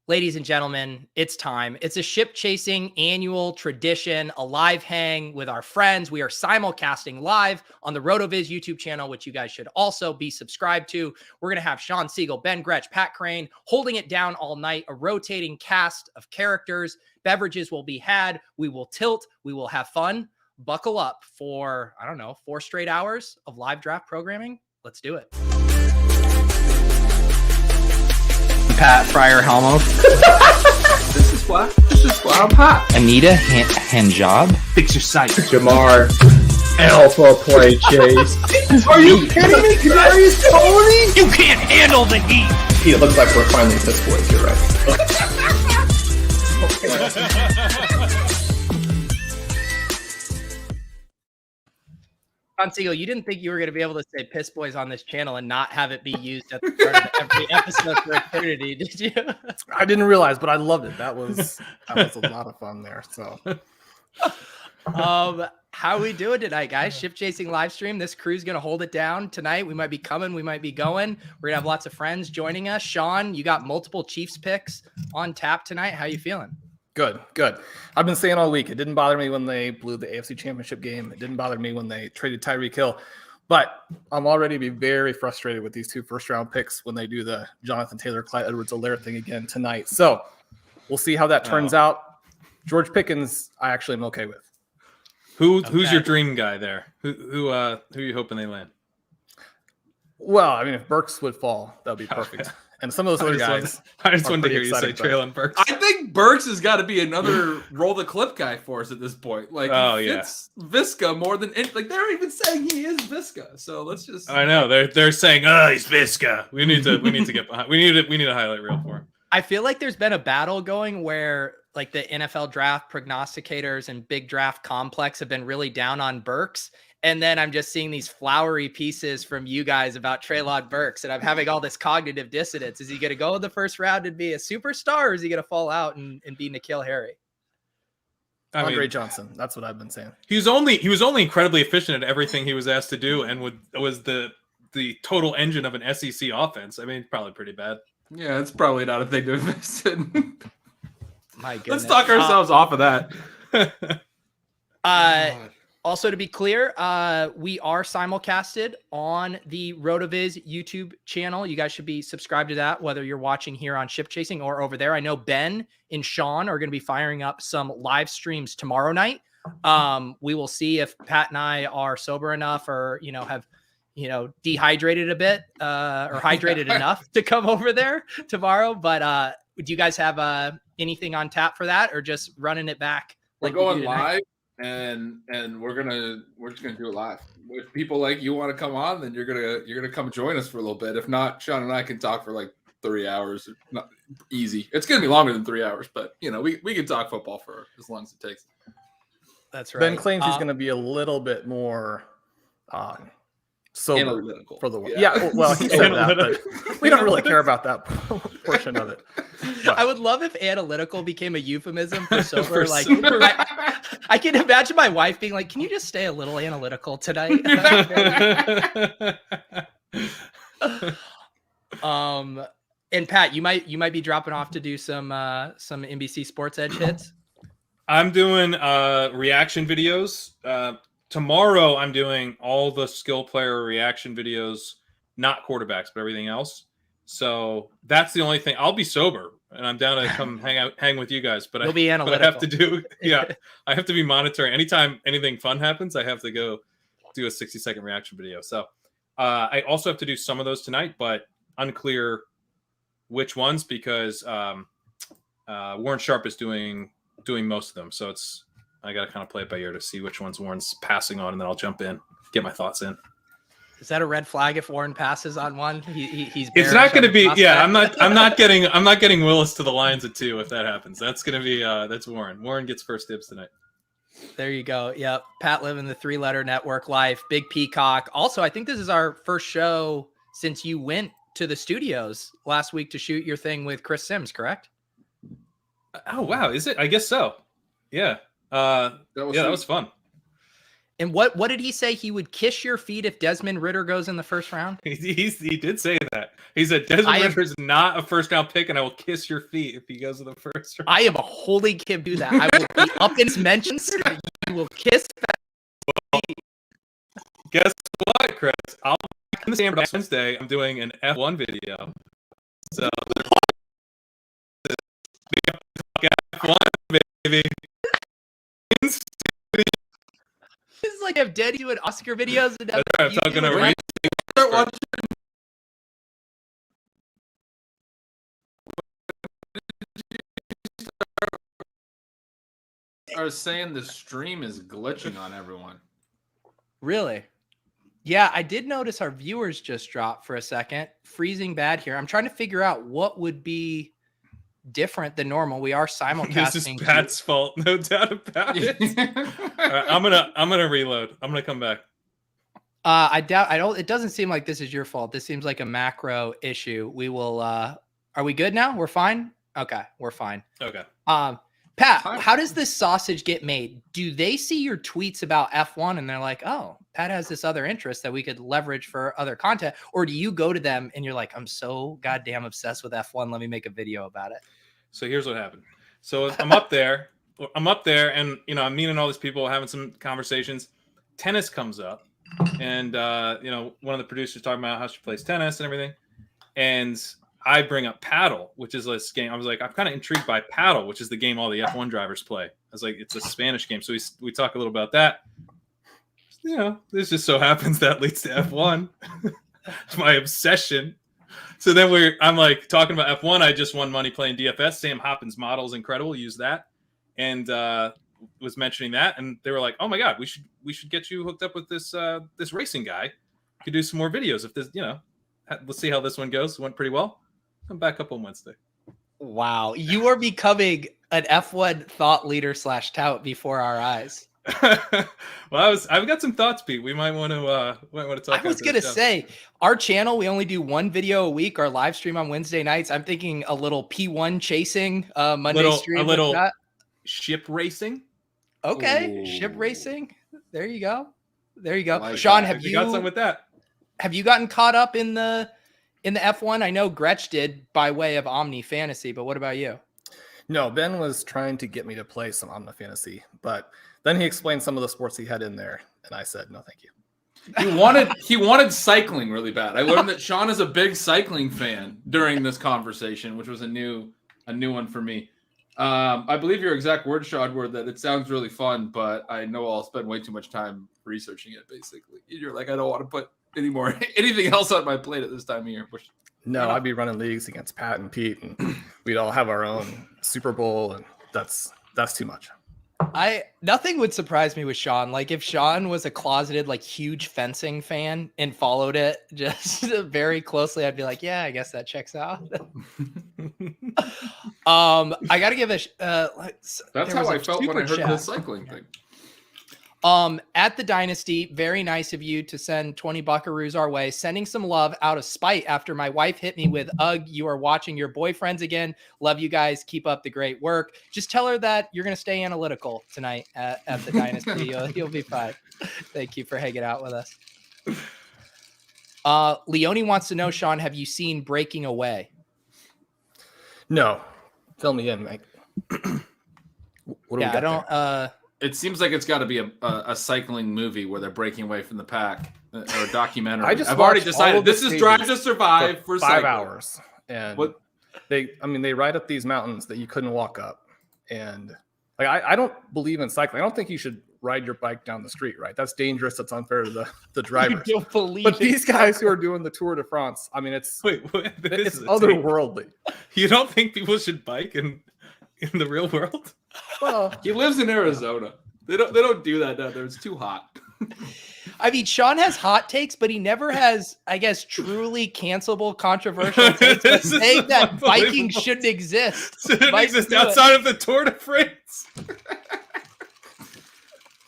Ladies and gentlemen, it's time. It's a ship chasing annual tradition, a live hang with our friends. We are simulcasting live on the RotoViz YouTube channel, which you guys should also be subscribed to. We're going to have Shawn Siegele, Ben Gretch, Pat Kerrane holding it down all night, a rotating cast of characters. Beverages will be had. We will tilt. We will have fun. Buckle up for, 4 straight hours of live draft programming. Let's do it. Pat Fryer Helmo. This is why I'm hot. Anita Handjob. Fix your sight. Jamar Alpha Play Chase. Are you kidding me? Kadarius Toney? You can't handle the heat. Pete, it looks like we're finally Piss Boys. You're right. Shawn Siegele, you didn't think you were going to be able to say Piss Boys on this channel and not have it be used at the start of every episode for eternity, did you? I didn't realize, but I loved it. That was a lot of fun there. So, how are we doing tonight, guys? Ship chasing live stream. This crew's going to hold it down tonight. We might be coming. We might be going. We're going to have lots of friends joining us. Shawn, you got multiple Chiefs picks on tap tonight. How you feeling? Good. I've been saying all week, it didn't bother me when they blew the AFC Championship game. It didn't bother me when they traded Tyreek Hill. But I'm already be very frustrated with these 2 first-round picks when they do the Jonathan Taylor, Clyde Edwards-Helaire thing again tonight. So we'll see how that turns out. George Pickens, I actually am okay with. Who's your dream guy there? Who are you hoping they land? Well, I mean, if Burks would fall, that would be perfect. And some of those other guys. I just wanted to hear you say Traylon Burks. I think Burks has got to be another roll the clip guy for us at this point. Like, it's Visca more than like they're even saying he is Visca. So let's just. I know they're saying, he's Visca. We need to get behind. We need a highlight reel for him. I feel like there's been a battle going where like the NFL draft prognosticators and big draft complex have been really down on Burks. And then I'm just seeing these flowery pieces from you guys about Treylon Burks, and I'm having all this cognitive dissonance. Is he going to go in the first round and be a superstar, or is he going to fall out and be N'Keal Harry? Andre Johnson. That's what I've been saying. He was only incredibly efficient at everything he was asked to do, and was the total engine of an SEC offense. I mean, probably pretty bad. Yeah, it's probably not a thing to invest in. My goodness. Let's talk ourselves off of that. Also, to be clear, we are simulcasted on the RotoViz YouTube channel. You guys should be subscribed to that, whether you're watching here on Ship Chasing or over there. I know Ben and Shawn are going to be firing up some live streams tomorrow night. We will see if Pat and I are sober enough or, have, dehydrated a bit or hydrated enough to come over there tomorrow. But do you guys have anything on tap for that, or just running it back? We're going live. And we're just gonna do it live. If people like you want to come on, then you're gonna come join us for a little bit. If not, Shawn and I can talk for like 3 hours. Not easy. It's gonna be longer than 3 hours, but we can talk football for as long as it takes. That's right. Ben claims he's going to be a little bit more sober analytical for the world. Yeah, well, he said that, but we don't really care about that portion of it. But I would love if analytical became a euphemism for sober. Sober. I can imagine my wife being like, "Can you just stay a little analytical tonight?" And Pat, you might be dropping off to do some NBC Sports Edge hits. I'm doing reaction videos. Tomorrow, I'm doing all the skill player reaction videos, not quarterbacks, but everything else. So that's the only thing. I'll be sober, and I'm down to come hang with you guys. But You'll be analytical. But I have to do, I have to be monitoring. Anytime anything fun happens, I have to go do a 60-second reaction video. So I also have to do some of those tonight, but unclear which ones because Warren Sharp is doing most of them. So I got to kind of play it by ear to see which ones Warren's passing on, and then I'll jump in, get my thoughts in. Is that a red flag if Warren passes on one? He's. It's not going to be. Yeah, I'm not getting Willis to the Lions at 2 if that happens. That's going to be. That's Warren. Warren gets first dibs tonight. There you go. Yep. Pat living the 3-letter network life. Big Peacock. Also, I think this is our first show since you went to the studios last week to shoot your thing with Chris Sims, correct? Oh wow, is it? I guess so. Yeah. That was fun. And what did he say? He would kiss your feet if Desmond Ridder goes in the first round? He did say that. He said Desmond Ridder's not a first round pick, and I will kiss your feet if he goes in the first round. I am holding him to that. I will be up in his mentions. You will kiss well, guess what, Chris? I'll be in the same Wednesday. I'm doing an F1 video. So F1, baby. It's like if Daddy doing Oscar videos. And that's right, I'm talking to Start watching. I was saying the stream is glitching on everyone. Really? Yeah, I did notice our viewers just dropped for a second. Freezing bad here. I'm trying to figure out what would be different than normal. We are simulcasting. This is Pat's fault, no doubt about it. All right, I'm gonna reload. I'm gonna come back. I don't. It doesn't seem like this is your fault. This seems like a macro issue. We will. Are we good now? We're fine. Okay, we're fine. Okay. Pat, how does this sausage get made? Do they see your tweets about F1 and they're like, oh, Pat has this other interest that we could leverage for other content? Or do you go to them and you're like, I'm so goddamn obsessed with F1. Let me make a video about it. So here's what happened. So I'm up there. And, I'm meeting all these people, having some conversations. Tennis comes up. And, one of the producers talking about how she plays tennis and everything. And I bring up paddle, which is this game. I was like, I'm kind of intrigued by paddle, which is the game all the F1 drivers play. I was like, it's a Spanish game. So we talk a little about that. This just so happens that leads to F1. It's my obsession. So then I'm like talking about F1. I just won money playing DFS. Sam Hoppin's model is incredible. Use that. And was mentioning that. And they were like, oh my God, we should get you hooked up with this racing guy. You could do some more videos if this, let's see how this one goes. It went pretty well. I'm back up on Wednesday. Wow. You are becoming an F1 thought leader / tout before our eyes. Well, I've got some thoughts, Pete. We might want to talk. I was going to say, our channel, we only do one video a week, our live stream on Wednesday nights. I'm thinking a little P1 chasing Monday stream. A little ship racing. Okay. Ooh. Ship racing. There you go. Like Shawn, have you got something with that? Have you gotten caught up in the F1? I know Gretch did by way of Omni Fantasy, but what about you? No, Ben was trying to get me to play some Omni Fantasy, but then he explained some of the sports he had in there, and I said, no, thank you. He wanted cycling really bad. I learned that Shawn is a big cycling fan during this conversation, which was a new one for me. I believe your exact words, Shawn, were that it sounds really fun, but I know I'll spend way too much time researching it, basically. You're like, I don't want to put anything else on my plate at this time of year. No, I'd be running leagues against Pat and Pete, and we'd all have our own Super Bowl, and that's too much. Nothing would surprise me with Shawn. Like if Shawn was a closeted, like huge fencing fan and followed it just very closely, I'd be like, yeah, I guess that checks out. I got to give that's how I felt when I heard the cycling thing. At the Dynasty, very nice of you to send 20 buckaroos our way, sending some love out of spite after my wife hit me with, ugh, you are watching your boyfriends again. Love you guys. Keep up the great work. Just tell her that you're going to stay analytical tonight at the Dynasty. You'll be fine. Thank you for hanging out with us. Leone wants to know, Shawn, have you seen Breaking Away? No. Fill me in, Mike. I don't. It seems like it's got to be a cycling movie where they're breaking away from the pack or a documentary. I've already decided this is Drive to Survive for 5 hours. And they ride up these mountains that you couldn't walk up. And like, I don't believe in cycling. I don't think you should ride your bike down the street, right? That's dangerous. That's unfair to the drivers. You don't believe but these guys who are doing the Tour de France, I mean, it's otherworldly. You don't think people should bike in the real world? Well, he lives in Arizona. They don't do that down there. It's too hot. I mean, Shawn has hot takes, but he never has, I guess, truly cancelable, controversial takes. Saying that biking shouldn't exist. Shouldn't exist outside of the Tour de France.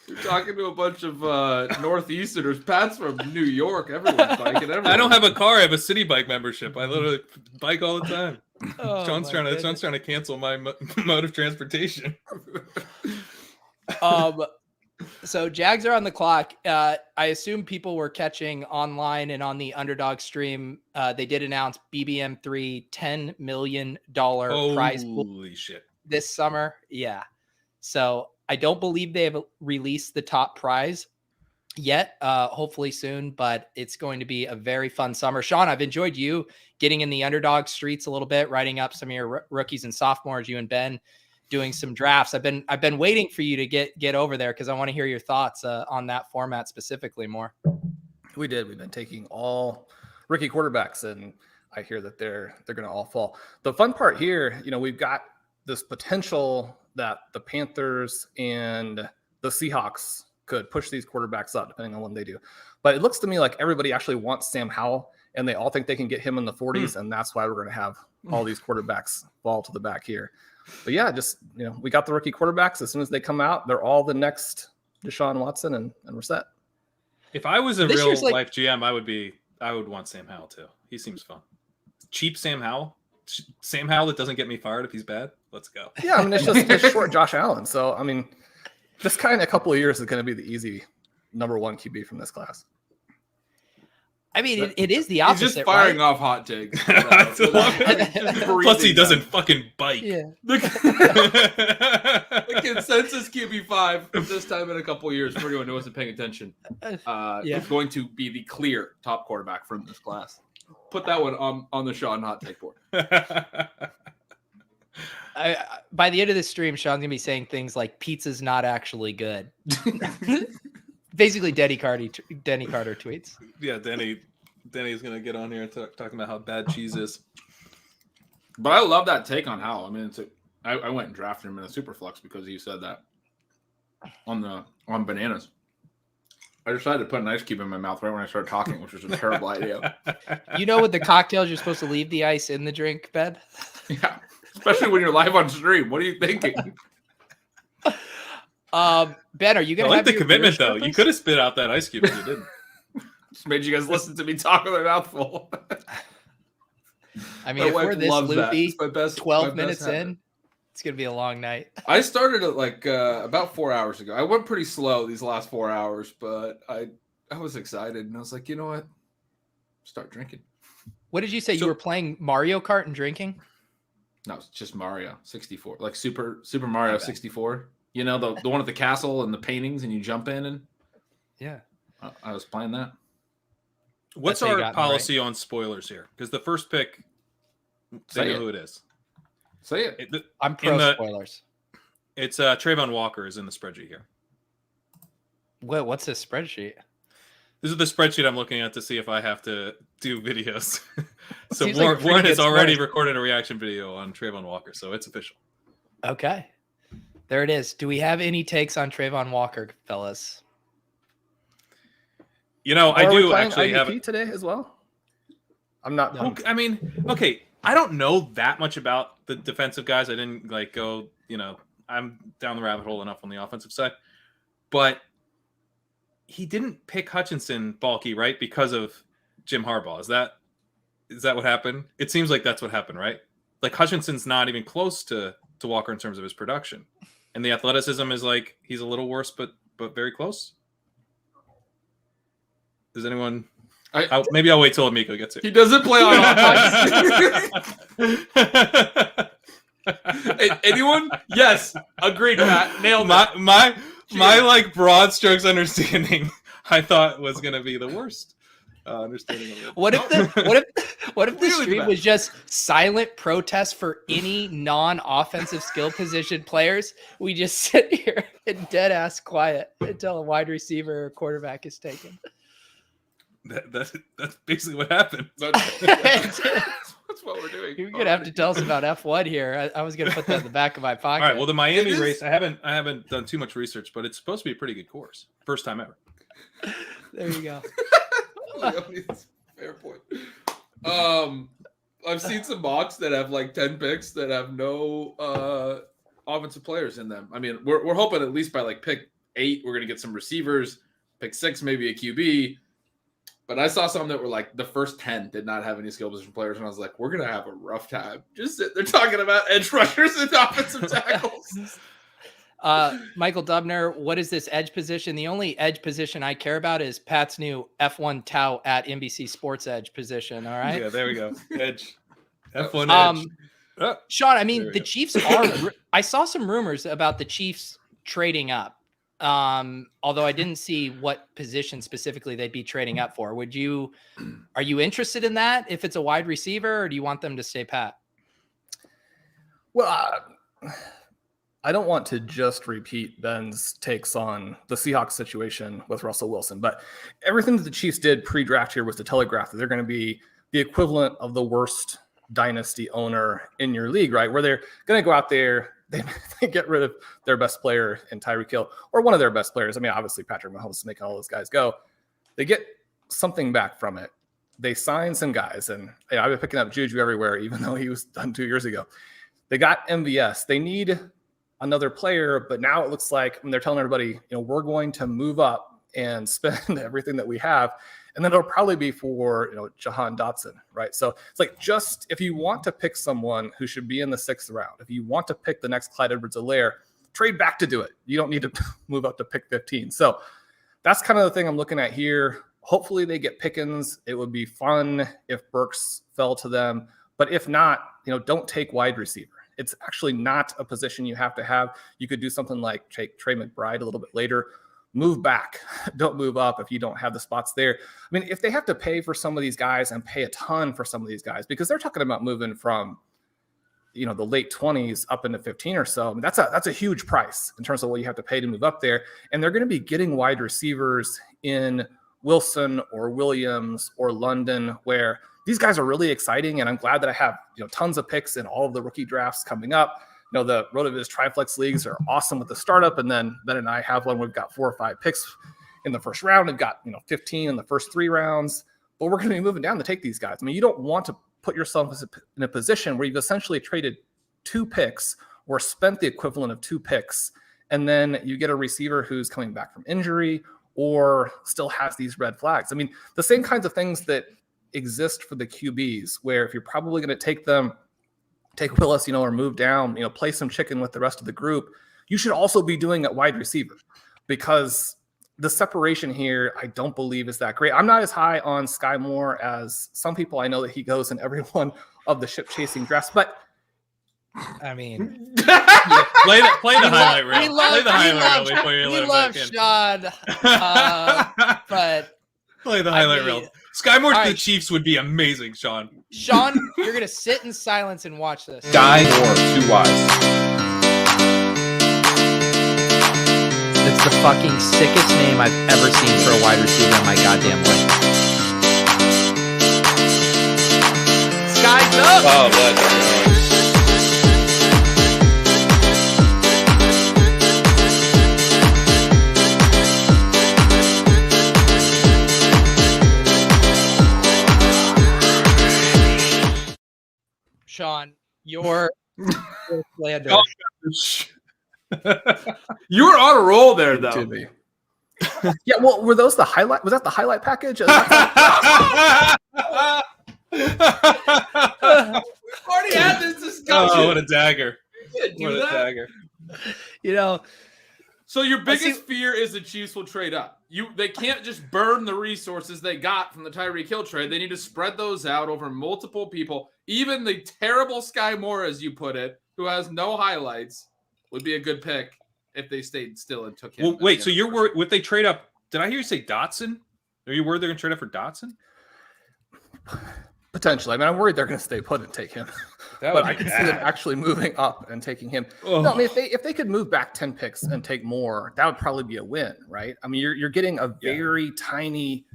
You're talking to a bunch of Northeasterners. Pat's from New York. Everyone's biking everywhere. I don't have a car. I have a city bike membership. I literally bike all the time. Shawn's trying to cancel my mode of transportation. So Jags are on the clock. I assume people were catching online and on the Underdog stream. They did announce BBM3 $10 million prize pool Holy shit. this summer. Yeah. So I don't believe they have released the top prize yet. Hopefully soon, but it's going to be a very fun summer. Shawn, I've enjoyed you getting in the Underdog streets a little bit, writing up some of your rookies and sophomores, you and Ben doing some drafts. I've been waiting for you to get over there because I want to hear your thoughts on that format specifically more. We've been taking all rookie quarterbacks, and I hear that they're going to all fall. The fun part here, we've got this potential that the Panthers and the Seahawks could push these quarterbacks up depending on what they do. But it looks to me like everybody actually wants Sam Howell, and they all think they can get him in the 40s, and that's why we're going to have all these quarterbacks fall to the back here. But yeah, just, we got the rookie quarterbacks. As soon as they come out, they're all the next Deshaun Watson, and we're set. If I was a This real year's like- life GM, I would want Sam Howell too. He seems fun. Cheap Sam Howell. Sam Howell that doesn't get me fired if he's bad. Let's go. Yeah, it's short Josh Allen. So, this guy in a couple of years is going to be the easy number one QB from this class. I mean, it is the He's opposite, just firing right? off hot takes. Plus, he doesn't fucking bite. Yeah. The consensus QB5 this time in a couple of years for anyone who wasn't paying attention is going to be the clear top quarterback from this class. Put that one on the Shawn hot take board. By the end of this stream, Shawn's gonna be saying things like "pizza's not actually good." Basically, Denny Carter tweets. Yeah, Denny's gonna get on here and talking about how bad cheese is. But I love that take on Howell. I went and drafted him in a super flex because you said that on bananas. I decided to put an ice cube in my mouth right when I started talking, which was a terrible idea. With the cocktails, you're supposed to leave the ice in the drink, Ben. Yeah, especially when you're live on stream. What are you thinking? Ben, are you I gonna like have the your commitment beer though. You strippers? could have spit out that ice cube, but you didn't. Just made you guys listen to me talk with a mouthful. I mean, My if wife we're this loves that. loopy, It's my best- 12 my best minutes habit. in, it's gonna be a long night. I started at about 4 hours ago. I went pretty slow these last 4 hours, but I was excited and I was like, you know what? Start drinking. What did you say? So- You were playing Mario Kart and drinking? No, it's just Mario 64, like Super Mario Okay. 64. The one at the castle and the paintings, and you jump in, and Yeah. I was playing that. What's That's how you our got me, right? policy on spoilers here? Because the first pick, Say they know it. who it is. Say it. I'm pro the- spoilers. It's Trayvon Walker is in the spreadsheet here. What's this spreadsheet? This is the spreadsheet I'm looking at to see if I have to do videos. So Seems like a Warren, pretty has good already spoiler. recorded a reaction video on Trayvon Walker, so it's official. Okay. There it is. Do we have any takes on Trayvon Walker, fellas? I Are we do playing actually have. IDP today as well. I'm not. Okay, I don't know that much about the defensive guys. I didn't go. I'm down the rabbit hole enough on the offensive side, but he didn't pick Hutchinson bulky, right? Because of Jim Harbaugh. Is that what happened? It seems like that's what happened, right? Like Hutchinson's not even close to Walker in terms of his production, and the athleticism is he's a little worse, but very close. Does anyone? Maybe I'll wait till Amico gets here. He doesn't play on offense. Anyone? Yes. Agreed, Pat. Nailed it. My broad strokes understanding, I thought was going to be the worst understanding of it. What if the Really stream bad. was just silent protest for any non-offensive skill position players? We just sit here and dead ass quiet until a wide receiver or quarterback is taken. That's basically what happened. That's what we're doing. You're gonna have to tell us about F1 here. I was gonna put that in the back of my pocket. All right. Well, the Miami It is- race, I haven't done too much research, but it's supposed to be a pretty good course. First time ever. There you go. Fair point. I've seen some mocks that have 10 picks that have no offensive players in them. I mean, we're hoping at least by pick 8 we're gonna get some receivers. Pick 6 maybe a QB. But I saw some that were the first 10 did not have any skill position players, and I was like, we're gonna have a rough time. Just sit there talking about edge rushers and offensive tackles. Michael Dubner, what is this edge position? The only edge position I care about is Pat's new F1 tout at NBC Sports Edge position. All right. Yeah, there we go. Edge. F1 edge. Sean, I mean, the Chiefs are. I saw some rumors about the Chiefs trading up. Although I didn't see what position specifically they'd be trading up for. Are you interested in that if it's a wide receiver, or do you want them to stay pat? Well, I don't want to just repeat Ben's takes on the Seahawks situation with Russell Wilson, but everything that the Chiefs did pre-draft here was to telegraph that they're going to be the equivalent of the worst dynasty owner in your league, right? Where they're going to go out there, they get rid of their best player in Tyreek Hill, or one of their best players. I mean, obviously Patrick Mahomes is making all those guys go. They get something back from it. They sign some guys, and I've been picking up Juju everywhere, even though he was done 2 years ago. They got MVS. They need another player, but now it looks like they're telling everybody, we're going to move up and spend everything that we have. And then it'll probably be for, Jahan Dotson, right? So it's like, just if you want to pick someone who should be in the 6th round, if you want to pick the next Clyde Edwards-Helaire, trade back to do it. You don't need to move up to pick 15. So that's kind of the thing I'm looking at here. Hopefully they get Pickens. It would be fun if Burks fell to them. But if not, don't take wide receiver. It's actually not a position you have to have. You could do something like take Trey McBride a little bit later. Move back. Don't move up if you don't have the spots there. I mean, if they have to pay for some of these guys and pay a ton for some of these guys, because they're talking about moving from, the late 20s up into 15 or so. I mean, that's a huge price in terms of what you have to pay to move up there. And they're going to be getting wide receivers in Wilson or Williams or London, where these guys are really exciting. And I'm glad that I have, tons of picks in all of the rookie drafts coming up. The RotoViz Triflex leagues are awesome with the startup. And then Ben and I have one. We've got 4 or 5 picks in the first round. We've got, 15 in the first 3 rounds. But we're going to be moving down to take these guys. I mean, you don't want to put yourself in a position where you've essentially traded 2 picks or spent the equivalent of 2 picks. And then you get a receiver who's coming back from injury or still has these red flags. I mean, the same kinds of things that exist for the QBs, where if you're probably going to take Willis, or move down, play some chicken with the rest of the group, you should also be doing at wide receiver, because the separation here, I don't believe is that great. I'm not as high on Sky Moore as some people. I know that he goes in every one of the ship chasing drafts, but I mean, play the highlight reel. Play the highlight reel before you let him back in. Sean, but play the highlight reel. Sky Moore to the Chiefs would be amazing, Sean. Sean, you're going to sit in silence and watch this. Sky Moore, too wise. It's the fucking sickest name I've ever seen for a wide receiver in my goddamn life. Sky's up! Oh, that's Sean, your slander. You were on a roll there, though. Yeah, well, were those the highlight? Was that the highlight package? We've already had this discussion. Oh, what a dagger. What a dagger. So your biggest fear is the Chiefs will trade up. They can't just burn the resources they got from the Tyreek Hill trade. They need to spread those out over multiple people. Even the terrible Sky Moore, as you put it, who has no highlights, would be a good pick if they stayed still and took him. Well, wait, so you're worried if they trade up? Did I hear you say Dotson? Are you worried they're going to trade up for Dotson? Potentially. I mean, I'm worried they're going to stay put and take him. But I can see them actually moving up and taking him. Oh. No, I mean, if they could move back 10 picks and take more, that would probably be a win, right? I mean, you're getting a very tiny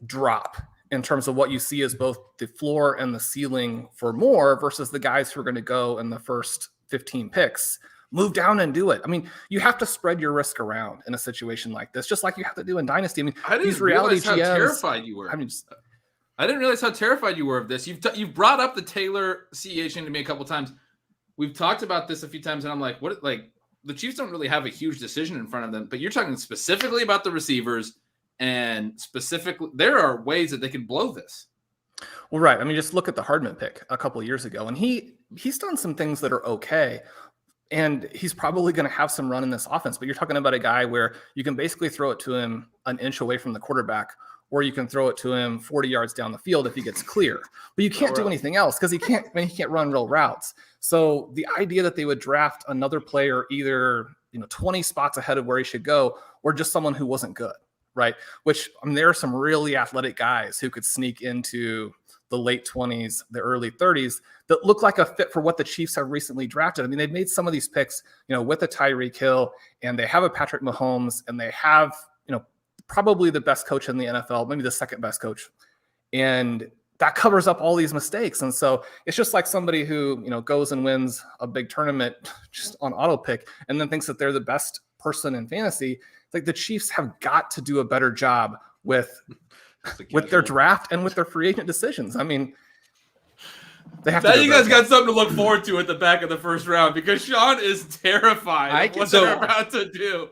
drop in terms of what you see as both the floor and the ceiling for more versus the guys who are going to go in the first 15 picks. Move down and do it. I mean, you have to spread your risk around in a situation like this, just like you have to do in Dynasty. I mean, I didn't these reality realize how GMs, terrified you were. I didn't realize how terrified you were of this. You've brought up the Taylor CEH to me a couple times. We've talked about this a few times, and I'm like, what? Like, the Chiefs don't really have a huge decision in front of them, but you're talking specifically about the receivers, and specifically, there are ways that they can blow this. Well, right. I mean, just look at the Hardman pick a couple of years ago, and he's done some things that are okay. And he's probably going to have some run in this offense, but you're talking about a guy where you can basically throw it to him an inch away from the quarterback, or you can throw it to him 40 yards down the field if he gets clear. But you can't do anything else because he can't run real routes. So the idea that they would draft another player either 20 spots ahead of where he should go, or just someone who wasn't good, right? Which there are some really athletic guys who could sneak into the late 20s, the early 30s that look like a fit for what the Chiefs have recently drafted. I mean, they've made some of these picks, with a Tyreek Hill, and they have a Patrick Mahomes, and they have, probably the best coach in the NFL, maybe the second best coach. And that covers up all these mistakes. And so it's just like somebody who, goes and wins a big tournament just on auto pick and then thinks that they're the best person in fantasy. It's like the Chiefs have got to do a better job with their draft and with their free agent decisions. I mean, they have now to. You guys got something to look forward to at the back of the first round because Shawn is terrified of what they're about to do.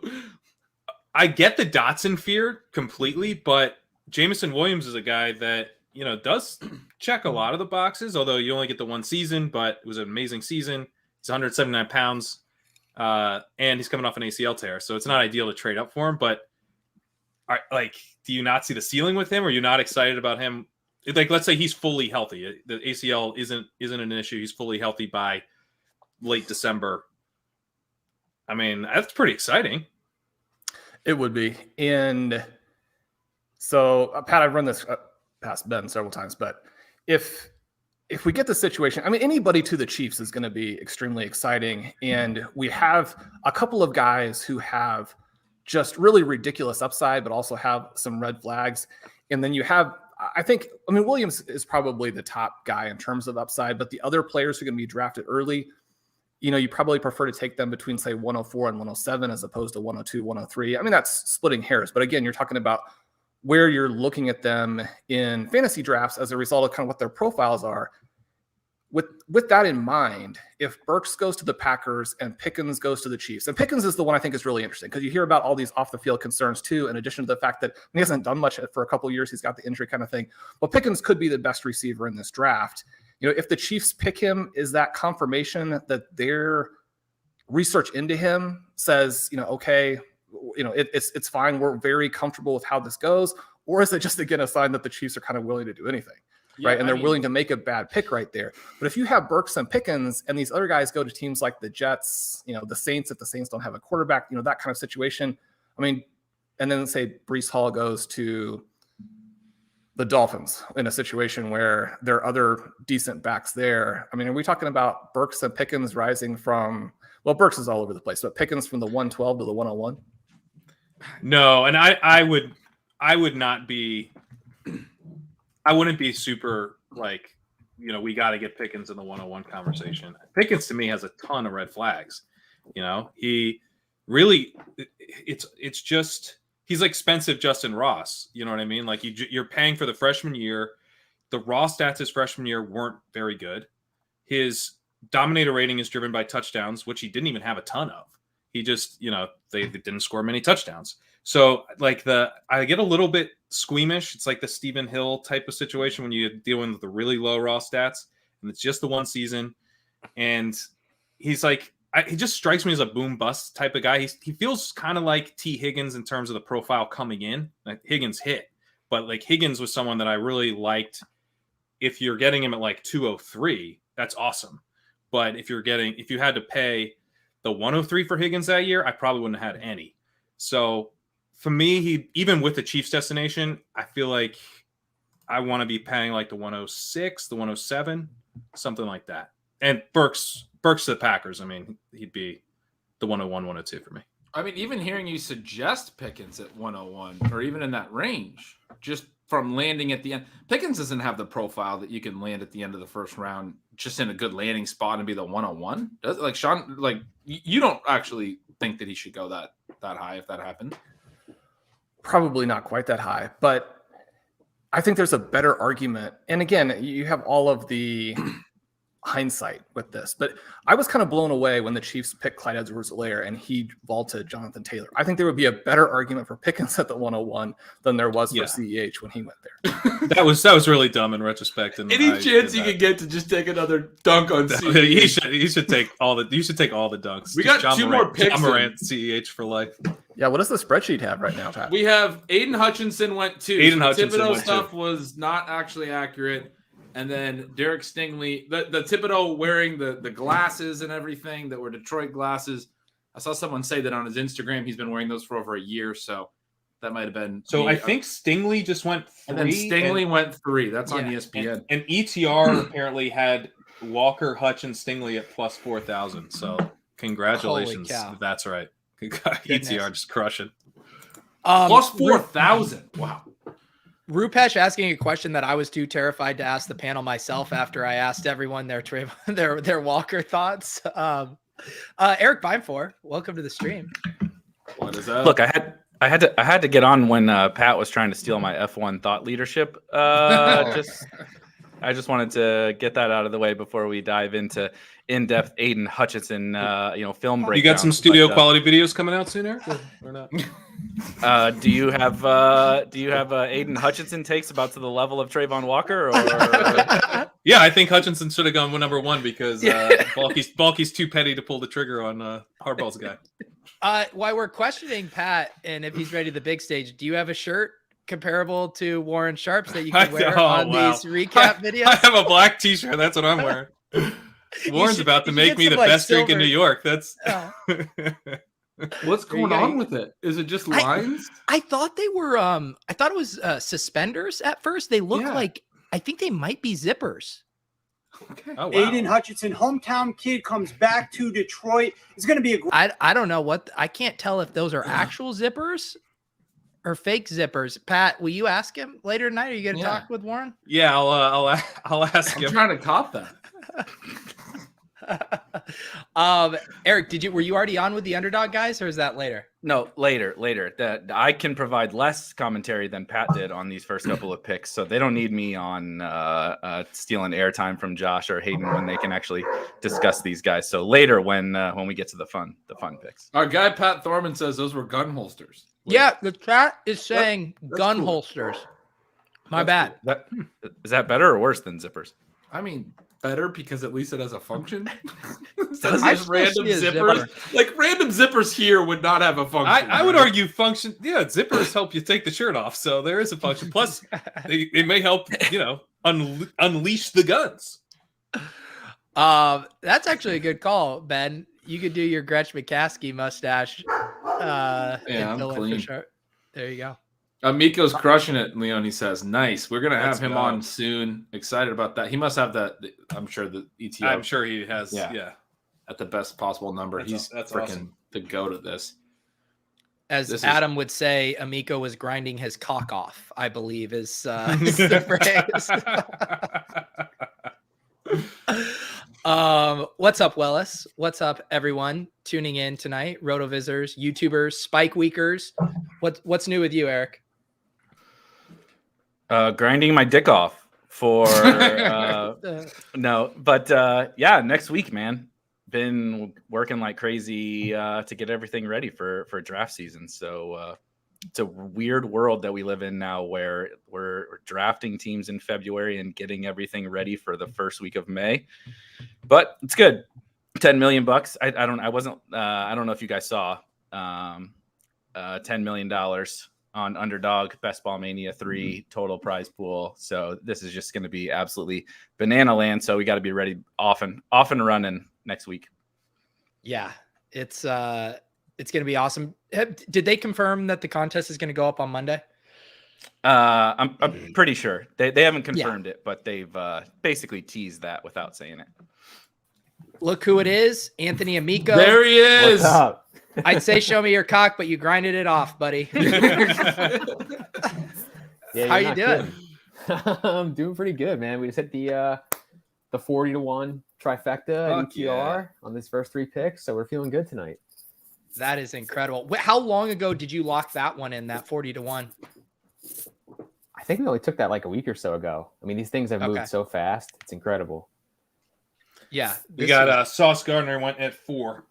I get the Dotson fear completely, but Jamison Williams is a guy that, does check a lot of the boxes, although you only get the one season, but it was an amazing season. He's 179 pounds, and he's coming off an ACL tear, so it's not ideal to trade up for him, but do you not see the ceiling with him? Or are you not excited about him? Like, let's say he's fully healthy. The ACL isn't an issue. He's fully healthy by late December. I mean, that's pretty exciting. It would be. And so, Pat, I've run this past Ben several times, but if we get the situation, I mean, anybody to the Chiefs is going to be extremely exciting. And we have a couple of guys who have just really ridiculous upside, but also have some red flags. And then you have, Williams is probably the top guy in terms of upside, but the other players who are going to be drafted early, you probably prefer to take them between, say, 104 and 107 as opposed to 102, 103. I mean, that's splitting hairs. But again, you're talking about where you're looking at them in fantasy drafts as a result of kind of what their profiles are. With that in mind, if Burks goes to the Packers and Pickens goes to the Chiefs, and Pickens is the one I think is really interesting because you hear about all these off-the-field concerns too, in addition to the fact that he hasn't done much for a couple of years. He's got the injury kind of thing. But Pickens could be the best receiver in this draft. If the Chiefs pick him, is that confirmation that their research into him says, okay, it's fine. We're very comfortable with how this goes. Or is it just, again, a sign that the Chiefs are kind of willing to do anything? Yeah, right. And they're willing to make a bad pick right there. But if you have Burks and Pickens and these other guys go to teams like the Jets, the Saints, if the Saints don't have a quarterback, that kind of situation. I mean, and then say Breece Hall goes to the Dolphins in a situation where there are other decent backs there. I mean, are we talking about Burks and Pickens rising from, well, Burks is all over the place, but Pickens from the 112 to the 101? No. And I wouldn't be super like, we got to get Pickens in the 101 conversation. Pickens to me has a ton of red flags. He really, it's just, he's like expensive Justin Ross. You know what I mean? Like you're paying for the freshman year. The raw stats his freshman year weren't very good. His dominator rating is driven by touchdowns, which he didn't even have a ton of. He just, they didn't score many touchdowns. So like I get a little bit squeamish. It's like the Stephen Hill type of situation when you're dealing with the really low raw stats and it's just the one season. And he's like, he just strikes me as a boom bust type of guy. He feels kind of like T. Higgins in terms of the profile coming in. Like Higgins hit, but like Higgins was someone that I really liked. If you're getting him at like 203, that's awesome. But if you had to pay the 103 for Higgins that year, I probably wouldn't have had any. So for me, even with the Chiefs destination, I feel like I want to be paying like the 106, the 107, something like that. And Burks to the Packers, I mean, he'd be the 101, 102 for me. I mean, even hearing you suggest Pickens at 101 or even in that range, just from landing at the end, Pickens doesn't have the profile that you can land at the end of the first round just in a good landing spot and be the 101. Like Shawn, like you don't actually think that he should go that high if that happened? Probably not quite that high, but I think there's a better argument. And again, you have all of the hindsight with this, but I was kind of blown away when the Chiefs picked Clyde Edwards-Helaire and he vaulted Jonathan Taylor. I think there would be a better argument for Pickens at the 101 than there was for CEH when he went there. That was really dumb in retrospect. And Any chance you could get to just take another dunk on CEH? You should take all the dunks. We got two more picks. John Morant, CEH for life. Yeah, what does the spreadsheet have right now, Pat? We have Aiden Hutchinson went 2. Thibodeau stuff was not actually accurate. And then Derek Stingley, the Thibodeau wearing the glasses and everything that were Detroit glasses. I saw someone say that on his Instagram. He's been wearing those for over a year. So that might have been. So I think Stingley just went 3. And then Stingley went 3. That's on ESPN. And ETR apparently had Walker, Hutch, and Stingley at plus 4,000. So congratulations. That's right. ETR just crushing. Plus 4,000. Wow. Rupesh asking a question that I was too terrified to ask the panel myself after I asked everyone their Walker thoughts. Eric Bimefor, welcome to the stream. What is that? Look, I had to get on when Pat was trying to steal my F1 thought leadership. I just wanted to get that out of the way before we dive into in-depth Aiden Hutchinson, film breakdown. You got some studio quality videos coming out soon, Eric, or not? Do you have Aiden Hutchinson takes about to the level of Trayvon Walker? Or Yeah, I think Hutchinson should have gone number 1 because Balky's too petty to pull the trigger on Harbaugh's guy. While we're questioning Pat and if he's ready to the big stage, do you have a shirt comparable to Warren Sharp's that you can wear on these recap videos? I have a black T-shirt. That's what I'm wearing. Warren's about to make me the best drink in New York. That's what's going on with it? Is it just lines? I thought they were. I thought it was suspenders at first. They look like. I think they might be zippers. Okay. Oh, wow. Aiden Hutchinson, hometown kid, comes back to Detroit. It's going to be a. I don't know what. I can't tell if those are actual zippers or fake zippers. Pat, will you ask him later tonight? Are you going to talk with Warren? Yeah, I'll ask him. I'm trying to cop that. Eric, were you already on with the underdog guys, or is that later? No, later. That I can provide less commentary than Pat did on these first couple of picks, so they don't need me on stealing airtime from Josh or Hayden when they can actually discuss these guys. So later, when we get to the fun picks. Our guy Pat Thorman says those were gun holsters. Yeah, the chat is saying gun holsters. My bad. Is that better or worse than zippers? I mean, better because at least it has a function. Just random zippers. Like random zippers here would not have a function. I would argue function. Yeah, zippers help you take the shirt off, so there is a function. Plus, they may help unleash the guns. That's actually a good call, Ben. You could do your Gretch McCaskey mustache. I'm clean. There you go. Miko's crushing it, Leone says. Nice. We're going to have him on soon. Excited about that. He must have that. I'm sure the ETO. I'm sure he has. Yeah. At the best possible number. He's freaking awesome. The goat at this. As Adam would say, Amico was grinding his cock off, I believe is the phrase. What's up, Wellis? What's up, everyone tuning in tonight? RotoVizers, YouTubers, Spike Weekers. What's new with you, Eric? Grinding my dick off for next week, man. Been working like crazy to get everything ready for draft season. So it's a weird world that we live in now where we're drafting teams in February and getting everything ready for the first week of May. But it's good. $10 million. I don't know if you guys saw $10 million on Underdog Best Ball Mania 3 total prize pool. So this is just going to be absolutely banana land. So we got to be ready off and running next week. Yeah, it's going to be awesome. Did they confirm that the contest is going to go up on Monday? I'm pretty sure they haven't confirmed it, but they've basically teased that without saying it. Look who it is. Anthony Amico. There he is. What's up? I'd say show me your cock, but you grinded it off, buddy. How you doing? I'm doing pretty good, man. We just hit the 40-1 trifecta at ETR on these first 3 picks, so we're feeling good tonight. That is incredible. How long ago did you lock that one in, that 40-1? I think we only took that like a week or so ago. I mean, these things have moved so fast. It's incredible. Yeah. We got Sauce Gardner went at 4.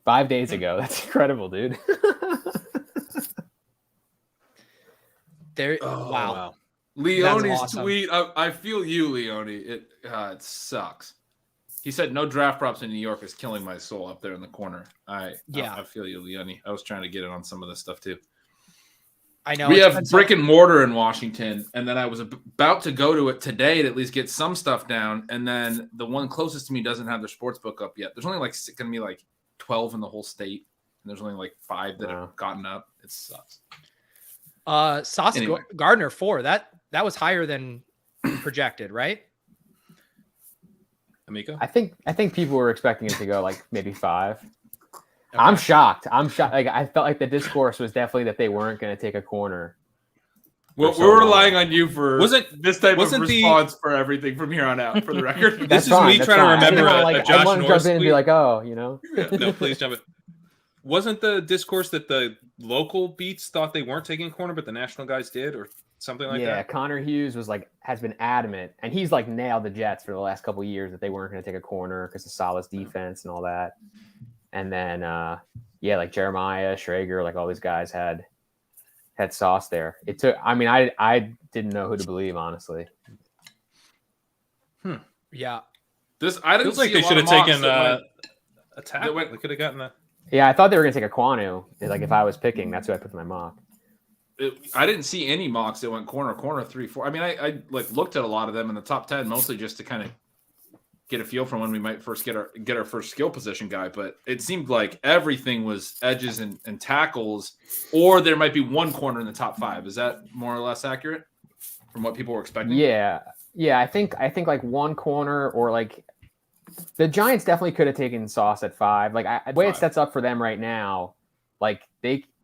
5 days ago. That's incredible, dude. There. Oh, wow. Leone's awesome. tweet. I feel you, Leone. It sucks. He said no draft props in New York is killing my soul up there in the corner. I feel you, Leone. I was trying to get in on some of this stuff too. I know. We have brick and mortar in Washington, and then I was about to go to it today to at least get some stuff down, and then the one closest to me doesn't have their sports book up yet. There's only going to be like 12 in the whole state, and there's only like 5 that have gotten up. It sucks. Sauce Gardner 4. That was higher than projected, right? Amico? I think people were expecting it to go like maybe 5. Okay. I'm shocked. Like I felt like the discourse was definitely that they weren't going to take a corner. Well, we're relying on you for this type of response for everything from here on out. For the record, this is me trying to remember a Josh Norris jump in and be like, oh, you know. No, please jump in. Wasn't the discourse that the local beats thought they weren't taking a corner, but the national guys did, or something like that? Yeah, Connor Hughes has been adamant, and he's like nailed the Jets for the last couple of years that they weren't going to take a corner because of Saleh's defense and all that. And then, like Jeremiah, Schrager, like all these guys had Sauce there. It took. I mean, I didn't know who to believe, honestly. Yeah. I didn't feels like they should have taken a tackle. They could have gotten that. Yeah, I thought they were going to take a Kwanu. Like if I was picking, that's who I put in my mock. I didn't see any mocks that went corner 3, 4. I mean, I like looked at a lot of them in the top 10, mostly just to kind of get a feel from when we might first get our first skill position guy. But it seemed like everything was edges and tackles, or there might be one corner in the top 5. Is that more or less accurate from what people were expecting? Yeah. I think like one corner, or like the Giants definitely could have taken Sauce at 5. Like the way it sets up for them right now, like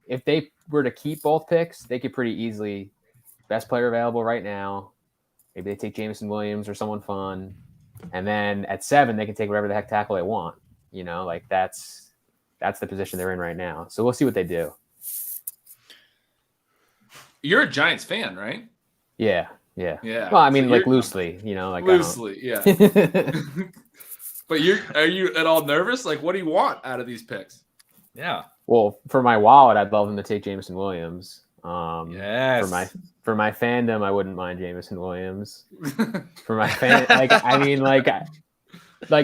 if they were to keep both picks, they could pretty easily best player available right now. Maybe they take Jamison Williams or someone fun. And then at 7, they can take whatever the heck tackle they want. You know, like that's the position they're in right now. So we'll see what they do. You're a Giants fan, right? Yeah. Well, I mean, like loosely, you know, like loosely, yeah. But are you at all nervous? Like, what do you want out of these picks? Yeah. Well, for my wallet, I'd love them to take Jamison Williams. Yes. For my fandom, I wouldn't mind Jamison Williams. For my fan, like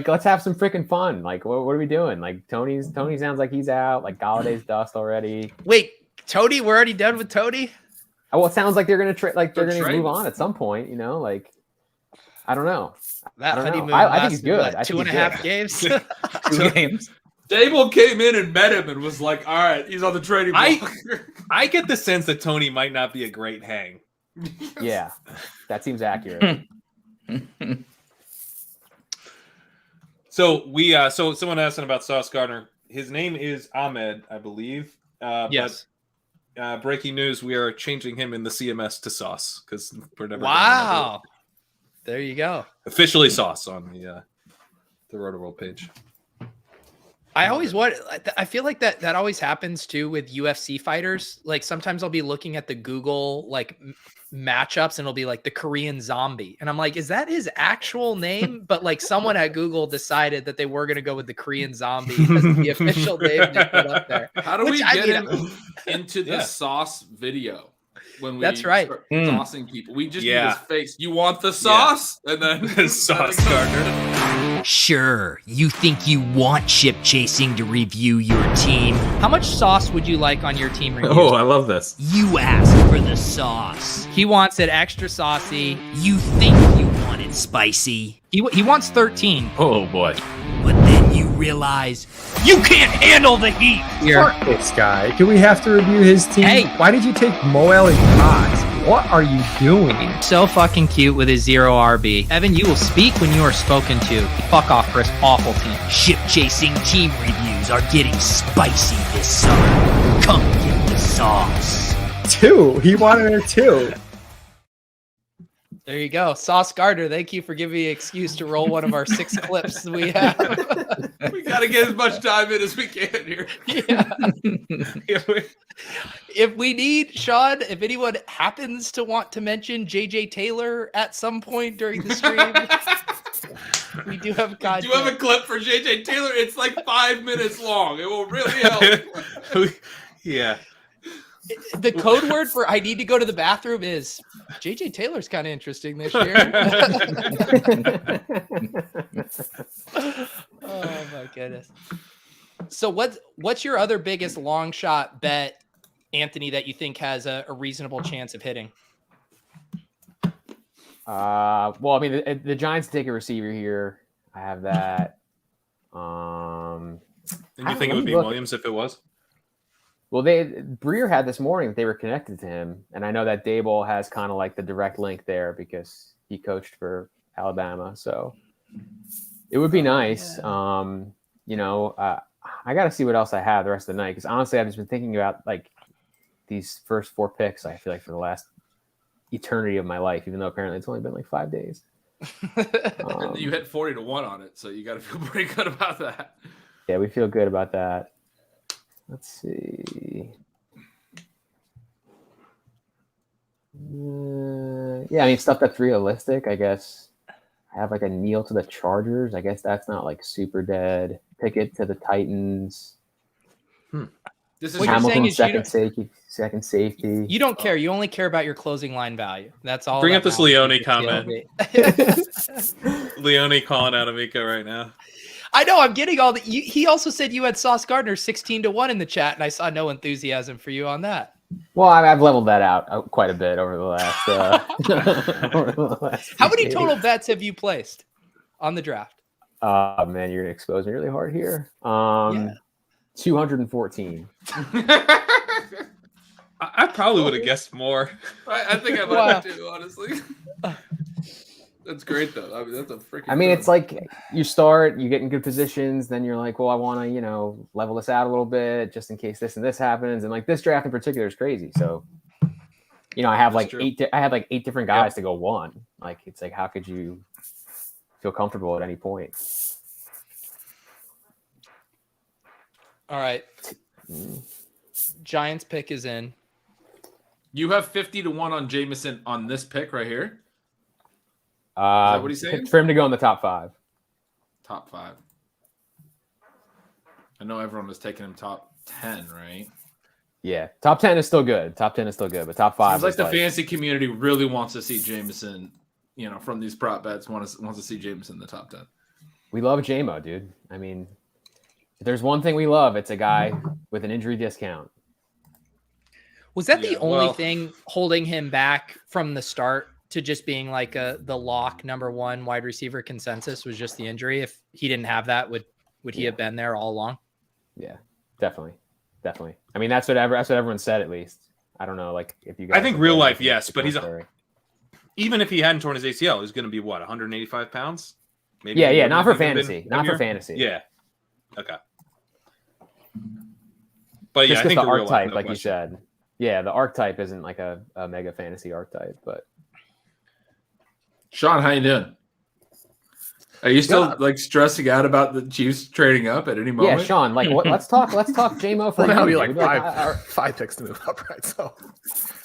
let's have some freaking fun. Like, what are we doing? Like, Tony sounds like he's out. Like, Galladay's dust already. Wait, Tony, we're already done with Tony? Well, it sounds like they're gonna they're gonna move on at some point. You know, like I don't know. I think he's good. What, 2.5 games. 2 games. Dable came in and met him and was like, all right, he's on the trading block. I get the sense that Tony might not be a great hang. Yeah, that seems accurate. So someone asked him about Sauce Gardner. His name is Ahmed, I believe. Yes. But, breaking news: we are changing him in the CMS to Sauce because we're never. Wow. There you go. Officially Sauce on the RotoWorld page. I feel like that always happens too with UFC fighters. Like sometimes I'll be looking at the Google like matchups and it'll be like the Korean Zombie. And I'm like, is that his actual name? But like someone at Google decided that they were going to go with the Korean Zombie as the official name they put up there. How do we get him into the Sauce video? When we start saucing people, we just need his face. You want the sauce? And then Sauce Gardner. Sure, you think you want Ship Chasing to review your team. How much sauce would you like on your team reviews? Oh, I love this. You ask for the sauce. He wants it extra saucy. You think you want it spicy. He wants 13. Oh, boy. But then you realize you can't handle the heat. Fuck this guy. Do we have to review his team? Hey. Why did you take Moel and Kaz? What are you doing? So fucking cute with his 0 RB. Evan, you will speak when you are spoken to. Fuck off for his awful team. Ship Chasing team reviews are getting spicy this summer. Come get the sauce. 2. He wanted a 2. There you go. Sauce Gardner, thank you for giving me an excuse to roll one of our 6 clips we have. We got to get as much time in as we can here. Yeah. If we need, Shawn, if anyone happens to want to mention JJ Taylor at some point during the stream, We do have content. You have a clip for JJ Taylor. It's like 5 minutes long. It will really help. Yeah. The code word for I need to go to the bathroom is JJ Taylor's kind of interesting this year. Oh my goodness. So what's your other biggest long shot bet, Anthony, that you think has a reasonable chance of hitting? Well, I mean, the Giants take a receiver here. I have that. And you think it would be Williams if it was? Well, Breer had this morning that they were connected to him, and I know that Dable has kind of like the direct link there because he coached for Alabama. So it would be nice. I got to see what else I have the rest of the night because honestly, I've just been thinking about like these first 4 picks. I feel like for the last eternity of my life, even though apparently it's only been like 5 days. And you hit 40 to 1 on it, so you got to feel pretty good about that. Yeah, we feel good about that. Let's see. Yeah, I mean, stuff that's realistic, I guess. I have like a kneel to the Chargers. I guess that's not like super dead. Pickett to the Titans. This is What you're saying is second safety. You don't care. You only care about your closing line value. That's all. Bring that up this matters. Leone comment. Leone calling out Amico right now. I know. I'm getting all the. He also said you had Sauce Gardner 16-1 in the chat, and I saw no enthusiasm for you on that. Well, I've leveled that out quite a bit over the last. How many total bets have you placed on the draft? Man, you're gonna expose me really hard here. 214. I probably would have guessed more. I think I might have too, honestly. That's great though. I mean, that's a freaking. I mean, it's like you start, you get in good positions, then you're like, well, I want to, level this out a little bit just in case this and this happens. And like this draft in particular is crazy. So, I have like I had like 8 different guys to go 1. Like, it's like, how could you feel comfortable at any point? All right. Giants pick is in. You have 50 to 1 on Jamison on this pick right here. Is that what he's saying? For him to go in the top 5. Top 5. I know everyone was taking him top 10, right? Yeah, top 10 is still good. Top 10 is still good, but top 5. Seems like the fantasy community really wants to see Jamison. From these prop bets, wants to see Jamison in the top 10. We love JMO, dude. I mean, if there's one thing we love, it's a guy with an injury discount. Was that the only thing holding him back from the start to just being like the lock number 1 wide receiver consensus was just the injury? If he didn't have that, would he have been there all along? Yeah, definitely. I mean, that's what everyone said, at least. I don't know, like if you guys. I think real life, yes, but even if he hadn't torn his ACL, he's going to be what, 185 pounds? Maybe. Yeah, not for fantasy. Not for fantasy. Yeah. Okay. But just I think the archetype, no like question. you said. Yeah, the archetype isn't like a mega fantasy archetype, but. Shawn, how you doing? Are you still like stressing out about the Chiefs trading up at any moment? Yeah, Shawn. Like, let's talk JMO for. Well, that'll be like five picks to move up, right? So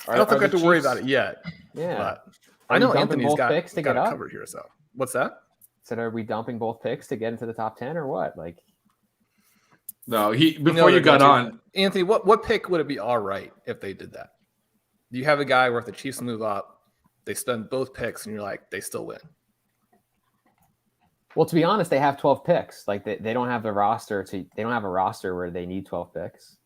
I don't think I have to worry about it yet. Yeah, but I know Anthony's got picks to get it up? covered here. So what's that? So are we dumping both picks to get into the top 10 or what? Like, no. Before you got on, Anthony, what pick would it be all right if they did that? You have a guy where if the Chiefs move up, they spend both picks, and you're like, they still win. Well, to be honest, they have 12 picks. Like they don't have the roster they don't have a roster where they need 12 picks.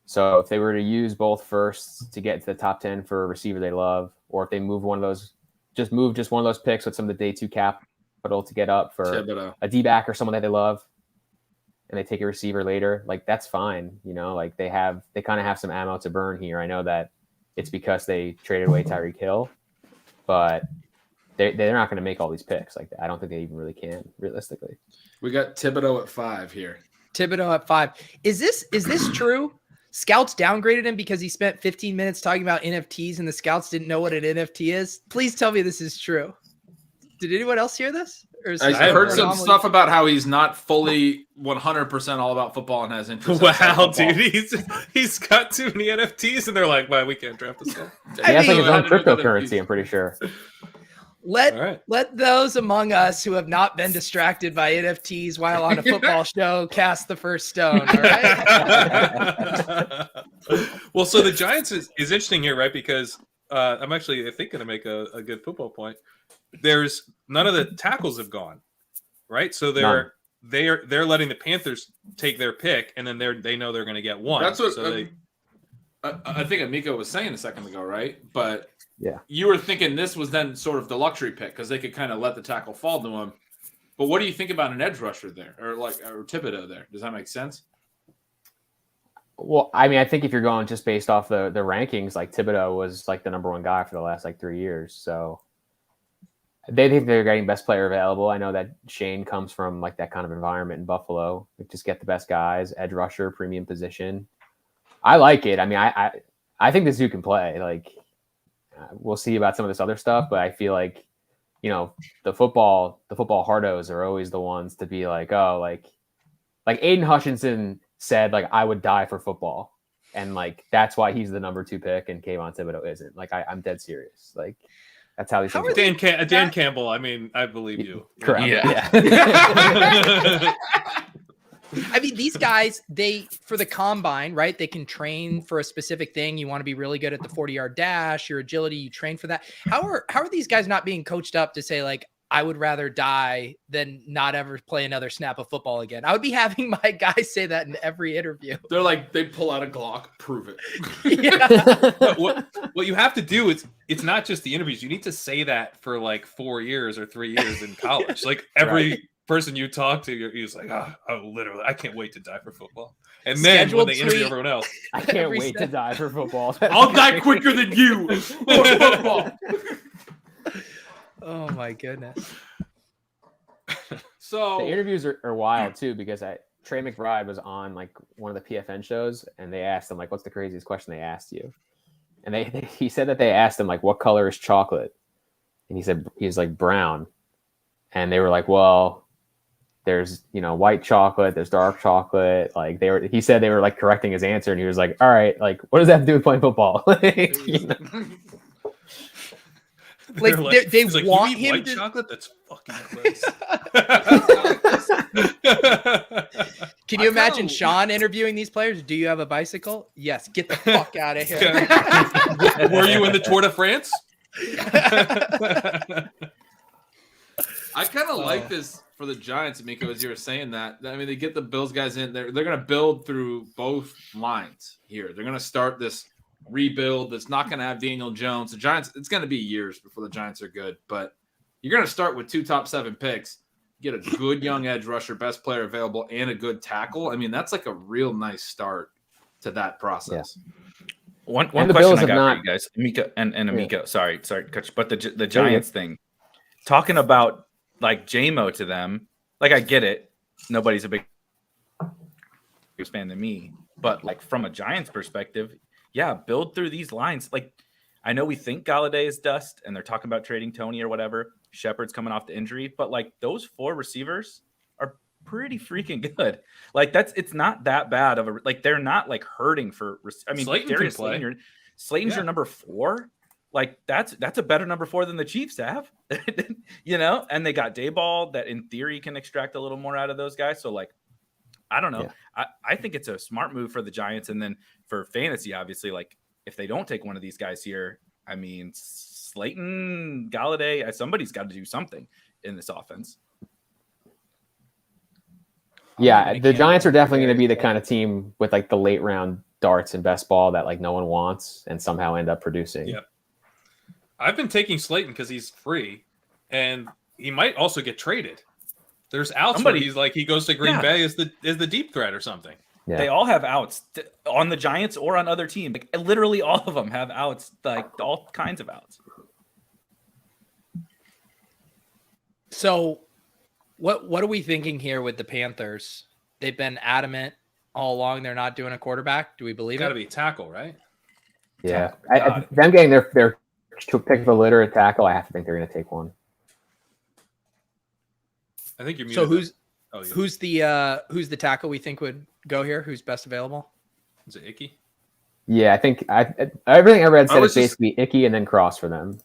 So if they were to use both firsts to get to the top 10 for a receiver they love, or if they move one of those, just one of those picks with some of the day 2 capital to get up for a D-back or someone that they love, and they take a receiver later, like that's fine. Like they kind of have some ammo to burn here. I know that it's because they traded away Tyreek Hill, but they're not going to make all these picks like that. I don't think they even really can, realistically. We got Thibodeau at 5 here. Thibodeau at 5. Is this true? Scouts downgraded him because he spent 15 minutes talking about NFTs and the scouts didn't know what an NFT is? Please tell me this is true. Did anyone else hear this? I heard some stuff about how he's not fully 100% all about football and has interest. Wow, dude, he's got too many NFTs, and they're like, "Well, we can't draft this guy." He has like his own cryptocurrency. I'm pretty sure. Let those among us who have not been distracted by NFTs while on a football show cast the first stone. All right. Well, so the Giants is interesting here, right? Because I'm actually, I think, going to make a good football point. There's none of the tackles have gone, right? So they're letting the Panthers take their pick, and then they know they're going to get one. That's what so I think Amico was saying a second ago, right? But yeah, you were thinking this was then sort of the luxury pick because they could kind of let the tackle fall to him. But what do you think about an edge rusher there, or Thibodeau there? Does that make sense? Well, I mean, I think if you're going just based off the rankings, like Thibodeau was like the number one guy for the last like 3 years. So they think they're getting best player available. I know that Shane comes from like that kind of environment in Buffalo. Like, just get the best guys, edge rusher, premium position. I like it. I mean, I think this dude can play. Like, we'll see about some of this other stuff, but I feel like, you know, the football hardos are always the ones to be like, oh, like Aiden Hutchinson said, like, I would die for football. And like, that's why he's the number 2 pick and Kayvon Thibodeau isn't. Like, I'm dead serious. Like, that's how these things work. Dan Campbell, I mean, I believe you. Correct. Yeah. I mean, these guys, for the combine, right? They can train for a specific thing. You want to be really good at the 40-yard dash, your agility, you train for that. How are these guys not being coached up to say, like, I would rather die than not ever play another snap of football again? I would be having my guys say that in every interview. They're like, they pull out a Glock, prove it. Yeah. What you have to do is, it's not just the interviews. You need to say that for like 4 years or 3 years in college. Like every person you talk to, you're like, I can't wait to die for football. And then when they interview everyone else, I can't wait to die for football. I'll die quicker than you for football. Oh my goodness. So the interviews are wild too, because Trey McBride was on like one of the PFN shows, and they asked him like, what's the craziest question they asked you? And he said that they asked him like, what color is chocolate? And he said he's like brown. And they were like, well, there's, you know, white chocolate, there's dark chocolate. Like he said they were like correcting his answer, and he was like, all right, like, what does that have to do with playing football? You know? Like they like, want you him white to chocolate. That's fucking gross. Can you imagine Shawn interviewing these players? Do you have a bicycle? Yes. Get the fuck out of here. Were you in the Tour de France? I kind of like this for the Giants, Miko, as you were saying that. I mean, they get the Bills guys in. They're going to build through both lines here. They're going to start this rebuild that's not going to have Daniel Jones. The Giants, it's going to be years before the Giants are good, but you're going to start with 2 top 7 picks, get a good young edge rusher, best player available, and a good tackle. I mean, that's like a real nice start to that process. Yeah. One the question Bills I have got not- for you guys, Amico and Amico. Yeah. Sorry, Coach, but the Giants thing, talking about like JMO to them, like I get it. Nobody's a big fan than me, but like from a Giants perspective, yeah, build through these lines. Like, I know we think Galladay is dust, and they're talking about trading Tony or whatever. Shepard's coming off the injury, but like those 4 receivers are pretty freaking good. Like it's not that bad of a like they're not like hurting for. I mean, Darius Slayton's your number 4. Like that's a better number 4 than the Chiefs have, you know. And they got Dayball that in theory can extract a little more out of those guys. So like, I don't know. Yeah. I think it's a smart move for the Giants. And then for fantasy, obviously, like if they don't take one of these guys here, I mean, Slayton, Galladay, somebody's got to do something in this offense. Yeah, the Giants are definitely going to be the kind of team with like the late round darts and best ball that like no one wants and somehow end up producing. Yeah. I've been taking Slayton because he's free, and he might also get traded. There's outs where he's like he goes to Green Bay as the deep threat or something. Yeah. They all have outs on the Giants or on other teams. Like literally all of them have outs, like all kinds of outs. So what are we thinking here with the Panthers? They've been adamant all along they're not doing a quarterback. Do we believe Got to it? be tackle, right? Yeah. Them getting their pick of the litter at tackle, I have to think they're going to take one. I think you're muted. So who's the tackle we think would go here? Who's best available? Is it Icky? Yeah, I think everything I read said it's basically Icky and then Cross for them.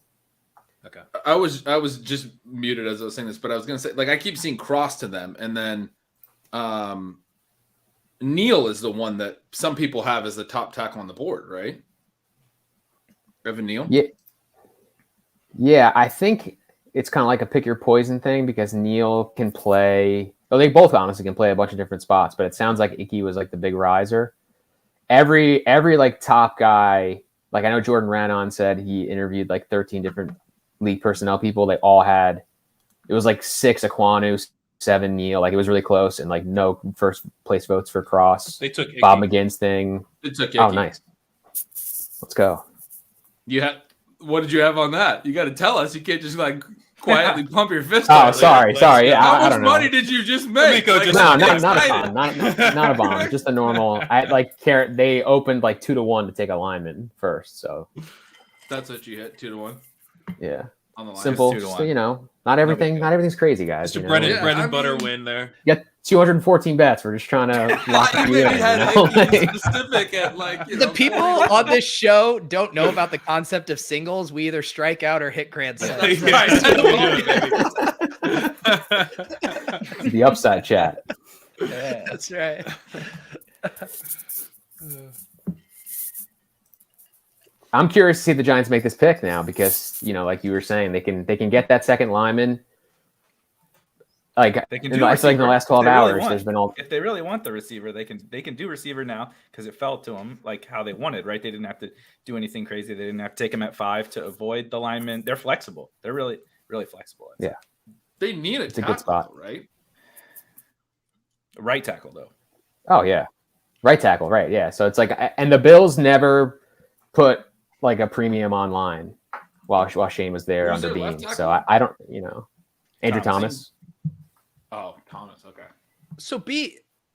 Okay. I was just muted as I was saying this, but I was gonna say, like, I keep seeing Cross to them, and then Neal is the one that some people have as the top tackle on the board, right? Evan Neal. Yeah, I think it's kind of like a pick your poison thing because Neal can play. Well, they both honestly can play a bunch of different spots, but it sounds like Icky was like the big riser. Every like top guy, like I know Jordan Rannon said he interviewed like 13 different league personnel people. They all had, it was like 6 Aquanu, 7 Neal. Like it was really close, and like no first place votes for Cross. They took Bob McGinn's thing. They took Oh, Icky. nice. Let's go. What did you have on that? You got to tell us. You can't just like quietly pump your fist. Oh, out. sorry. Yeah, How I much don't know. money did you just make? Miko Like, just- No, I'm not a excited. bomb. Not a bomb. Just a normal. I like care. They opened like 2-1 to take a lineman first. So That's what you hit 2-1 yeah, on the line. simple. 2-1. Just, not everything's crazy, guys. Just a you know? bread and, Yeah, bread I and butter mean- win there. You got 214 bets. We're just trying to lock I you maybe in. had You know? Icky specific at like The people on this show don't know about the concept of singles. We either strike out or hit grand slams. Right, that's what we do, baby. The upside chat. Yeah, that's right. I'm curious to see the Giants make this pick now because like you were saying, they can get that second lineman. Like They can I do feel like in the receiver last if 12 they really hours, want. there's been all. If they really want the receiver, they can do receiver now because it fell to them like how they wanted, right? They didn't have to do anything crazy. They didn't have to take them at 5 to avoid the lineman. They're flexible. They're really, really flexible. Yeah. They need It's a good tackle, spot. right? Right tackle though. Oh yeah, right tackle, right? Yeah. So it's like, and the Bills never put like a premium on line while Shane was there Who's under their left Bean. tackle? So I don't, Andrew Thomas. Oh, Thomas. Okay. So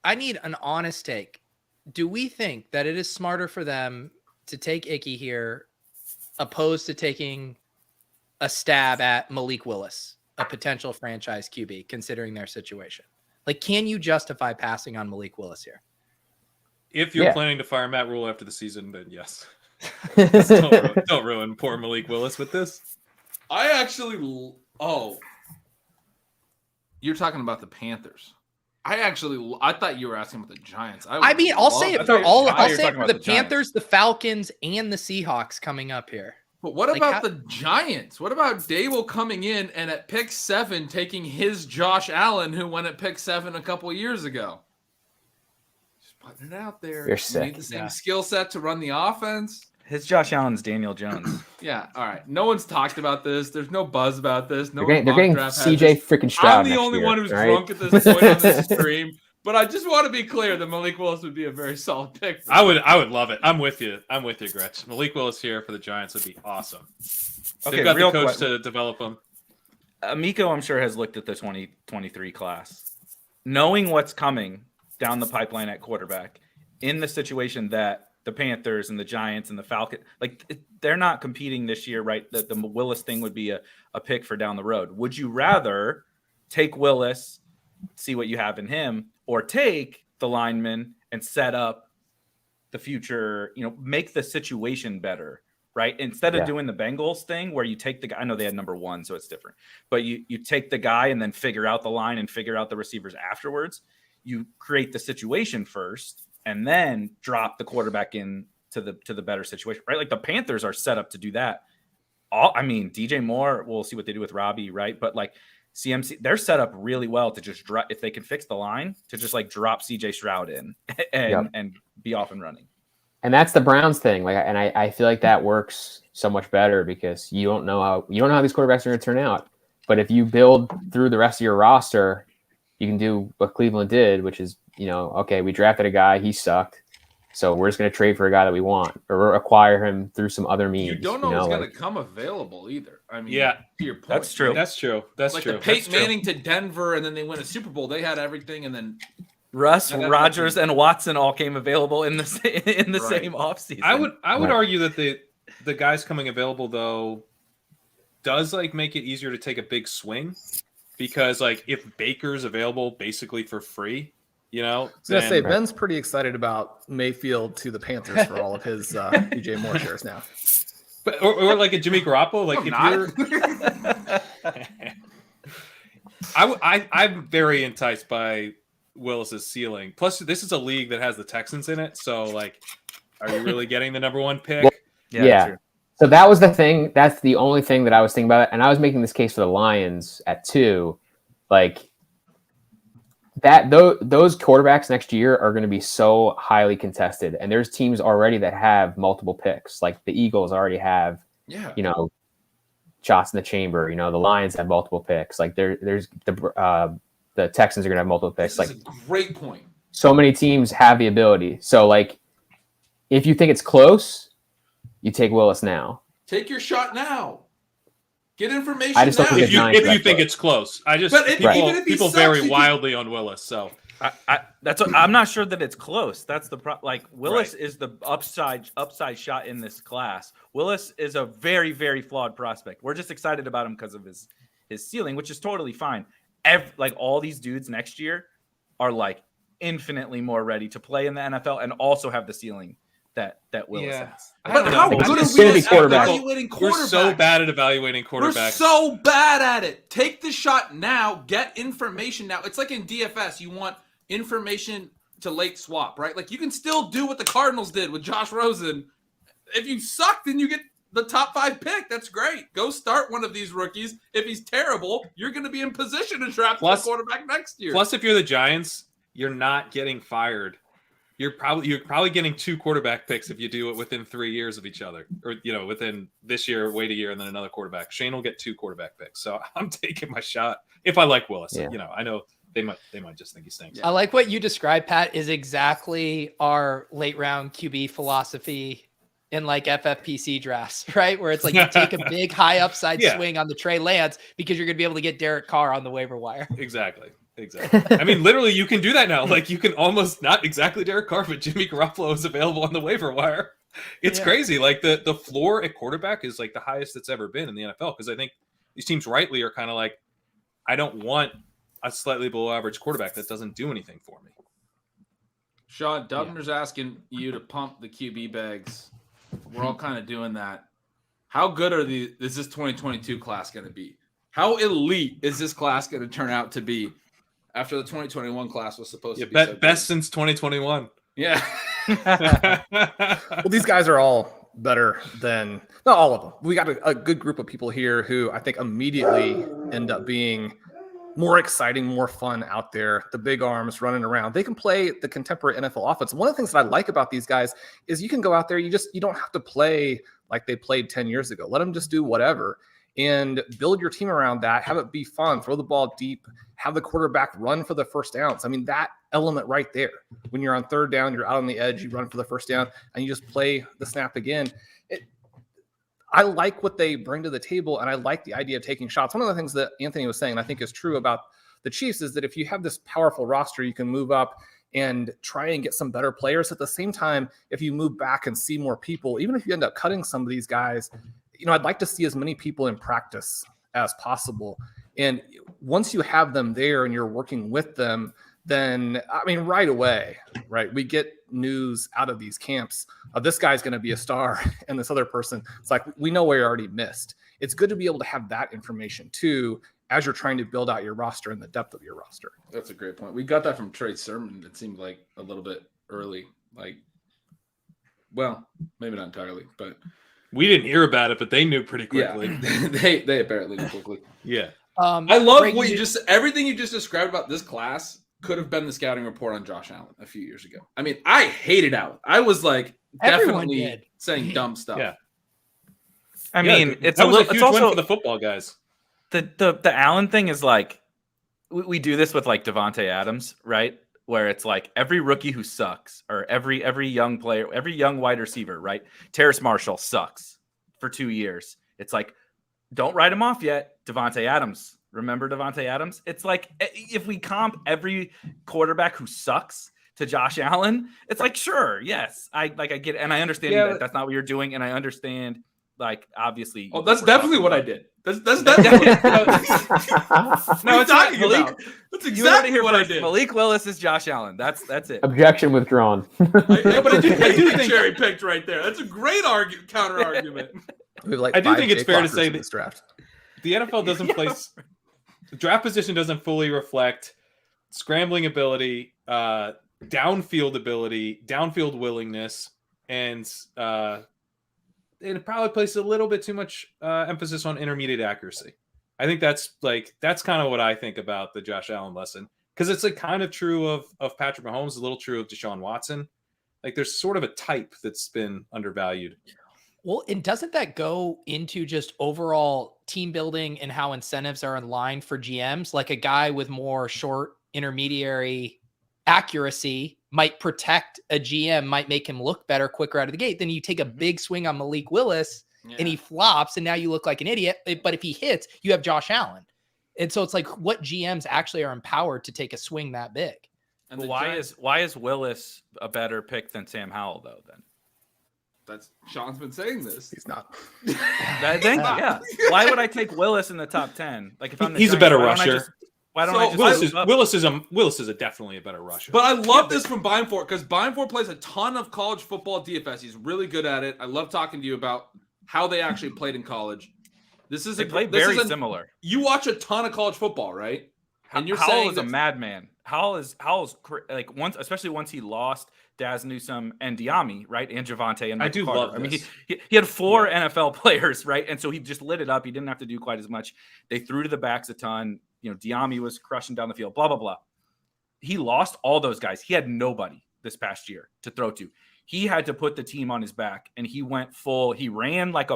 I need an honest take. Do we think that it is smarter for them to take Icky here opposed to taking a stab at Malik Willis, a potential franchise QB, considering their situation? Like, can you justify passing on Malik Willis here? If you're Yeah. planning to fire Matt Rule after the season, then yes. Don't ruin poor Malik Willis with this. I actually. You're talking about the Panthers. I thought you were asking about the Giants. I mean, I'll say I it thought for all. you were I'll say it talking for about the the Giants. Panthers, the Falcons, and the Seahawks coming up here. But what Like, about how- the Giants? What about Dable coming in and at pick 7 taking his Josh Allen, who went at pick 7 a couple years ago? Just putting it out there. You're You sick. need the same Yeah. skill set to run the offense. His Josh Allen's Daniel Jones. Yeah, all right. No one's talked about this. There's no buzz about this. No They're one getting mock draft has CJ this. freaking Stroud. I'm the next only year, one who's all right? drunk at this point on this stream. But I just want to be clear that Malik Willis would be a very solid pick. for I them. would love it. I'm with you, Gretch. Malik Willis here for the Giants would be awesome. Okay, They've got the real coach quick. to develop them. Miko, I'm sure, has looked at the 2023 class, knowing what's coming down the pipeline at quarterback in the situation that the Panthers and the Giants and the Falcons, they're not competing this year, right? That the Willis thing would be a pick for down the road. Would you rather take Willis, see what you have in him, or take the lineman and set up the future, make the situation better? Right. Instead of doing the Bengals thing where you take the guy, I know they had number 1, so it's different, but you take the guy and then figure out the line and figure out the receivers afterwards. You create the situation first and then drop the quarterback in to the better situation, right? Like the Panthers are set up to do that. DJ Moore, we'll see what they do with Robbie, right? But like CMC, they're set up really well to just drop, if they can fix the line, to just like drop CJ Stroud in and be off and running. And that's the Browns thing. I feel like that works so much better because you don't know how these quarterbacks are going to turn out. But if you build through the rest of your roster, you can do what Cleveland did, which is, okay, we drafted a guy, he sucked, so we're just going to trade for a guy that we want or acquire him through some other means. You don't know what's going to come available either. I mean, to your point, that's true. That's true. That's like true. the Peyton Manning to Denver, and then they win a Super Bowl. They had everything, and then Russ, Yeah, Rodgers, and Watson all came available in the same offseason. I would argue that the guys coming available though does make it easier to take a big swing because if Baker's available basically for free, I was gonna say Ben's pretty excited about Mayfield to the Panthers for all of his DJ Moore shares now. or like a Jimmy Garoppolo. Like I'm very enticed by Willis's ceiling. Plus, this is a league that has the Texans in it. So, like, are you really getting the number one pick? Well, yeah. So that was the thing. That's the only thing that I was thinking about. And I was making this case for the Lions at 2. Like, those quarterbacks next year are going to be so highly contested. And there's teams already that have multiple picks. Like the Eagles already have, shots in the chamber. The Lions have multiple picks. Like there's the Texans are going to have multiple picks. This is a great point. So many teams have the ability. So, like, if you think it's close, you take Willis now. Take your shot now. Get information I just don't now. think If you think it's close, people vary sucks, wildly on Willis. So I'm not sure that it's close. That's the problem. Like Willis is the upside shot in this class. Willis is a very, very flawed prospect. We're just excited about him because of his ceiling, which is totally fine. Like all these dudes next year are like infinitely more ready to play in the NFL and also have the ceiling that Willis has. But how good are we at evaluating quarterbacks? We're so bad at evaluating quarterbacks. We're so bad at it. Take the shot now. Get information now. It's like in DFS, you want information to late swap, right? Like you can still do what the Cardinals did with Josh Rosen. If you suck, then you get the top 5 pick. That's great. Go start one of these rookies. If he's terrible, you're going to be in position to draft the quarterback next year. Plus, if you're the Giants, you're not getting fired. You're probably getting 2 quarterback picks if you do it within 3 years of each other, or within this year, wait a year, and then another quarterback. Shane will get 2 quarterback picks, so I'm taking my shot if I like Willis. Yeah. I know they might just think he stinks. I like what you described, Pat. Is exactly our late round QB philosophy in like FFPC drafts, right? Where it's like you take a big high upside swing on the Trey Lance because you're going to be able to get Derek Carr on the waiver wire. Exactly. I mean, literally, you can do that now. Like, you can almost not exactly Derek Carr, but Jimmy Garoppolo is available on the waiver wire. It's crazy. Like, the floor at quarterback is like the highest it's ever been in the NFL, because I think these teams rightly are kind of like, I don't want a slightly below average quarterback that doesn't do anything for me. Sean, Dubner's asking you to pump the QB bags. We're all kind of doing that. How good is this 2022 class going to be? How elite is this class going to turn out to be? After the 2021 class was supposed to be best since 2021. Yeah. Well, these guys are all better than not all of them. We got a good group of people here who I think immediately end up being more exciting, more fun out there. The big arms running around. They can play the contemporary NFL offense. One of the things that I like about these guys is you can go out there. You don't have to play like they played 10 years ago. Let them just do whatever and build your team around that. Have it be fun. Throw the ball deep. Have the quarterback run for the first downs. I mean, that element right there. When you're on 3rd down, you're out on the edge, you run for the first down, and you just play the snap again. I like what they bring to the table, and I like the idea of taking shots. One of the things that Anthony was saying, and I think is true about the Chiefs, is that if you have this powerful roster, you can move up and try and get some better players. At the same time, if you move back and see more people, even if you end up cutting some of these guys, I'd like to see as many people in practice as possible. And once you have them there and you're working with them, then, I mean, right away, right, we get news out of these camps of this guy's going to be a star and this other person. It's like, we know where you already missed. It's good to be able to have that information too, as you're trying to build out your roster and the depth of your roster. That's a great point. We got that from Trey Sermon. It seemed like a little bit early. Well, maybe not entirely, but we didn't hear about it, but they knew pretty quickly. Yeah. they apparently knew quickly. Yeah. I love what everything you just described about this class could have been the scouting report on Josh Allen a few years ago. I mean, I hated Allen. I was like definitely saying dumb stuff. Yeah. I mean, it's a huge win for the football guys. The Allen thing is like, we do this with like Devontae Adams, right? Where it's like every rookie who sucks, or every young player, every young wide receiver, right? Terrace Marshall sucks for 2 years. It's like, don't write him off yet. Devontae Adams. Remember Devontae Adams? It's like, if we comp every quarterback who sucks to Josh Allen, it's like, sure, yes. I get it. And I understand that that's not what you're doing. And I understand, like, obviously. Oh, that's definitely what I did. That's definitely no, it's talking Malik, about. That's exactly what I did. Malik Willis is Josh Allen. That's it. Objection withdrawn. But I do think cherry picked right there. That's a great counter argument. We have like I do 5 think it's fair to Jay say in that this draft. the NFL doesn't place the draft position doesn't fully reflect scrambling ability, downfield ability, downfield willingness, and it probably places a little bit too much emphasis on intermediate accuracy. I think that's kind of what I think about the Josh Allen lesson, because it's like kind of true of Patrick Mahomes, a little true of Deshaun Watson. Like there's sort of a type that's been undervalued. Well, and doesn't that go into just overall team building and how incentives are in line for GMs? Like a guy with more short intermediary accuracy might protect a GM, might make him look better quicker out of the gate. Then you take a big swing on Malik Willis and he flops and now you look like an idiot. But if he hits, you have Josh Allen. And so it's like what GMs actually are empowered to take a swing that big. And why is Willis a better pick than Sam Howell though? Then that's Sean's been saying this. He's not. I think yeah. Why would I take Willis in the top 10? Like if I'm the he's Giants, a better rusher. Why don't I just Willis is definitely a better rusher. But I love this from Beinfort because Beinfort plays a ton of college football DFS. He's really good at it. I love talking to you about how they actually played in college. They play very similar. You watch a ton of college football, right? And you're Howell saying is a madman. Howell's like especially once he lost Daz Newsome and Diami, right, and Javante and Michael Carter. Love this. I mean, he had 4 NFL players, right, and so he just lit it up. He didn't have to do quite as much. They threw to the backs a ton. You know, Diami was crushing down the field. Blah blah blah. He lost all those guys. He had nobody this past year to throw to. He had to put the team on his back, and he went full. He ran like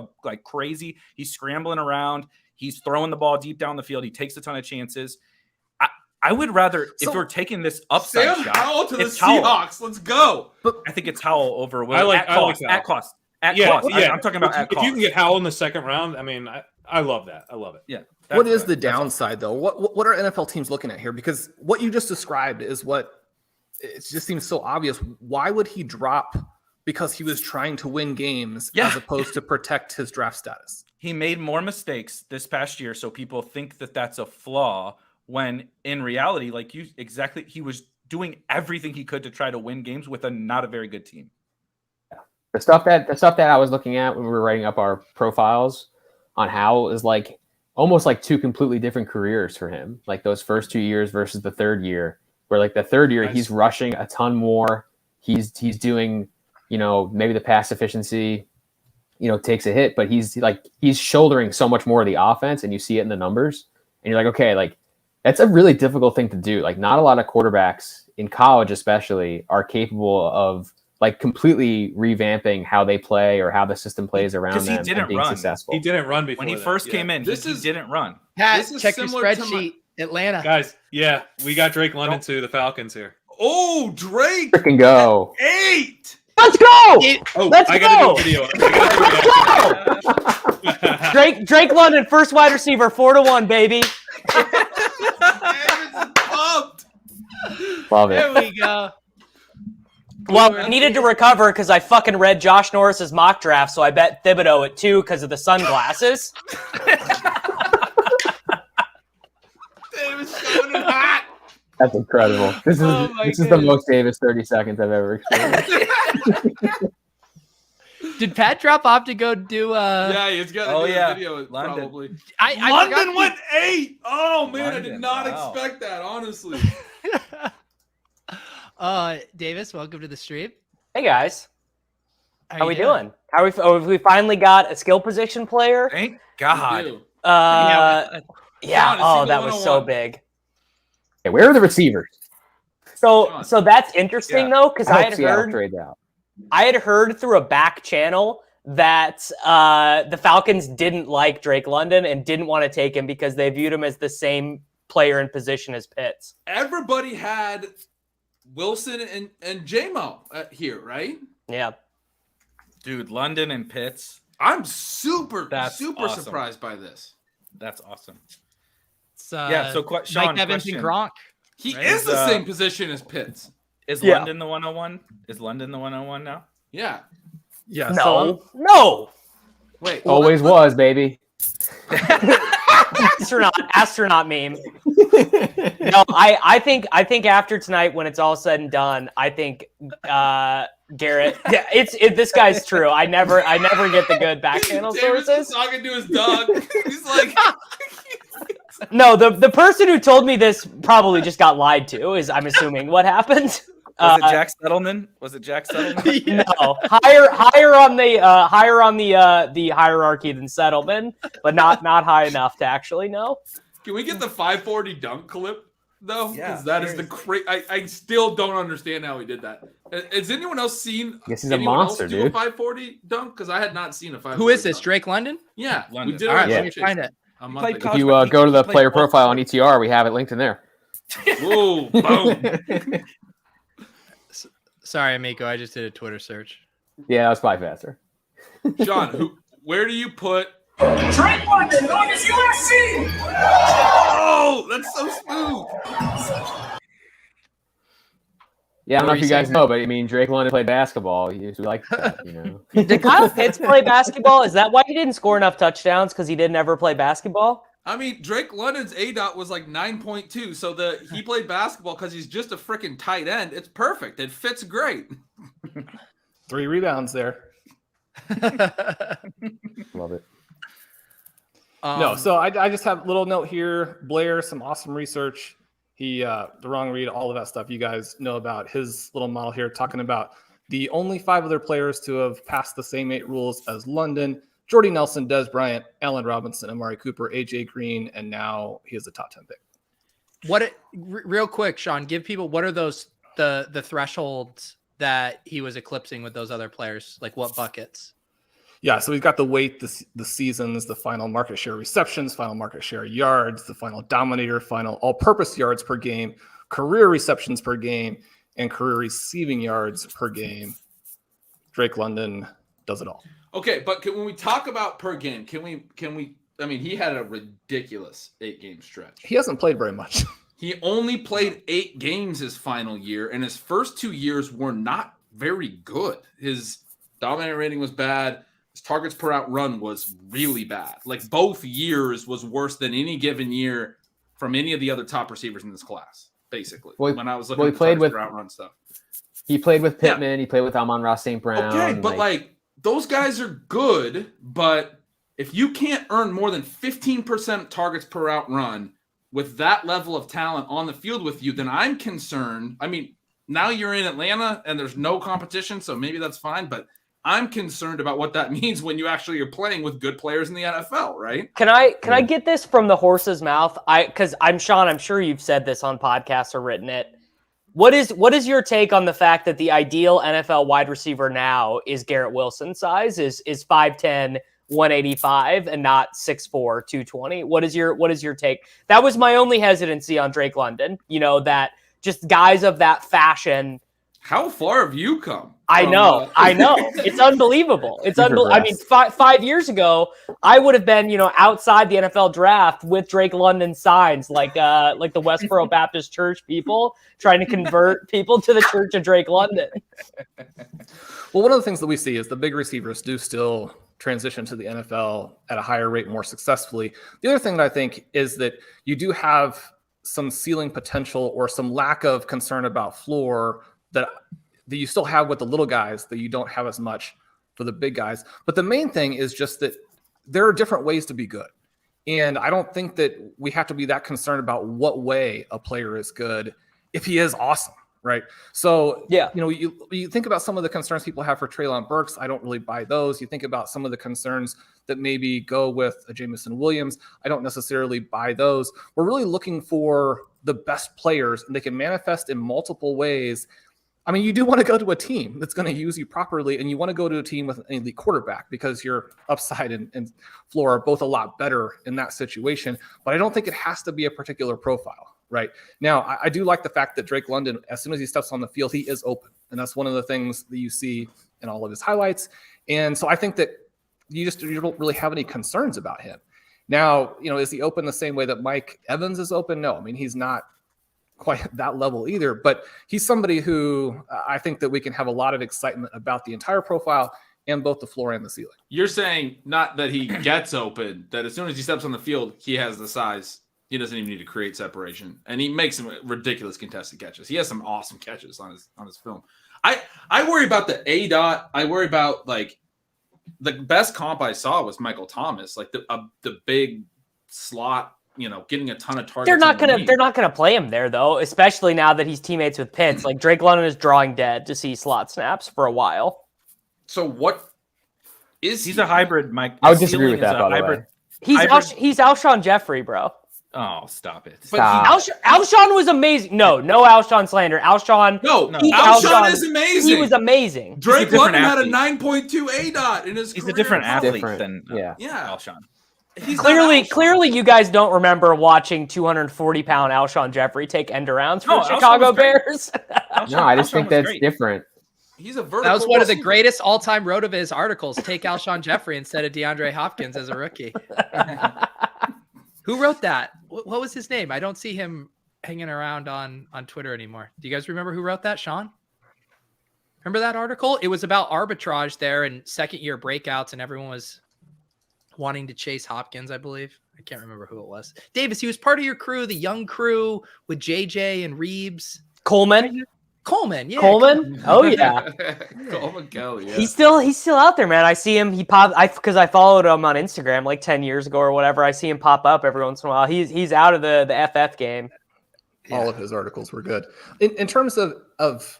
crazy. He's scrambling around. He's throwing the ball deep down the field. He takes a ton of chances. I would rather, if we're taking this upside Sam shot, Howell to the Howell. Seahawks. Let's go. But I think it's Howell over Will. I like cost. Howell. At cost. Yeah. I'm talking about at if cost. you can get Howell in the second round, I mean, I love that. I love it. Yeah. What is the downside, though? What are NFL teams looking at here? Because what you just described is what it just seems so obvious. Why would he drop because he was trying to win games as opposed to protect his draft status? He made more mistakes this past year, so people think that that's a flaw, when in reality, he was doing everything he could to try to win games with not a very good team. The stuff that I was looking at when we were writing up our profiles on Howell is like almost like 2 completely different careers for him. Like those first 2 years versus the third year, where like the third year he's rushing a ton more. He's doing, maybe the pass efficiency, takes a hit, but he's shouldering so much more of the offense, and you see it in the numbers, and you're like, okay, like that's a really difficult thing to do. Like not a lot of quarterbacks in college, especially, are capable of like completely revamping how they play or how the system plays around them and being successful. He didn't run before when he first came in. He didn't run. Pat, check your spreadsheet. Atlanta. Guys, yeah, we got Drake London to the Falcons here. Oh, Drake. Freaking go. 8. Let's go. I got to do a video. Drake London, first wide receiver, 4-1, baby. Love it. There we go. Well, I needed to recover because I fucking read Josh Norris's mock draft, so I bet Thibodeau at 2 because of the sunglasses. Davis coming in hot. That's incredible. This is the most Davis 30 seconds I've ever experienced. Did Pat drop off to go do Yeah, he's got to do a video probably. London went 8. Oh man, London, I did not wow. expect that, honestly. Davis, welcome to the stream. Hey, guys. How you we doing? Have we finally got a skill position player? Thank God. Yeah. Sean, That was so big. Hey, where are the receivers? So that's interesting though, because I had Seattle heard trades out. I had heard through a back channel that the Falcons didn't like Drake London and didn't want to take him because they viewed him as the same player in position as Pitts. Everybody had Wilson and J-Mo here, right? Yeah. Dude, London and Pitts. I'm super awesome. surprised by this. That's awesome. It's, So, Sean, Mike Evans and Gronk. He is the same position as Pitts. Is London the 101? Is London the 101 now? Yeah. Yeah. No. Wait. Always was, baby. Astronaut meme. No, I think after tonight, when it's all said and done, I think Garrett. Yeah, this guy's true. I never get the good back channel sources. Talking to his dog. He's like, no, the person who told me this probably just got lied to. Is I'm assuming what happened. Was it Jack Settleman? Was it Jack Settleman? No, higher on the hierarchy than Settleman, but not high enough to actually know. Can we get the 540 dunk clip though? Yeah, Because that is the I still don't understand how he did that. Has anyone else seen? Yes, he's a monster, do a dude. 540 dunk? Because I had not seen a 540. Who is this? dunk. Drake London? Yeah, London. we did it. All right, on let me Chip find Chase it. a month played ago. If you College go to the played player ball. profile on ETR, we have it linked in there. Whoa, boom. Sorry, Amico. I just did a Twitter search. Yeah, that was probably faster. Sean, where do you put? Drake London on his USC. Oh, that's so smooth. Yeah, I don't know What if were you you guys saying? know, but I mean, Drake London played basketball. He used to like that, you know. Did Kyle Pitts play basketball? Is that why he didn't score enough touchdowns? Because he didn't ever play basketball? I mean, Drake London's ADOT was like 9.2, so he played basketball because he's just a freaking tight end. It's perfect. It fits great. 3 rebounds there. Love it. No, so I just have a little note here. Blair, some awesome research. The wrong read, all of that stuff you guys know about. His little model here talking about the only 5 other players to have passed the same 8 rules as London: Jordy Nelson, Des Bryant, Allen Robinson, Amari Cooper, AJ Green, and now he is a top 10 pick. Real quick, Sean, give people what are those the thresholds that he was eclipsing with those other players? Like what buckets? Yeah, so he's got the weight, the seasons, the final market share receptions, final market share yards, the final dominator, final all-purpose yards per game, career receptions per game, and career receiving yards per game. Drake London does it all. Okay, but when we talk about per game, can we? I mean, he had a ridiculous 8-game stretch. He hasn't played very much. He only played 8 games his final year, and his first 2 years were not very good. His dominator rating was bad. His targets per out run was really bad. Like both years was worse than any given year from any of the other top receivers in this class, basically. Well, when I was looking he at the played targets with per out run stuff. He played with Pittman. He played with Amon-Ra St. Brown. Okay, but like those guys are good, but if you can't earn more than 15% targets per out run with that level of talent on the field with you, then I'm concerned. I mean, now you're in Atlanta and there's no competition, so maybe that's fine, but I'm concerned about what that means when you actually are playing with good players in the NFL, right? Can I get this from the horse's mouth? Because I'm Sean, I'm sure you've said this on podcasts or written it. What is your take on the fact that the ideal NFL wide receiver now is Garrett Wilson size, is 5'10", 185 and not 6'4", 220? What is your take? That was my only hesitancy on Drake London. You know, that just guys of that fashion. How far have you come? I know. It's unbelievable. It's unbelievable. I mean, 5 years ago, I would have been, outside the NFL draft with Drake London signs, like the Westboro Baptist Church people trying to convert people to the Church of Drake London. Well, one of the things that we see is the big receivers do still transition to the NFL at a higher rate more successfully. The other thing that I think is that you do have some ceiling potential or some lack of concern about floor that you still have with the little guys that you don't have as much for the big guys. But the main thing is just that there are different ways to be good. And I don't think that we have to be that concerned about what way a player is good if he is awesome, right? So, yeah, you think about some of the concerns people have for Treylon Burks. I don't really buy those. You think about some of the concerns that maybe go with a Jamison Williams. I don't necessarily buy those. We're really looking for the best players, and they can manifest in multiple ways. I mean, you do want to go to a team that's going to use you properly, and you want to go to a team with an elite quarterback because your upside and floor are both a lot better in that situation. But I don't think it has to be a particular profile, right? Now, I do like the fact that Drake London, as soon as he steps on the field, he is open. And that's one of the things that you see in all of his highlights. And so I think that you don't really have any concerns about him. Now, is he open the same way that Mike Evans is open? No, I mean, he's not quite at that level either, but he's somebody who I think that we can have a lot of excitement about the entire profile and both the floor and the ceiling. You're saying not that he gets open, that as soon as he steps on the field, he has the size He doesn't even need to create separation, and he makes some ridiculous contested catches. He has some awesome catches on his film. I worry about the ADOT. I worry about like the best comp I saw was Michael Thomas, like the big slot, getting a ton of targets. They're not gonna play him there though, especially now that he's teammates with Pitts. Like Drake London is drawing dead to see slot snaps for a while. So what is he's a hybrid, Mike? I would disagree with that. By the way, he's Alshon Jeffrey, bro. Oh, stop it! Alshon was amazing. No Alshon slander. Alshon. No, Alshon is amazing. He was amazing. Drake London had a 9.2 ADOT in his career. He's a different athlete than Alshon. Clearly, you guys don't remember watching 240-pound Alshon Jeffrey take end arounds for the Chicago Bears. No, I just think that's different. He's a vertical. That was one of the greatest all-time RotoViz articles. Take Alshon Jeffrey instead of DeAndre Hopkins as a rookie. Who wrote that? What was his name? I don't see him hanging around on Twitter anymore. Do you guys remember who wrote that, Shawn? Remember that article? It was about arbitrage there and second-year breakouts, and everyone was wanting to chase Hopkins, I believe. I can't remember who it was. Davis, he was part of your crew, the young crew with JJ and Reeves. Coleman, yeah. Coleman? Oh yeah. Coleman Kelly, yeah. He's still out there, man. I see him. He popped because I followed him on Instagram like 10 years ago or whatever. I see him pop up every once in a while. He's out of the FF game. All of his articles were good. In terms of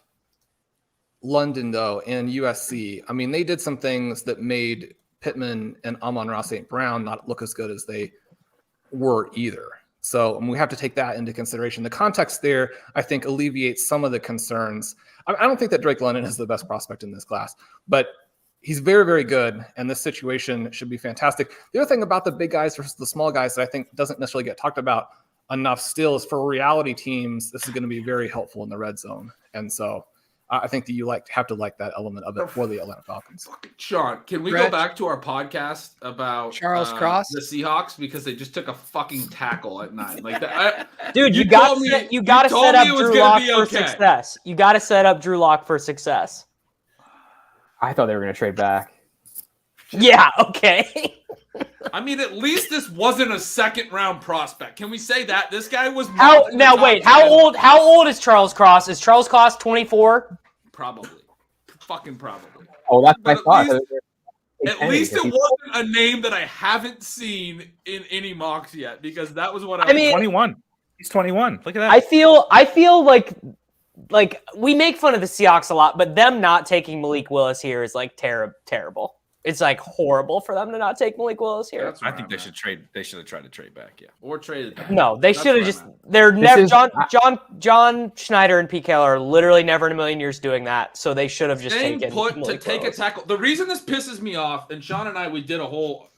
London though and USC, I mean they did some things that made Pittman and Amon-Ra St. Brown not look as good as they were either. So we have to take that into consideration. The context there, I think, alleviates some of the concerns. I don't think that Drake London is the best prospect in this class, but he's very, very good, and this situation should be fantastic. The other thing about the big guys versus the small guys that I think doesn't necessarily get talked about enough still is for reality teams, this is going to be very helpful in the red zone. And so I think that you have to like that element of it for the Atlanta Falcons. Sean, can we go back to our podcast about Charles Cross, the Seahawks, because they just took a fucking tackle at 9? Like that, dude, you got to set up Drew Lock for success. You got to set up Drew Lock for success. I thought they were going to trade back. Yeah. Okay. I mean, at least this wasn't a second-round prospect. Can we say that this guy was? How old is Charles Cross? Is Charles Cross 24? Probably, fucking probably. Oh, that's my thought. At least it wasn't a name that I haven't seen in any mocks yet, because that was what I mean. 21. He's 21. Look at that. I feel like we make fun of the Seahawks a lot, but them not taking Malik Willis here is like terrible. It's like horrible for them to not take Malik Willis here. I think they should trade. They should have tried to trade back. Yeah, or traded back. No, they should have just. They're never. John Schneider and Pete Carroll are literally never in a million years doing that. So they should have just taken. To take a tackle. The reason this pisses me off, and Sean and I, we did a whole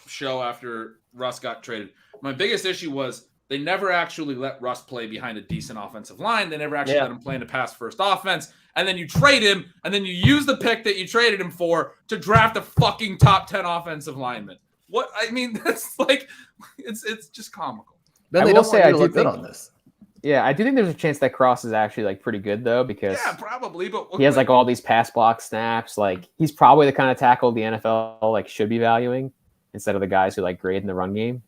show after Russ got traded. My biggest issue was they never actually let Russ play behind a decent offensive line. They never actually let him play in a pass-first offense. And then you trade him, and then you use the pick that you traded him for to draft a fucking top 10 offensive lineman. What? I mean, that's like, it's just comical. Then they don't say I look good on this. Yeah, I do think there's a chance that Cross is actually like pretty good though, because probably, but he has like all these pass block snaps. Like he's probably the kind of tackle the NFL like should be valuing instead of the guys who like grade in the run game.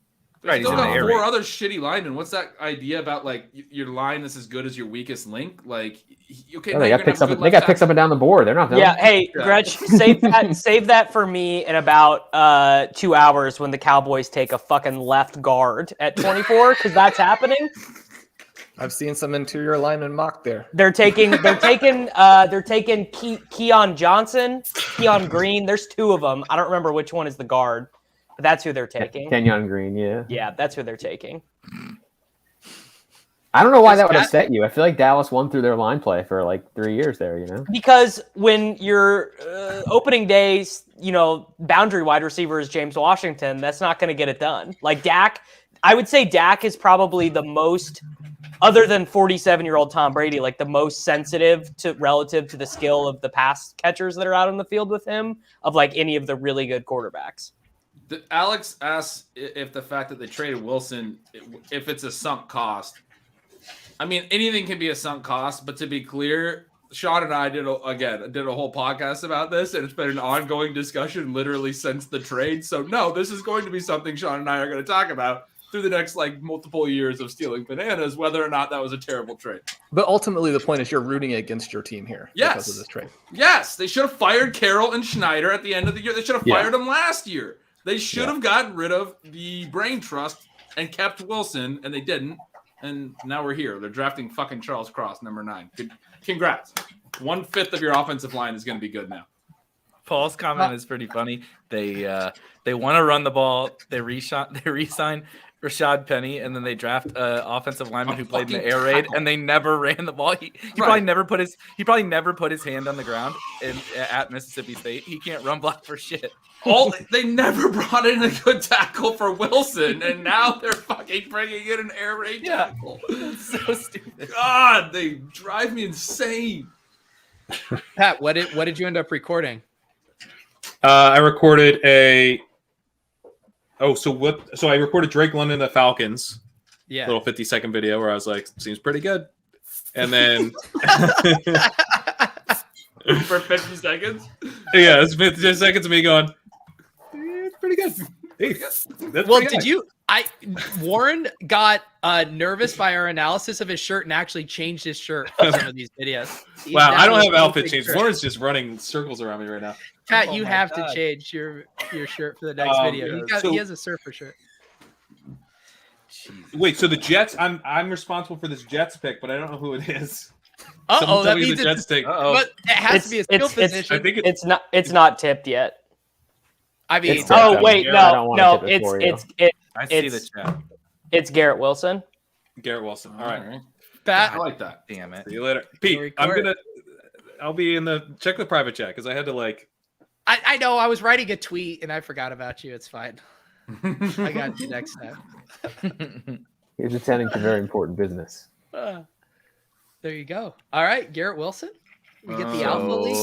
Right, he's still got 4 other shitty linemen. What's that idea about like your line is as good as your weakest link? Like, okay, they got picks up. They got picks up and down the board. They're not. Yeah, hey, Gretch, save that for me in about 2 hours when the Cowboys take a fucking left guard at 24, because that's happening. I've seen some interior linemen mocked there. They're taking Keon Johnson, Keon Green. There's 2 of them. I don't remember which one is the guard. But that's who they're taking. Kenyon Green, yeah. Yeah, that's who they're taking. I don't know why that would upset you. I feel like Dallas won through their line play for like 3 years there, you know? Because when your opening days, boundary wide receiver is James Washington, that's not going to get it done. Like Dak, I would say Dak is probably the most, other than 47-year-old Tom Brady, like the most sensitive relative to the skill of the pass catchers that are out on the field with him of like any of the really good quarterbacks. Alex asks if the fact that they traded Wilson, if it's a sunk cost. I mean, anything can be a sunk cost, but to be clear, Sean and I did a whole podcast about this, and it's been an ongoing discussion literally since the trade. So no, this is going to be something Sean and I are going to talk about. through the next like multiple years of stealing bananas, whether or not that was a terrible trade. But ultimately, the point is you're rooting against your team here because Yes. of this trade. Yes, they should have fired Carroll and Schneider at the end of the year. They should have fired them last year. They should have gotten rid of the brain trust and kept Wilson, and they didn't. And now we're here. They're drafting fucking Charles Cross, number 9. Congrats. 1/5 of your offensive line is going to be good now. Paul's comment is pretty funny. They want to run the ball. They re-sign Rashad Penny, and then they draft an offensive lineman who played in the air raid, and they never ran the ball. He probably never put his hand on the ground at Mississippi State. He can't run block for shit. They never brought in a good tackle for Wilson, and now they're fucking bringing in an air raid tackle. That's so stupid. God, they drive me insane. Pat, what did you end up recording? I recorded So I recorded Drake London the Falcons. Yeah. Little 50-second video where I was like, seems pretty good. And then for 50 seconds. Yeah, it's 50 seconds of me going, it's pretty good. Hey, that's well, pretty did good. you? Warren got nervous by our analysis of his shirt and actually changed his shirt for some of these videos. Wow, I don't have outfit changes. Warren's just running circles around me right now. Pat, you have to change your shirt for the next video. He has a surfer shirt. Wait, so the Jets? I'm responsible for this Jets pick, but I don't know who it is. Oh, that means the Jets take. But it has to be a skill position. I think it's not tipped yet. I mean, wait, no, I see the chat. It's Garrett Wilson. Garrett Wilson. All right. Pat, I like that. Damn it. See you later, Pete. I'll be in check the private chat because I had to I know I was writing a tweet and I forgot about you. It's fine. I got you next time. He's attending to very important business. There you go. All right, Garrett Wilson. We get the alpha league.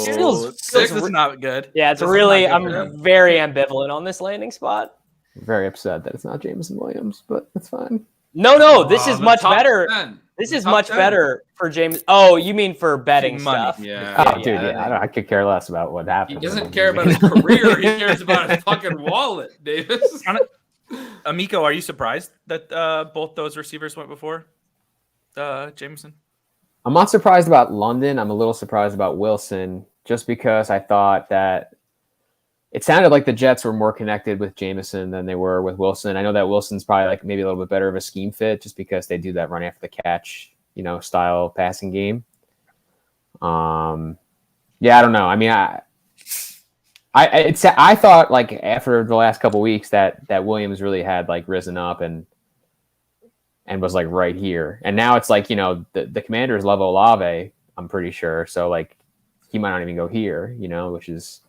This is not good. Yeah, it's really. I'm very ambivalent on this landing spot. Very upset that it's not Jamison Williams, but it's fine. No, this is much better. 10. This is much better for James. Oh, you mean for betting Money. stuff? Yeah. Dude, I could care less about what happened. He doesn't care about his career. He cares about his fucking wallet, Davis. Amico, are you surprised that both those receivers went before Jameson? I'm not surprised about London. I'm a little surprised about Wilson, just because I thought that it sounded like the Jets were more connected with Jamison than they were with Wilson. I know that Wilson's probably maybe a little bit better of a scheme fit, just because they do that run after the catch, style passing game. I don't know. I mean, I thought after the last couple of weeks that Williams really had risen up and was right here. And now it's the Commanders love Olave, I'm pretty sure. So he might not even go here, which is,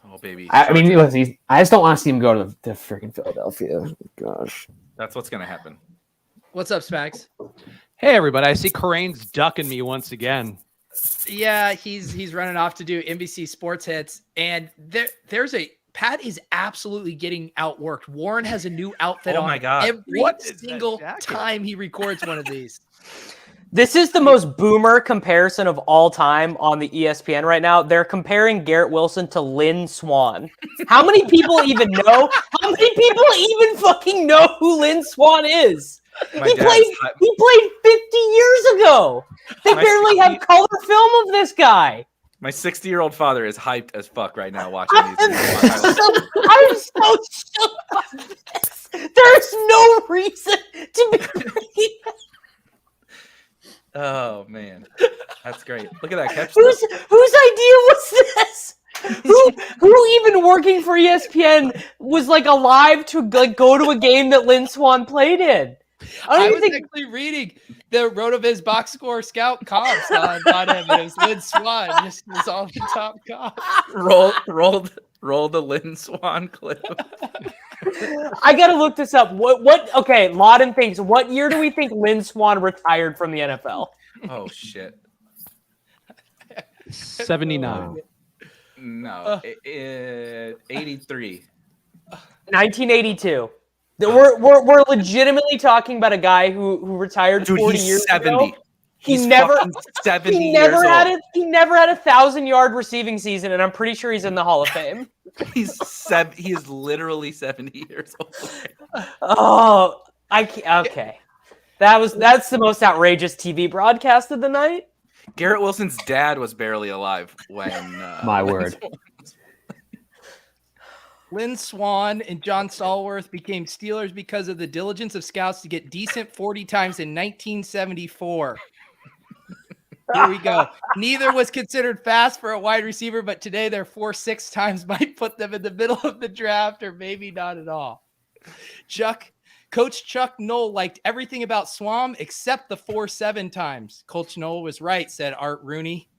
oh baby. I mean, listen, I just don't want to see him go to freaking Philadelphia. Gosh. That's what's going to happen. What's up, Spags? Hey, everybody. I see Kerrane's ducking me once again. Yeah, he's running off to do NBC Sports Hits. And there's Pat is absolutely getting outworked. Warren has a new outfit on my God. every single time he records one of these. This is the most boomer comparison of all time on the ESPN right now. They're comparing Garrett Wilson to Lynn Swann. How many people even know? How many people even fucking know who Lynn Swann is? He played 50 years ago. They barely have color film of this guy. My 60-year-old father is hyped as fuck right now watching these. I'm so shook by this. There's no reason to be. Oh man, that's great! Look at that catch. Whose idea was this? Who even working for ESPN was alive to go to a game that Lynn Swann played in? I was actually reading the RotoViz box score scout comps on him, and it was Lynn Swann just was all the top comps. Roll the Lynn Swann clip. I gotta look this up. What? Okay, Lauden thinks. What year do we think Lynn Swann retired from the NFL? Oh shit. 79. No, 83. 1982. We're legitimately talking about a guy who retired 40 years 70. ago. He's fucking 70 he years never old. had a 1,000-yard receiving season, and I'm pretty sure he's in the Hall of Fame. He is literally 70 years old. Oh, I can't, okay. That's the most outrageous TV broadcast of the night. Garrett Wilson's dad was barely alive when. My word. Lynn Swann and John Stallworth became Steelers because of the diligence of scouts to get decent 40 times in 1974. Here we go. Neither was considered fast for a wide receiver, but today their 4.6 times might put them in the middle of the draft, or maybe not at all. Coach Chuck Noll liked everything about Swann except the 4.7 times. Coach Noll was right, said Art Rooney.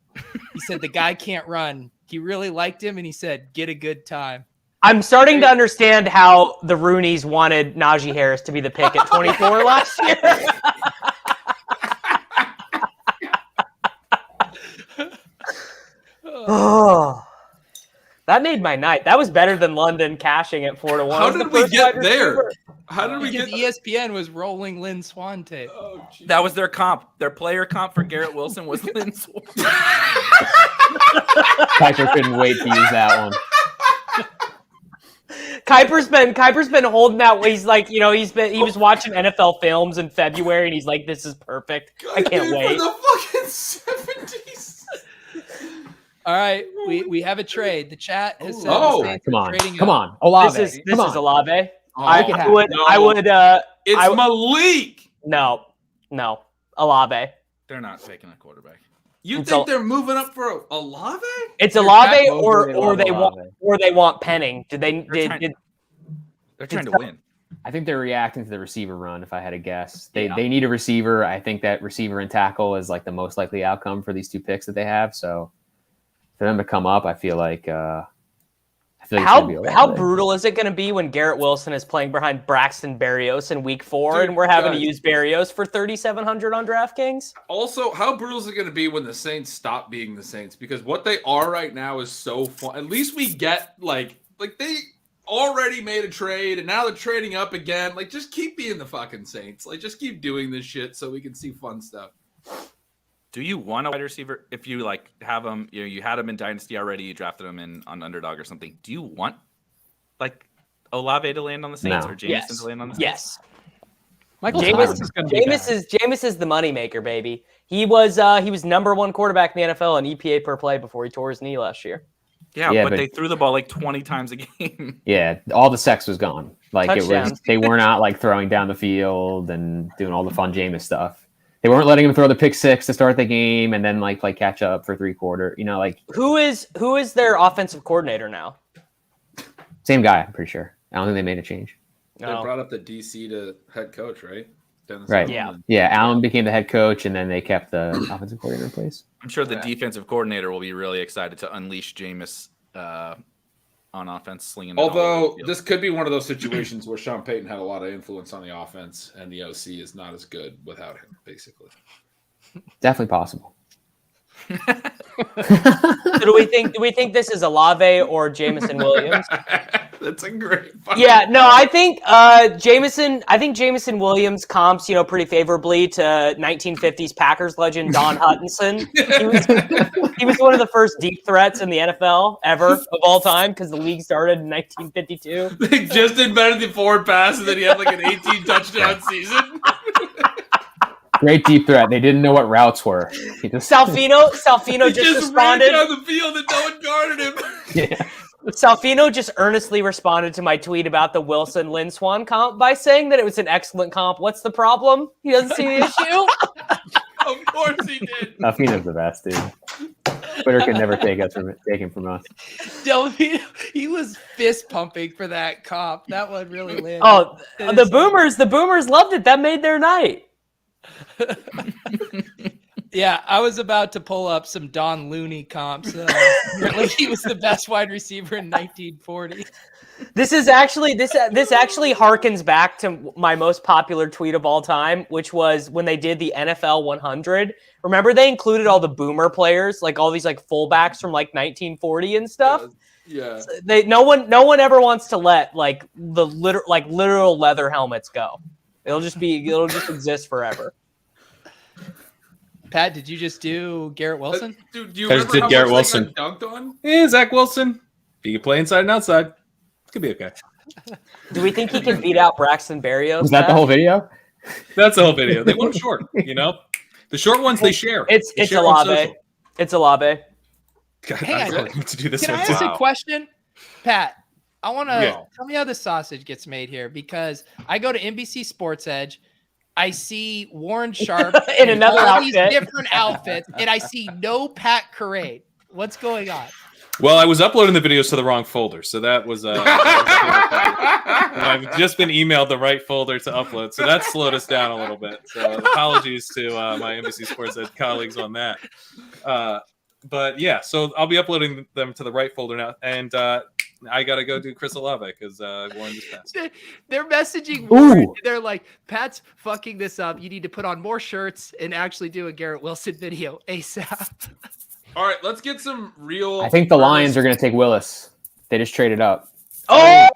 He said the guy can't run. He really liked him, and he said, get a good time. I'm starting to understand how the Rooneys wanted Najee Harris to be the pick at 24 last year. Oh, that made my night. That was better than London cashing at 4-1. How did we get there? How did we get? ESPN was rolling Lynn Swann tape. Oh, that was their comp. Their player comp for Garrett Wilson was Lynn Swann. Kuiper couldn't wait to use that one. Kuiper's been holding out. He's like, he was watching NFL films in February, and he's like, this is perfect. I can't wait. For the fucking 70s. All right, we have a trade. The chat has said come on, Olave. This is Olave. Oh, I would. It's Malik. No, Olave. They're not taking a quarterback. You think they're moving up for Olave? It's Olave, or they want Penning. They're trying to win. I think they're reacting to the receiver run. If I had to guess, they need a receiver. I think that receiver and tackle is like the most likely outcome for these two picks that they have. So for them to come up, I feel like how brutal is it going to be when Garrett Wilson is playing behind Braxton Berrios in Week 4, and we're having to use Berrios for 3,700 on DraftKings? Also, how brutal is it going to be when the Saints stop being the Saints? Because what they are right now is so fun. At least we get like they already made a trade, and now they're trading up again. Like, just keep being the fucking Saints. Like, just keep doing this shit so we can see fun stuff. Do you want a wide receiver if you have them? You had them in Dynasty already. You drafted them on Underdog or something. Do you want Olave to land on the Saints or Jamison to land on the Saints? Yes. Jameis is the moneymaker, baby. He was number 1 quarterback in the NFL in EPA per play before he tore his knee last year. Yeah, but they threw the ball 20 times a game. Yeah, all the sex was gone. Touchdown. They were not throwing down the field and doing all the fun Jameis stuff. They weren't letting him throw the pick 6 to start the game and then play catch up for 3/4. Who is their offensive coordinator now? Same guy, I'm pretty sure. I don't think they made a change. They brought up the DC to head coach, right? Dennis Right. Allen. Yeah. Allen became the head coach, and then they kept the offensive coordinator in place. I'm sure the defensive coordinator will be really excited to unleash Jameis on offense, slinging. Although this could be one of those situations where Sean Payton had a lot of influence on the offense, and the OC is not as good without him, basically. Definitely possible. So do we think this is Olave or Jamison Williams? That's a great. Yeah, no, I think Jamison Williams comps, pretty favorably to 1950s Packers legend Don Hutchinson. He was one of the first deep threats in the NFL ever of all time because the league started in 1952. They just invented the forward pass, and then he had an 18 touchdown season. Great deep threat. They didn't know what routes were. Salfino just responded. Ran down the field and no one guarded him. Yeah. Salfino just earnestly responded to my tweet about the Wilson Lynn Swann comp by saying that it was an excellent comp. What's the problem? He doesn't see the issue. Of course he did. Salfino's the best, dude. Twitter can never take him from us. Delvino, he was fist pumping for that comp. That one really landed. Oh, the boomers loved it. That made their night. Yeah, I was about to pull up some Don Looney comps. Apparently he was the best wide receiver in 1940. This actually harkens back to my most popular tweet of all time, which was when they did the NFL 100. Remember they included all the boomer players, all these fullbacks from 1940 and stuff. Yeah. No one ever wants to let the literal leather helmets go. It'll just exist forever. Pat, did you just do Garrett Wilson? Dude, do you I just remember did how Garrett much Wilson. they got dunked on? Yeah, Zach Wilson. He can play inside and outside. Could be okay. Do we think he can beat out Braxton Berrios? Was that the whole video? That's the whole video. They want him short. The short ones they share. It's share on Olave. social. It's Olave. God, Hey, I'm going to do this Can one I too. ask a question, Pat? I want to Yeah. tell me how the sausage gets made here, because I go to NBC Sports Edge. I see Warren Sharp In another all these outfit. different outfits, and I see no Pat Kerrane. What's going on? Well, I was uploading the videos to the wrong folder, so that was. I've just been emailed the right folder to upload, so that slowed us down a little bit. So apologies to my NBC Sports Ed colleagues on that. But yeah, so I'll be uploading them to the right folder now, and I gotta go do Chris Olave because Warren just passed. They're messaging Warren. They're like, Pat's fucking this up. You need to put on more shirts and actually do a Garrett Wilson video ASAP. All right, let's get some real. I think the Lions are going to take Willis. They just traded up. Oh,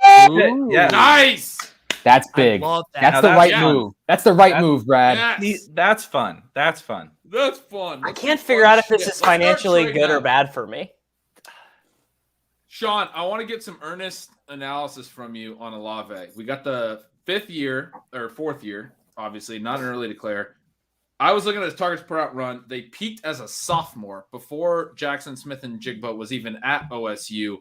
Yeah. Nice. That's big. love that. That's Now the that's right fun. move. That's the right move, Brad. Yes. That's fun. That's fun. That's fun. I That's can't fun figure out if shit. this is Let's start financially trading good or now. bad for me. Sean, I want to get some earnest analysis from you on Olave. We got the fourth year, obviously, not an early declare. I was looking at his targets per out run. They peaked as a sophomore before Jackson Smith and Jigba was even at OSU,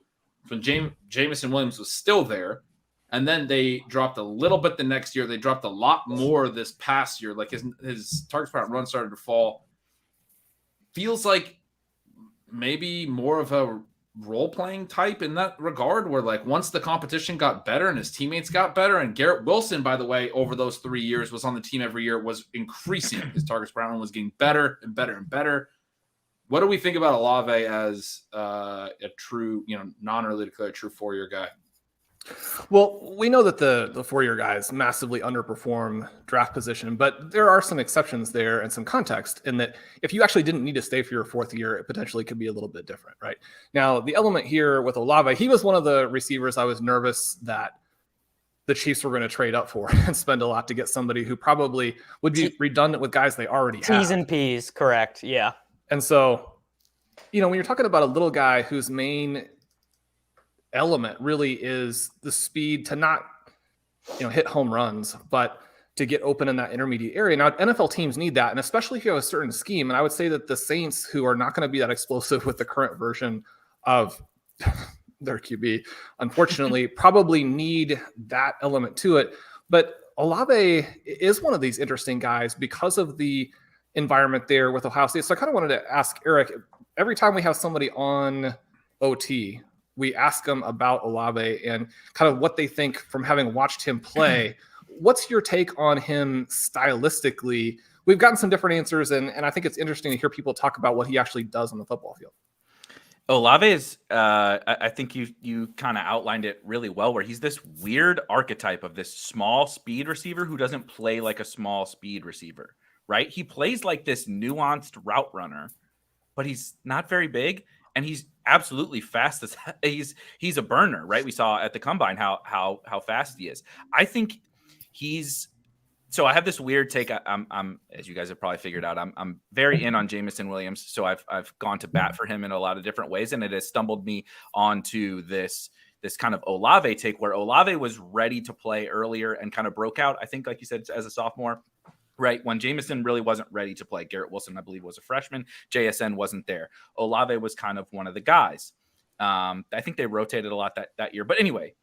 when Jamison Williams was still there. And then they dropped a little bit the next year. They dropped a lot more this past year. Like his targets per out run started to fall. Feels like maybe more of a role-playing type in that regard, where like once the competition got better and his teammates got better, and Garrett Wilson, by the way, over those 3 years was on the team every year, was increasing. His targets per out was getting better and better and better. What do we think about Olave as a true, non-early declared true 4-year guy? Well, we know that the 4-year guys massively underperform draft position, but there are some exceptions there and some context in that if you actually didn't need to stay for your 4th year, it potentially could be a little bit different, right? Now, the element here with Olave, he was one of the receivers I was nervous that the Chiefs were going to trade up for and spend a lot to get somebody who probably would be redundant with guys they already have. T's and P's, correct. Yeah. And so, when you're talking about a little guy whose main element really is the speed to not, hit home runs, but to get open in that intermediate area. Now, NFL teams need that, and especially if you have a certain scheme. And I would say that the Saints, who are not going to be that explosive with the current version of their QB, unfortunately, probably need that element to it. But Olave is one of these interesting guys because of the environment there with Ohio State. So I kind of wanted to ask Eric, every time we have somebody on OT, we ask them about Olave and kind of what they think from having watched him play. What's your take on him stylistically? We've gotten some different answers, and I think it's interesting to hear people talk about what he actually does on the football field. Olave is, I think you kind of outlined it really well, where he's this weird archetype of this small speed receiver who doesn't play like a small speed receiver, right? He plays like this nuanced route runner, but he's not very big, and he's absolutely fast. He's a burner, right? We saw at the combine how fast he is. I think so I have this weird take. I'm as you guys have probably figured out, I'm very in on Jamison Williams. So I've gone to bat for him in a lot of different ways, and it has stumbled me onto this kind of Olave take, where Olave was ready to play earlier and kind of broke out, I think, like you said, as a sophomore. Right, when Jamison really wasn't ready to play. Garrett Wilson, I believe, was a freshman. JSN wasn't there. Olave was kind of one of the guys. I think they rotated a lot that year. But anyway,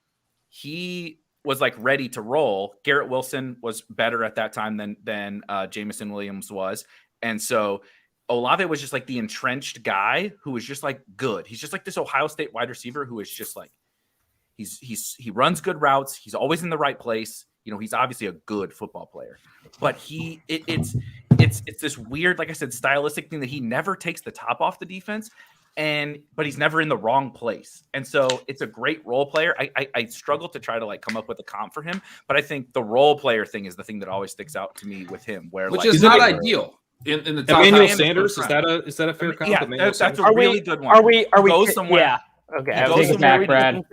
he was like ready to roll. Garrett Wilson was better at that time than Jamison Williams was. And so Olave was just like the entrenched guy who was just like good. He's just like this Ohio State wide receiver who is just like, he runs good routes. He's always in the right place. He's obviously a good football player, but it's this weird, like I said, stylistic thing that he never takes the top off the defense, but he's never in the wrong place. And so it's a great role player. I struggle to try to like come up with a comp for him, but I think the role player thing is the thing that always sticks out to me with him, which is not ideal in the top. Emmanuel Sanders, is that a fair comp? Yeah, that's a really good one. Are we goes somewhere? Yeah. Okay. Take it back, Brad.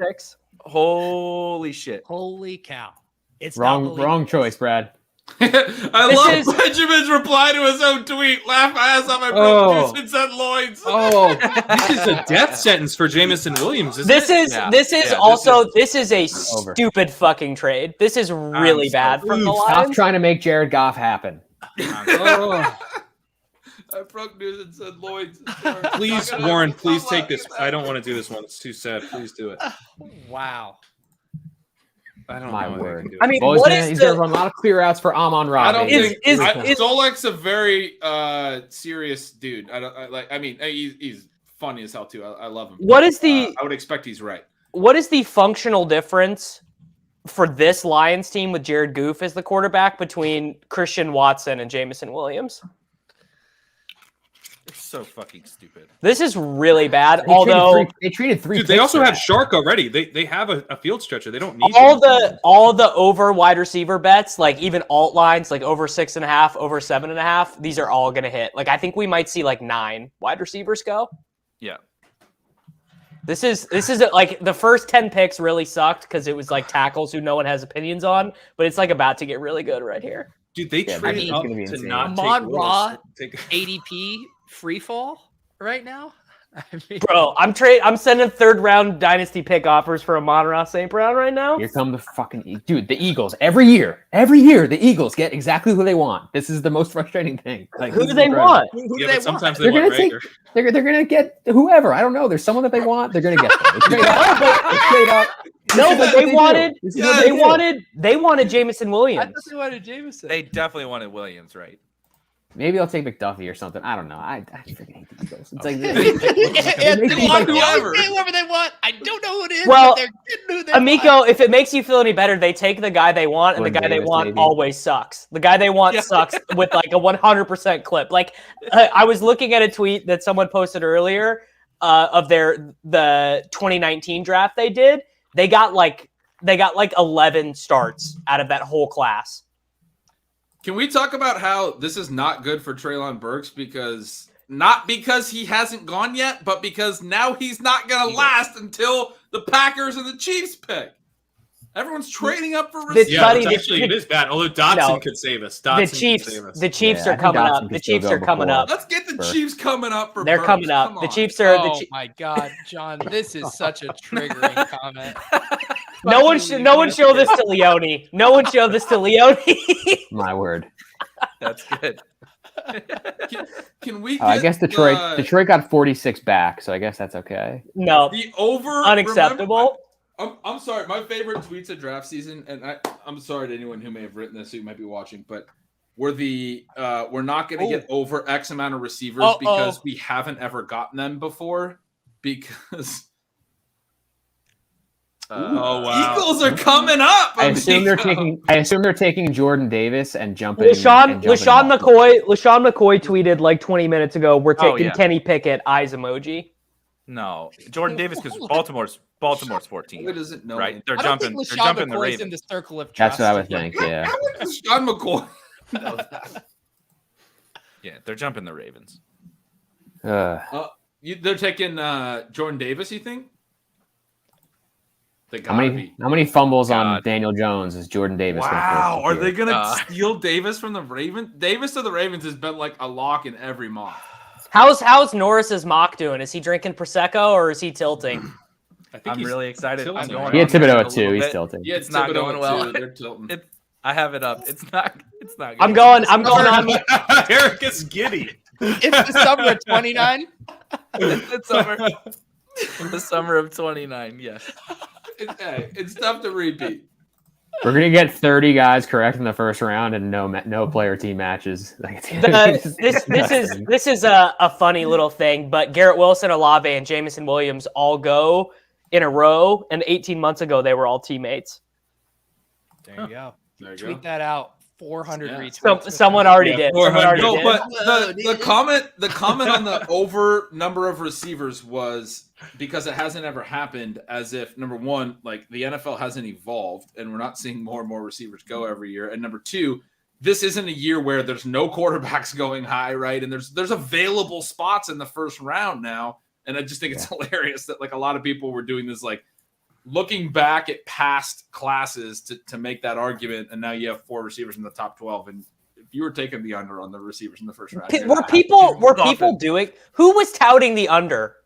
Holy shit. Holy cow. It's wrong choice, Brad. I love Benjamin's reply to his own tweet. Laugh my ass off. I broke Deuce and said Lloyd's. Oh, this is a death sentence for Jamison Williams. This is a stupid fucking trade. This is really bad from the Lions. Stop trying to make Jared Goff happen. I broke news and said Lloyd's. Please, Warren, please take this. I don't want to do this one. It's too sad. Please do it. Wow. I don't My know. word. I mean, well, what he's going to run a lot of clear outs for Amon-Ra. I don't think Solek's a very serious dude. He's funny as hell too. I love him. What is the? I would expect he's right. What is the functional difference for this Lions team with Jared Goff as the quarterback between Christian Watson and Jamison Williams? It's so fucking stupid. This is really bad. They traded three. Dude, they also have Shark already. They have a field stretcher. They don't need all the over wide receiver bets, like even alt lines, like over 6.5, over 7.5. These are all gonna hit. Like I think we might see like 9 wide receivers go. Yeah. This is like the first 10 picks really sucked because it was like tackles who no one has opinions on, but it's like about to get really good right here. Dude, they traded up to not take Amon-Ra ADP free fall right now. I mean, bro, I'm sending 3rd round dynasty pick offers for Amon-Ra St. Brown right now. Here come the fucking dude. The Eagles every year the Eagles get exactly who they want. This is the most frustrating thing. Like, who do they want? Who do they sometimes want? they want Rager. They're gonna get whoever. I don't know. There's someone that they want. They're gonna get them. Straight up. No, but they wanted Jamison Williams. I thought they wanted Jamison. They definitely wanted Williams, right? Maybe I'll take McDuffie or something. I don't know. I freaking hate the Eagles. It's like they want whoever they want. I don't know who it is. Well, but they're getting who they Amico, want. if it makes you feel any better, they take the guy they want, and the guy they want always sucks. The guy they want sucks with like a 100% clip. Like I was looking at a tweet that someone posted earlier of the 2019 draft they did. They got like 11 starts out of that whole class. Can we talk about how this is not good for Treylon Burks not because he hasn't gone yet, but because now he's not going to last until the Packers and the Chiefs pick. Everyone's trading up for receivers. Yeah, it is bad. Although Dotson could save us. The Chiefs are coming up. The Chiefs are coming up. Let's get the Chiefs coming up for They're Burks. coming up. The Chiefs are. Oh my God, John! This is such a triggering comment. No one show this to Leone. No one show this to Leone. My word. That's good. Can we? I guess Detroit got 46 back, so I guess that's okay. No, the over unacceptable. I'm sorry. My favorite tweets of draft season, and I'm sorry to anyone who may have written this who might be watching, but we're not going to get over X amount of receivers because we haven't ever gotten them before. Because wow. Eagles are coming up. I assume they're taking Jordan Davis and jumping. LaShawn McCoy tweeted like 20 minutes ago, "We're taking Kenny Pickett." Eyes emoji. No, Jordan Davis because Baltimore's 14. Who doesn't know? Right? I don't think LaShawn McCoy's in the circle of trust. That's what I would think. How would LaShawn McCoy? Yeah, they're jumping the Ravens. They're taking Jordan Davis. You think? How many fumbles on Daniel Jones is Jordan Davis? Wow, are they going to steal Davis from the Ravens? Davis to the Ravens has been like a lock in every mock. How's Norris's mock doing? Is he drinking Prosecco or is he tilting? I'm really excited. He had Thibodeau too. He's tilting. Yeah, it's not going well. They're tilting. I have it up. It's not. Good. I'm going on. Eric is giddy. It's the summer of 29. The summer of 29. Yes. It's tough to repeat. We're gonna get 30 guys correct in the first round, and no player team matches. This is a funny little thing, but Garrett Wilson, Olave, and Jamison Williams all go in a row, and 18 months ago they were all teammates. There you go. Tweet that out. 400 retweets. So, someone already did. But the comment on the over number of receivers was because it hasn't ever happened, as if number one, like the NFL hasn't evolved and we're not seeing more and more receivers go every year. And number two, this isn't a year where there's no quarterbacks going high, right? And there's available spots in the first round now. And I just think it's hilarious that like a lot of people were doing this like looking back at past classes to make that argument, and now you have 4 receivers in the top 12, and if you were taking the under on the receivers in the first round, Were people doing? Who was touting the under?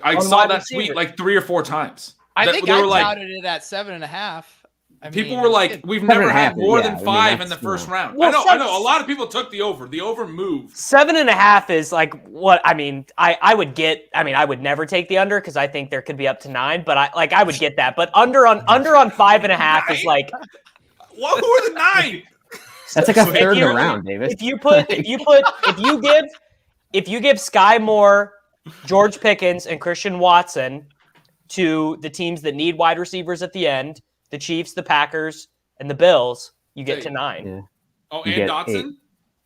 I on saw wide that receiver? tweet like 3 or 4 times. I think they I were like, touted it at 7.5. people were like, we've never had more than 5 in the first round. Well, I know. A lot of people took the over. The over moved. 7.5 is like what I mean. I would get. I mean, I would never take the under because I think there could be up to 9. But I would get that. But under on 5.5 is like. What? Who are the 9? That's like a third of the round, Davis. If you give Sky Moore, George Pickens, and Christian Watson to the teams that need wide receivers at the end, the Chiefs, the Packers, and the Bills, you get to 9. Yeah. Oh, You and get Dotson? 8.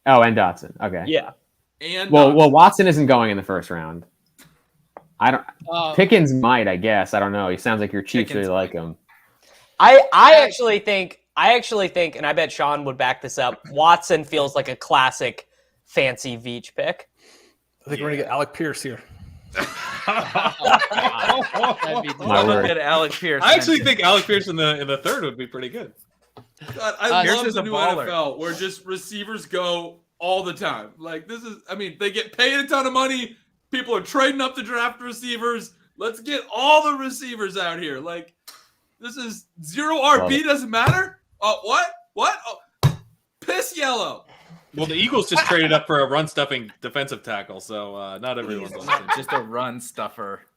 Oh, and Dotson. Okay. Yeah. And well, Watson isn't going in the first round. I don't. Oh. Pickens might, I guess. I don't know. He sounds like your Chiefs Pickens really like him. I actually think, and I bet Sean would back this up, Watson feels like a classic fancy Veach pick. I think we're gonna get Alec Pierce here. At Alec Pierce. I actually think Alec Pierce in the third would be pretty good. God, I Pierce love is the a new baller. NFL where just receivers go all the time. Like this is, I mean, they get paid a ton of money. People are trading up to draft receivers. Let's get all the receivers out here. Like this is 0 RB doesn't matter. What? Oh, piss yellow. Well, the Eagles just traded up for a run-stuffing defensive tackle, so not everyone's on Just a run stuffer.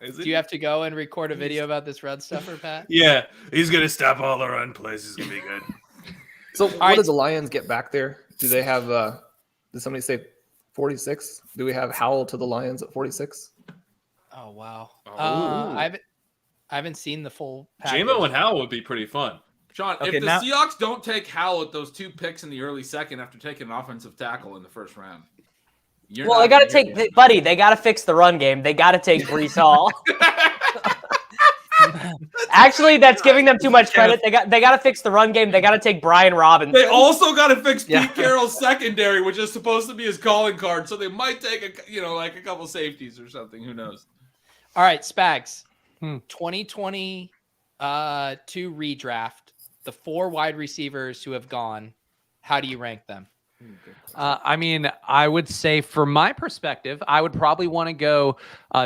Do you have to go and record a video about this run stuffer, Pat? Yeah, he's going to stop all the run plays. He's going to be good. So what did the Lions get back there? Do they have? Did somebody say 46? Do we have Howell to the Lions at 46? Oh wow! I haven't seen the full package. JMO and Howell would be pretty fun. Sean, Okay, if the now- Seahawks don't take Howell at those 2 picks in the early second after taking an offensive tackle in the first round, Well, they got to take, buddy. They got to fix the run game. They got to take Breece Hall. Actually, that's giving them too much credit. They got to fix the run game. They got to take Brian Robinson. They also got to fix Pete Carroll's secondary, which is supposed to be his calling card. So they might take a couple safeties or something. Who knows? All right, Spags. 2022 redraft. The 4 wide receivers who have gone. How do you rank them? I mean, I would say from my perspective, I would probably want to go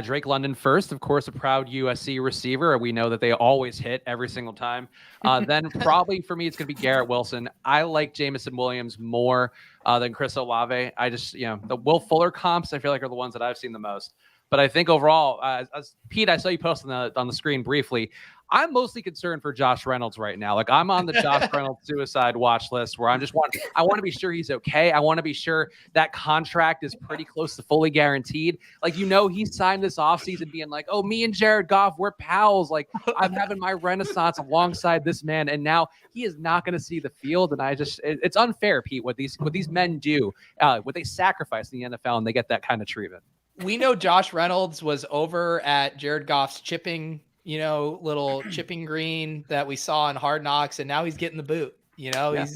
Drake London first. Of course, a proud USC receiver. We know that they always hit every single time. Then probably for me, it's going to be Garrett Wilson. I like Jamison Williams more than Chris Olave. I just, the Will Fuller comps, I feel like are the ones that I've seen the most. But I think overall, as Pete, I saw you post on the screen briefly. I'm mostly concerned for Josh Reynolds right now. Like I'm on the Josh Reynolds suicide watch list where I want to be sure he's okay. I want to be sure that contract is pretty close to fully guaranteed. Like, he signed this offseason being like, oh, me and Jared Goff, we're pals. Like I'm having my renaissance alongside this man. And now he is not going to see the field. And it's unfair, Pete, what these men do, what they sacrifice in the NFL and they get that kind of treatment. We know Josh Reynolds was over at Jared Goff's chipping, little chipping green that we saw in Hard Knocks, and now he's getting the boot. He's going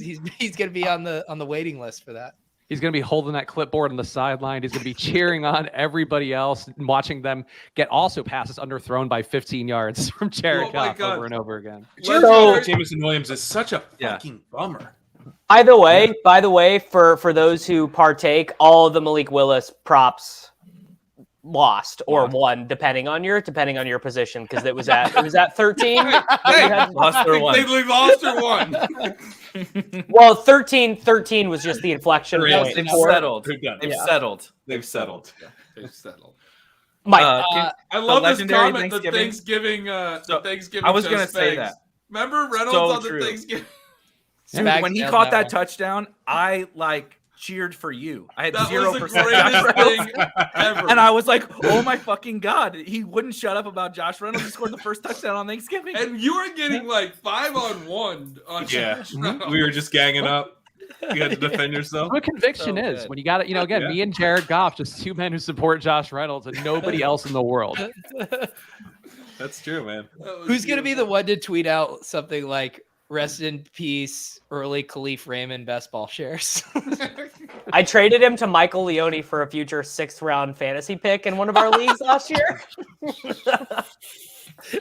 to be on the waiting list for that. He's going to be holding that clipboard on the sideline. He's going to be cheering on everybody else and watching them get also passes underthrown by 15 yards from Jared Goff over and over again. Jamison Williams is such a fucking bummer. By the way, for those who partake, all of the Malik Willis props lost or won depending on your position because it was at 13. Lost or won. They lost or won. Well, 13 was just the inflection point. They've settled. They've settled. Mike, I love this legendary comment. The Thanksgiving. Thanksgiving. I was gonna show say Spags. that. Remember Reynolds So on the true. Thanksgiving. Dude, when he caught that touchdown, I cheered for you. I had That 0% was the greatest thing ever. and I was like, oh my fucking God. He wouldn't shut up about Josh Reynolds. He scored the first touchdown on Thanksgiving. And you were getting 5-on-1 on Josh Reynolds. We were just ganging up. You had to defend yourself. What conviction is when you got it, again, me and Jared Goff, just 2 men who support Josh Reynolds and nobody else in the world. That's true, man. Who's going to be the one to tweet out something like, rest in peace, early Khalif Raymond best ball shares? I traded him to Michael Leone for a future 6th round fantasy pick in one of our leagues last year.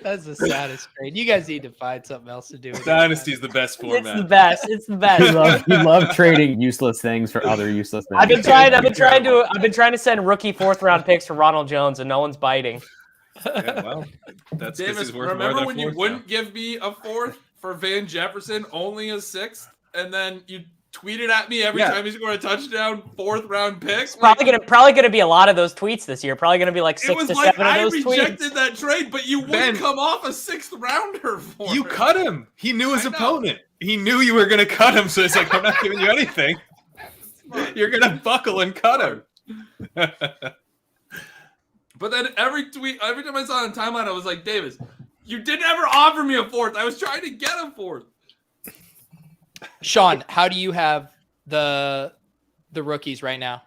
That's the saddest trade. You guys need to find something else to do. Dynasty's the best It's format. the best. It's the best. You love trading useless things for other useless things. I've been trying to send rookie 4th round picks for Ronald Jones, and no one's biting. Yeah, well, that's 'cause Davis, he's worth more remember than when a you fourth wouldn't now. give me a 4th for Van Jefferson, only a 6th, and then you tweeted at me every time he scored a touchdown, 4th round pick? Probably gonna be a lot of those tweets this year. Probably gonna be like 6 It was to like 7 of I those rejected tweets. that trade, but you wouldn't come off a 6th rounder for You it. cut him. He knew his opponent. He knew you were going to cut him, so it's like, I'm not giving you anything. You're going to buckle and cut him. But then every time I saw it on timeline, I was like, Davis, you didn't ever offer me a 4th. I was trying to get a 4th. Shawn, how do you have the rookies right now?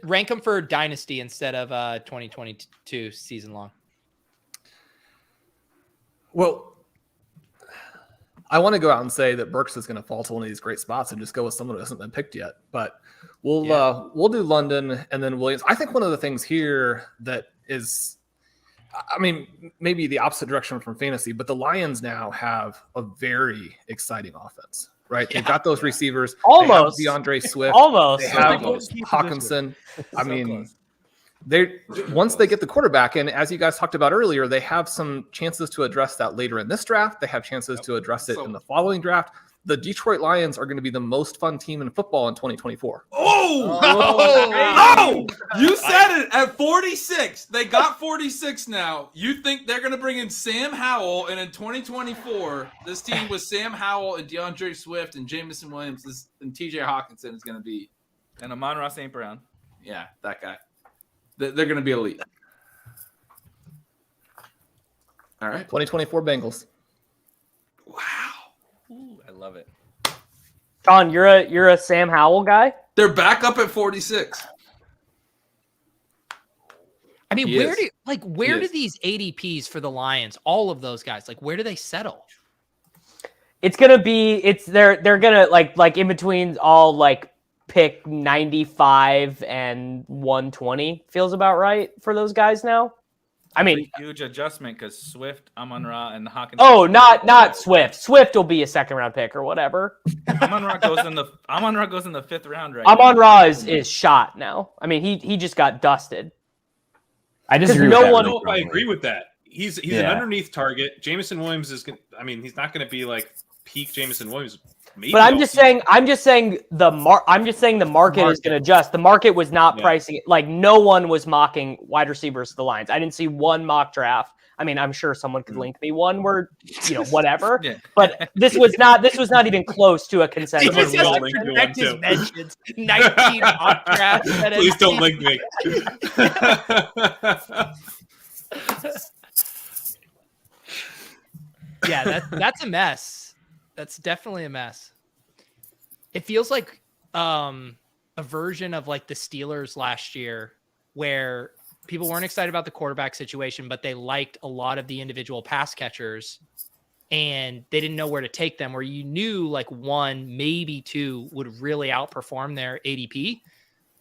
Rank them for Dynasty instead of 2022 season long. Well, I want to go out and say that Burks is going to fall to one of these great spots and just go with someone who hasn't been picked yet. But we'll do London and then Williams. I think one of the things here that is, I mean, maybe the opposite direction from fantasy, but the Lions now have a very exciting offense, right? They've got those receivers. Almost. They have DeAndre Swift. Almost. They have Hawkinson. I mean, once they get the quarterback in, as you guys talked about earlier, they have some chances to address that later in this draft. They have chances to address it in the following draft. The Detroit Lions are going to be the most fun team in football in 2024. Oh! You said it at 46. They got 46 now. You think they're going to bring in Sam Howell, and in 2024, this team with Sam Howell and DeAndre Swift and Jamison Williams and TJ Hawkinson is going to be. And Amon-Ra St. Brown. Yeah, that guy. They're going to be elite. All right. 2024 Bengals. Wow. Ooh, I love it. Shawn, you're a Sam Howell guy? They're back up at 46. I mean, where do these ADPs for the Lions, all of those guys, like where do they settle? It's gonna be they're gonna like in between all like pick 95 and 120 feels about right for those guys now. I mean, a huge adjustment because Swift, Amon-Ra, and Hawkins. Oh, not Swift. Swift will be a 2nd round pick or whatever. Amon-Ra goes in the 5th round right Amon-Ra is shot now. I mean, he just got dusted. I disagree. I don't know if I agree with that. He's an Yeah. underneath target. Jamison Williams is going. I mean, he's not going to be like peak Jamison Williams. Maybe But I'm just saying the market is going to adjust. The market was not pricing it. Like no one was mocking wide receivers to the Lions. I didn't see one mock draft. I mean, I'm sure someone could link me one where, whatever. But this was not even close to a consensus. He just has to protect his mentions. 19 mock drafts. Please don't link me. Yeah, that's a mess. That's definitely a mess. It feels like a version of like the Steelers last year where people weren't excited about the quarterback situation, but they liked a lot of the individual pass catchers and they didn't know where to take them, where you knew like one, maybe two would really outperform their ADP,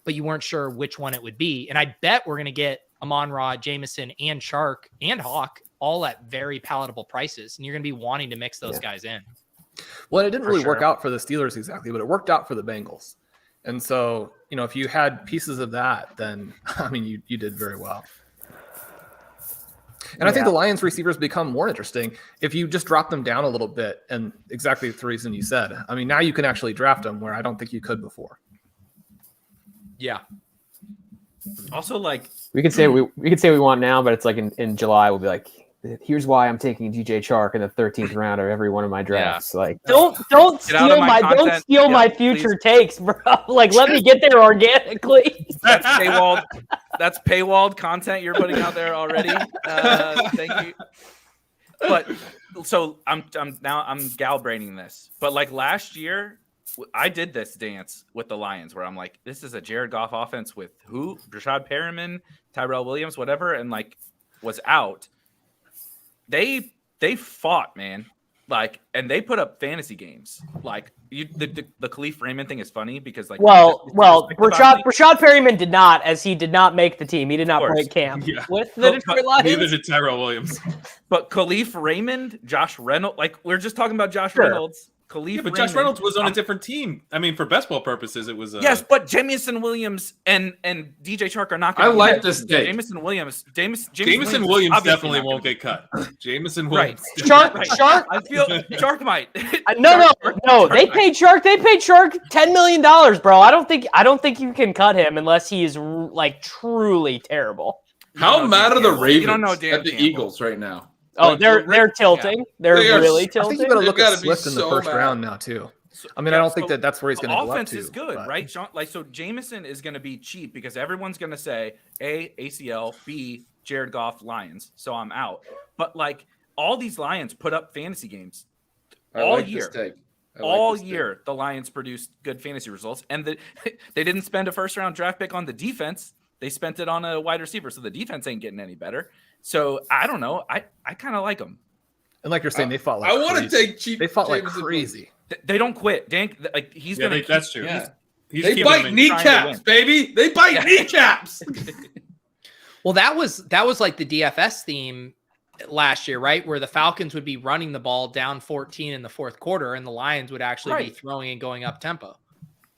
but you weren't sure which one it would be. And I bet we're going to get Amon-Ra, Jamison, and Shark and Hawk all at very palatable prices. And you're going to be wanting to mix those guys in. Well, it didn't really work out for the Steelers exactly, but it worked out for the Bengals. And so, if you had pieces of that, then, I mean, you did very well. And I think the Lions receivers become more interesting if you just drop them down a little bit, and exactly the reason you said. I mean, now you can actually draft them where I don't think you could before. Yeah. Also, like we could say we want now, but it's like in July we'll be like, here's why I'm taking DJ Chark in the 13th round of every one of my drafts. Yeah. Like, don't steal my future takes, bro. Like, let me get there organically. That's paywalled content you're putting out there already. Thank you. But so I'm gal-braining this. But like last year, I did this dance with the Lions where I'm like, this is a Jared Goff offense with who? Rashad Perriman, Tyrell Williams, whatever, and like was out. They fought, man. Like, and they put up fantasy games. Like, the Khalif Raymond thing is funny because, like, Rashad Perryman did not, as he did not make the team. He did not break camp with the Detroit Lions. Neither did Tyrell Williams. But Khalif Raymond, Josh Reynolds, like, we're just talking about Josh Reynolds. Khalif but Raymond, Josh Reynolds was on a different team. I mean, for best ball purposes, it was. Yes, but Jamison Williams and DJ Chark are not going I to like this take. Jamison Williams Williams definitely won't get cut. Jamison Williams. Shark. I feel Chark might. No. They paid Shark. They paid Shark $10 million, bro. I don't think you can cut him unless he is like truly terrible. How mad are the Ravens You don't know at Dan the Campbell. Eagles right now? Oh, they're tilting. They're really I tilting. think you got to look They've at gotta be Swift in the so first mad. round now too. I mean, I don't think that's where he's going to go up Offense to. is good, but- right? Sean, like, so Jamison is going to be cheap because everyone's going to say A, ACL, B, Jared Goff, Lions. So I'm out. But like all these Lions put up fantasy games all year. All year, the Lions produced good fantasy results, and they didn't spend a first-round draft pick on the defense. They spent it on a wide receiver, so the defense ain't getting any better. So I don't know. I kind of like them. And like you're saying, they fought like I want to crazy. take cheap. They fought like Jamison crazy. They don't quit. Dan, like he's gonna. That's true. Yeah. He's They keeping bite them in- kneecaps, baby. They bite kneecaps. Well, that was like the DFS theme last year, right? Where the Falcons would be running the ball down 14 in the fourth quarter, and the Lions would actually be throwing and going up tempo.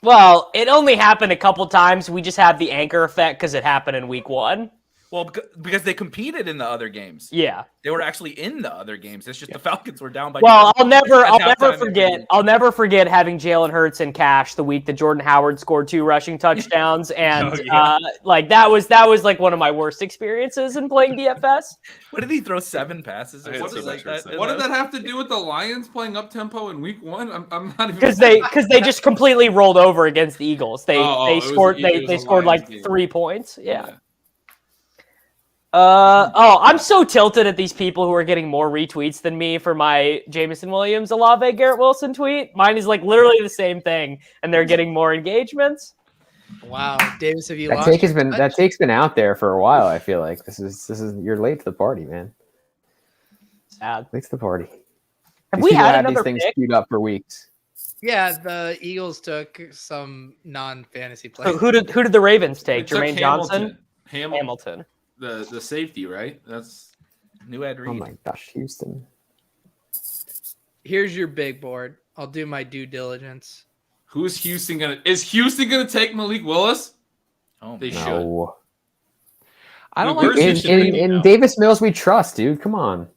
Well, it only happened a couple times. We just had the anchor effect because it happened in week 1. Well, because they competed in the other games. Yeah, they were actually in the other games. It's just the Falcons were down by. Well, I'll never forget having Jalen Hurts in cash the week that Jordan Howard scored 2 rushing touchdowns, and like that was like one of my worst experiences in playing DFS. What did he throw 7 passes? Or What something like that? What did that have to do with the Lions playing up tempo in week 1? I'm not even because they just completely rolled over against the Eagles. They scored like 3 points. Yeah. I'm so tilted at these people who are getting more retweets than me for my Jamison Williams, Olave, Garrett Wilson tweet. Mine is like literally the same thing, and they're getting more engagements. Wow, Davis, have you That take's been out there for a while. I feel like this is you're late to the party, man. Sad. Late to the party. Have we had another these things pick? queued up for weeks? Yeah, the Eagles took some non-fantasy players. Who did the Ravens take? They took Jermaine Johnson? Hamilton. The safety, right? That's new Ed Reed. Oh my gosh, Houston. Here's your big board. I'll do my due diligence. Is Houston gonna take Malik Willis? Oh, they No. should. I don't Dude, like in Davis Mills we trust, dude. Come on.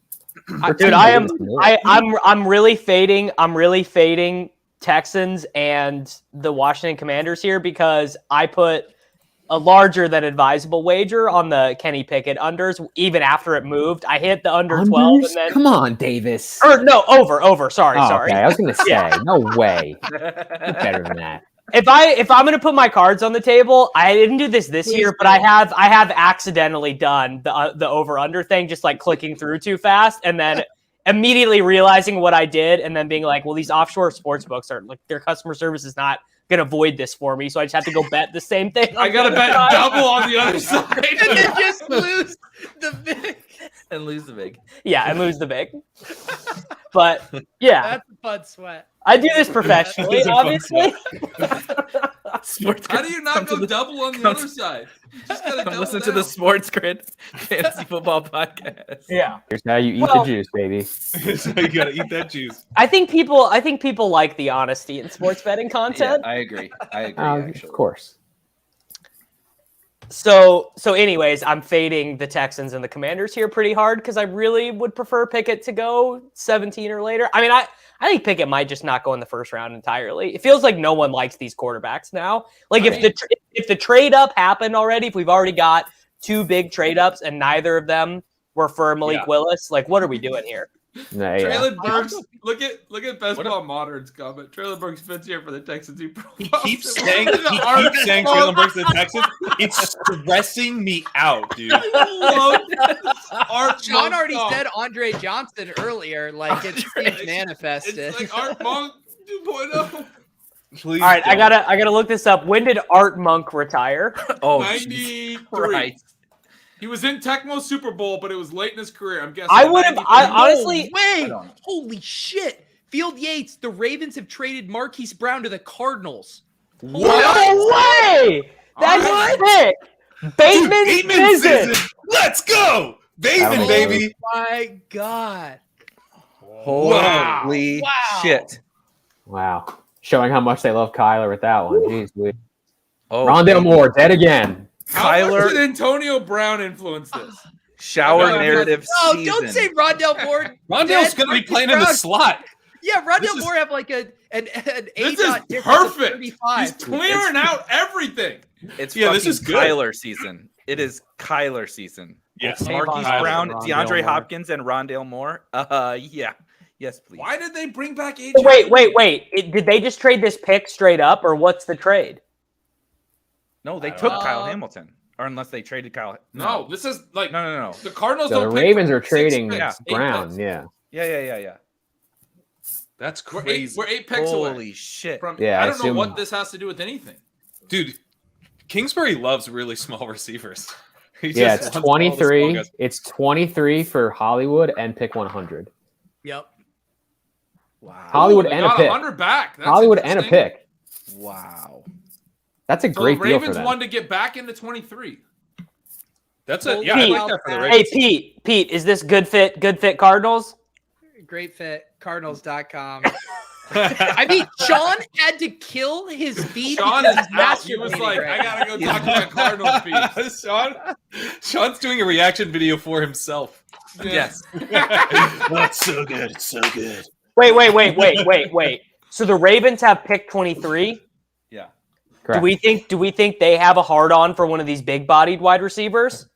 Dude, I'm really fading Texans and the Washington Commanders here because I put a larger than advisable wager on the Kenny Pickett unders even after it moved. I hit the under 12 and then come on, Davis. Or no, over. Sorry. Okay, I was gonna say, no way. You're better than that. If I'm gonna put my cards on the table, I didn't do this year, but I have accidentally done the over under thing, just like clicking through too fast, and then immediately realizing what I did, and then being like, well, these offshore sports books are like their customer service is not gonna void this for me, so I just have to go bet the same thing. I gotta bet double on the other side, and then just lose the big and lose the big. Yeah, and lose the big. But yeah, that's a fun sweat. I do this professionally, obviously. How do you not go double on the other side? You just gotta Come double listen to down. the Sports Grid Fantasy Football Podcast. Yeah. Here's how you eat the juice, baby. So you gotta eat that juice. I think people like the honesty in sports betting content. I agree. Actually. Of course. So anyways, I'm fading the Texans and the Commanders here pretty hard because I really would prefer Pickett to go 17 or later. I mean, I think Pickett might just not go in the first round entirely. It feels like no one likes these quarterbacks now. Like if the trade up happened already, if we've already got 2 big trade ups and neither of them were for Malik Willis, like what are we doing here? Traylon Burks, look at Best Ball Modern's comment. Traylon Burks fits here for the Texans. He keeps saying Traylon Burks to the Texans. It's stressing me out, dude. Sean already said Andre Johnson earlier. Like it seems manifested. It's like Art Monk 2.0. Please. All right, I gotta look this up. When did Art Monk retire? Oh, 93. right. He was in Tecmo Super Bowl, but it was late in his career. I'm guessing. I would have. Honestly, wait, holy shit! Field Yates. The Ravens have traded Marquise Brown to the Cardinals. No way! That's sick. Bateman's visit. Let's go, Bateman, baby! Oh my god! Holy shit! Wow, showing how much they love Kyler with that one. Jeez, Oh, Rondale Moore dead again. How much did Antonio Brown influence this? Shower narrative. Oh, don't say Rondale Moore. Rondale's going to be playing in the slot. Yeah, Rondale Moore have like an This is perfect. He's clearing out everything. It's this is good. Kyler season. It is Kyler season. Yes, Marquise Brown, DeAndre Hopkins, and Rondale Moore. Yeah. Yes, please. Why did they bring back AJ? Wait. Did they just trade this pick straight up, or what's the trade? No, they took Kyle Hamilton, or unless they traded Kyle. No, this is like no. The Cardinals. So don't the pick Ravens are 6 trading picks, 8 Brown. picks. Yeah. That's crazy. We're 8 picks away. Holy shit! From, Yeah, I I don't know assume- what this has to do with anything. Dude, Kingsbury loves really small receivers. He Yeah, just it's wants all the small 23. guys. It's 23 for Hollywood and pick 100. Yep. Wow. Hollywood They and a got pick. 100 back. That's Hollywood and a interesting. pick. Wow. That's a So great the deal for Ravens them. wanted to get back into 23. That's Well, it. Yeah, I Pete, like that for the Hey, Ravens. Pete, is this good fit Cardinals? Great fit. Cardinals.com. I mean, Sean had to kill his feed. Sean because is he's out. He was masturbating like, right I gotta go talk to my Cardinals beats. Sean's doing a reaction video for himself. Yes. That's so good. It's so good. Wait. So the Ravens have pick 23. Yeah. Correct. Do we think they have a hard on for one of these big bodied wide receivers?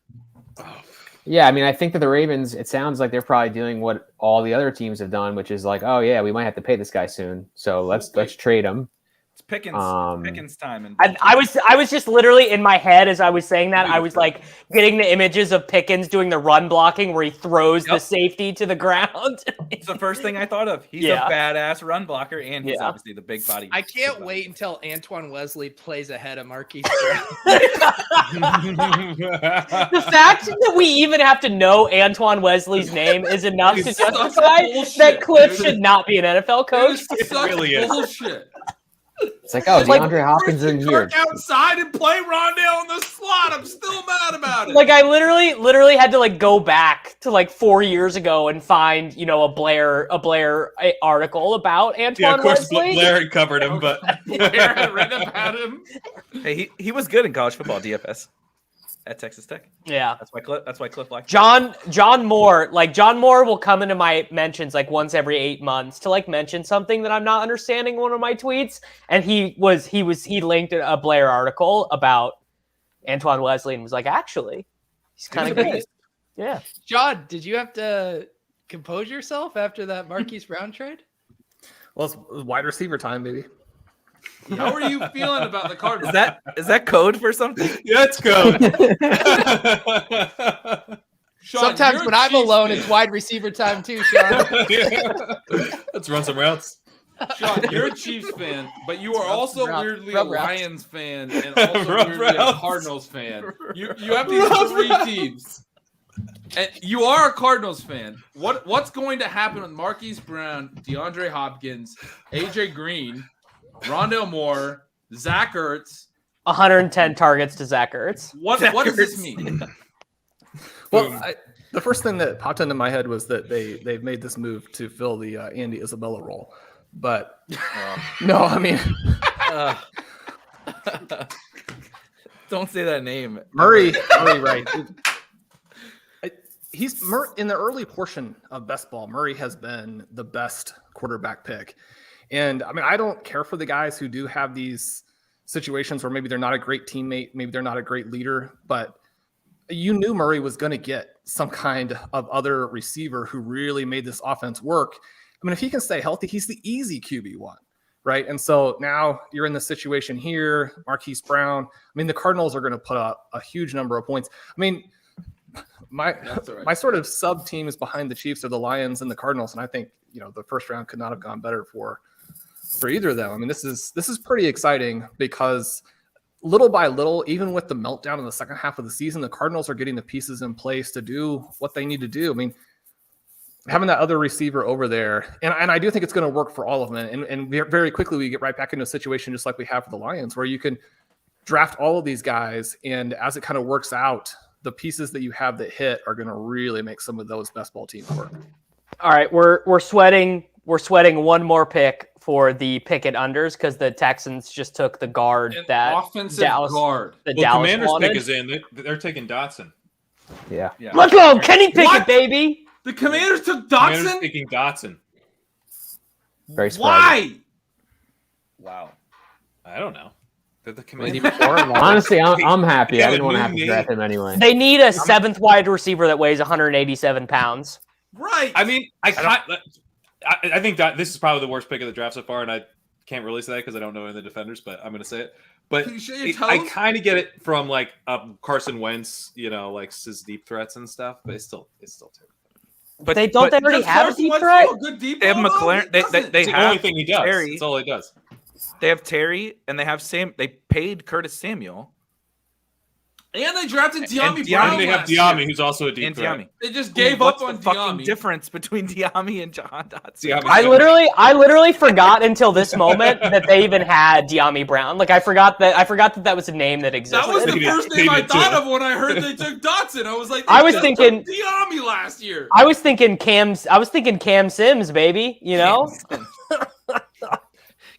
Yeah, I mean, I think that the Ravens, it sounds like they're probably doing what all the other teams have done, which is like, oh yeah, we might have to pay this guy soon, so let's trade him. It's Pickens time. And I was just literally in my head as I was saying that. I was like getting the images of Pickens doing the run blocking where he throws the safety to the ground. it's the first thing I thought of. He's Yeah. a badass run blocker, and he's obviously the big body. I can't wait until Antoine Wesley plays ahead of Marquise. The fact that we even have to know Antoine Wesley's name is enough to It's such justify bullshit, that Cliff dude. should not be an NFL coach. It's such really is. bullshit. It's like, oh, DeAndre Hopkins in here. Work outside and play Rondale in the slot. I'm still mad about it. Like I literally had to like go back to like 4 years ago and find a Blair article about Antoine Yeah, of course, Wesley. Blair had covered him, but Blair had read about him. Hey, he was good in college football, DFS, at Texas Tech. Yeah. That's why Cliff liked John Moore will come into my mentions like once every 8 months to like mention something that I'm not understanding in one of my tweets, and he linked a Blair article about Antoine Wesley and was like, actually, he's kind of good. Yeah. John, did you have to compose yourself after that Marquise Brown trade? Well, it's wide receiver time, baby. How are you feeling about the Cardinals? Is that code for something? yeah, it's good. Sean, Sometimes you're when a I'm Chiefs alone, fan. it's wide receiver time too, Sean. Let's run some routes. Sean, you're a Chiefs fan, but you are also weirdly a Rub routes. Lions fan and also Rub weirdly a routes. Cardinals fan. You have these three teams. And you are a Cardinals fan. What's going to happen with Marquise Brown, DeAndre Hopkins, AJ Green, Rondale Moore, Zach Ertz? 110 targets to Zach Ertz. What does this mean? Well, the first thing that popped into my head was that they've made this move to fill the Andy Isabella role. But no, I mean Don't say that name. Murray, right? He's in the early portion of best ball. Murray has been the best quarterback pick, and I mean I don't care for the guys who do have these situations where maybe they're not a great teammate, maybe they're not a great leader, but you knew Murray was going to get some kind of other receiver who really made this offense work. I mean, if he can stay healthy, he's the easy QB1, right? And so now you're in the situation here, Marquise Brown. I mean, the Cardinals are going to put up a huge number of points. I mean, my sort of sub teams behind the Chiefs are the Lions and the Cardinals, and I think the first round could not have gone better for either of them. I mean, this is pretty exciting because little by little, even with the meltdown in the second half of the season, the Cardinals are getting the pieces in place to do what they need to do. I mean, having that other receiver over there, and I do think it's going to work for all of them. And very quickly, we get right back into a situation just like we have for the Lions, where you can draft all of these guys, and as it kind of works out, the pieces that you have that hit are going to really make some of those best ball teams work. All right, we're sweating one more pick for the Pickett unders because the Texans just took the guard that offensive Dallas, guard. The Well, Dallas Commander's wanted. pick is in. They're taking Dotson. Yeah. Let's go, Kenny Pickett, What? baby. The Commanders took Commander's Dotson. taking Dotson. Very surprising. Why? Wow. I don't know. Did the Commanders? Honestly, I'm happy. Yeah, I didn't want to new have to name. draft him anyway. They need a seventh wide receiver that weighs 187 pounds. Right. I mean, I think that this is probably the worst pick of the draft so far, and I can't really say that because I don't know any of the defenders, but I'm going to say it. But Can you show your I toes? kind of get it from like Carson Wentz, like his deep threats and stuff, but it's still terrible. But They already Does have a Carson deep Wentz threat? throw a good deep they have ball, though? McLaren. He They doesn't. It's the have only thing he does. Terry. That's all he does. They have Terry, and they have Sam. They paid Curtis Samuel And they drafted Diami And Brown. And they have last year. Diami, who's also a deep and threat. Diami. They just gave What's up on the fucking Diami. difference between Diami and John Dotson? Diami. I literally forgot until this moment that they even had Diami Brown. Like I forgot that was a name that existed. That was the They first did- name they I did thought too. of when I heard they took Dotson. I was like, I was they thinking- took Diami last year. I was thinking Cam Sims, baby. You know,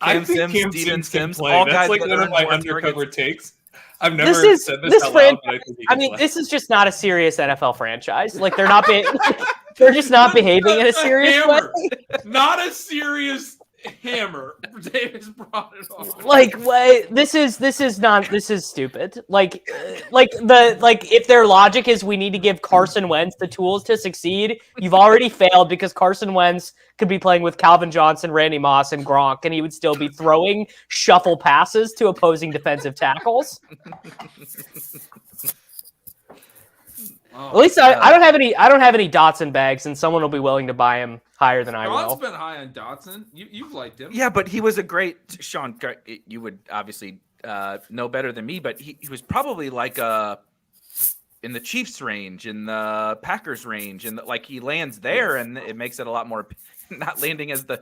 I Cam think Sims, Cam Steven Sims can Sims, play. all That's guys like that one of earn my more undercover targets. takes. I've never This is- said this this out fran- loud, but I think he can play. this is just not a serious NFL franchise. Like they're not they're just not behaving in a serious way. hammer. Not a serious hammer. Davis brought it on. Like what? This is stupid. Like if their logic is we need to give Carson Wentz the tools to succeed, you've already failed because Carson Wentz could be playing with Calvin Johnson, Randy Moss, and Gronk, and he would still be throwing shuffle passes to opposing defensive tackles. Oh, At least I don't have any Dotson bags, and someone will be willing to buy him higher than I Ron's will. been high on Dotson. You've liked him. Yeah, but he was a great Sean. You would obviously know better than me, but he was probably like in the Chiefs range, in the Packers range, and like he lands there, and it makes it a lot more. Not landing as the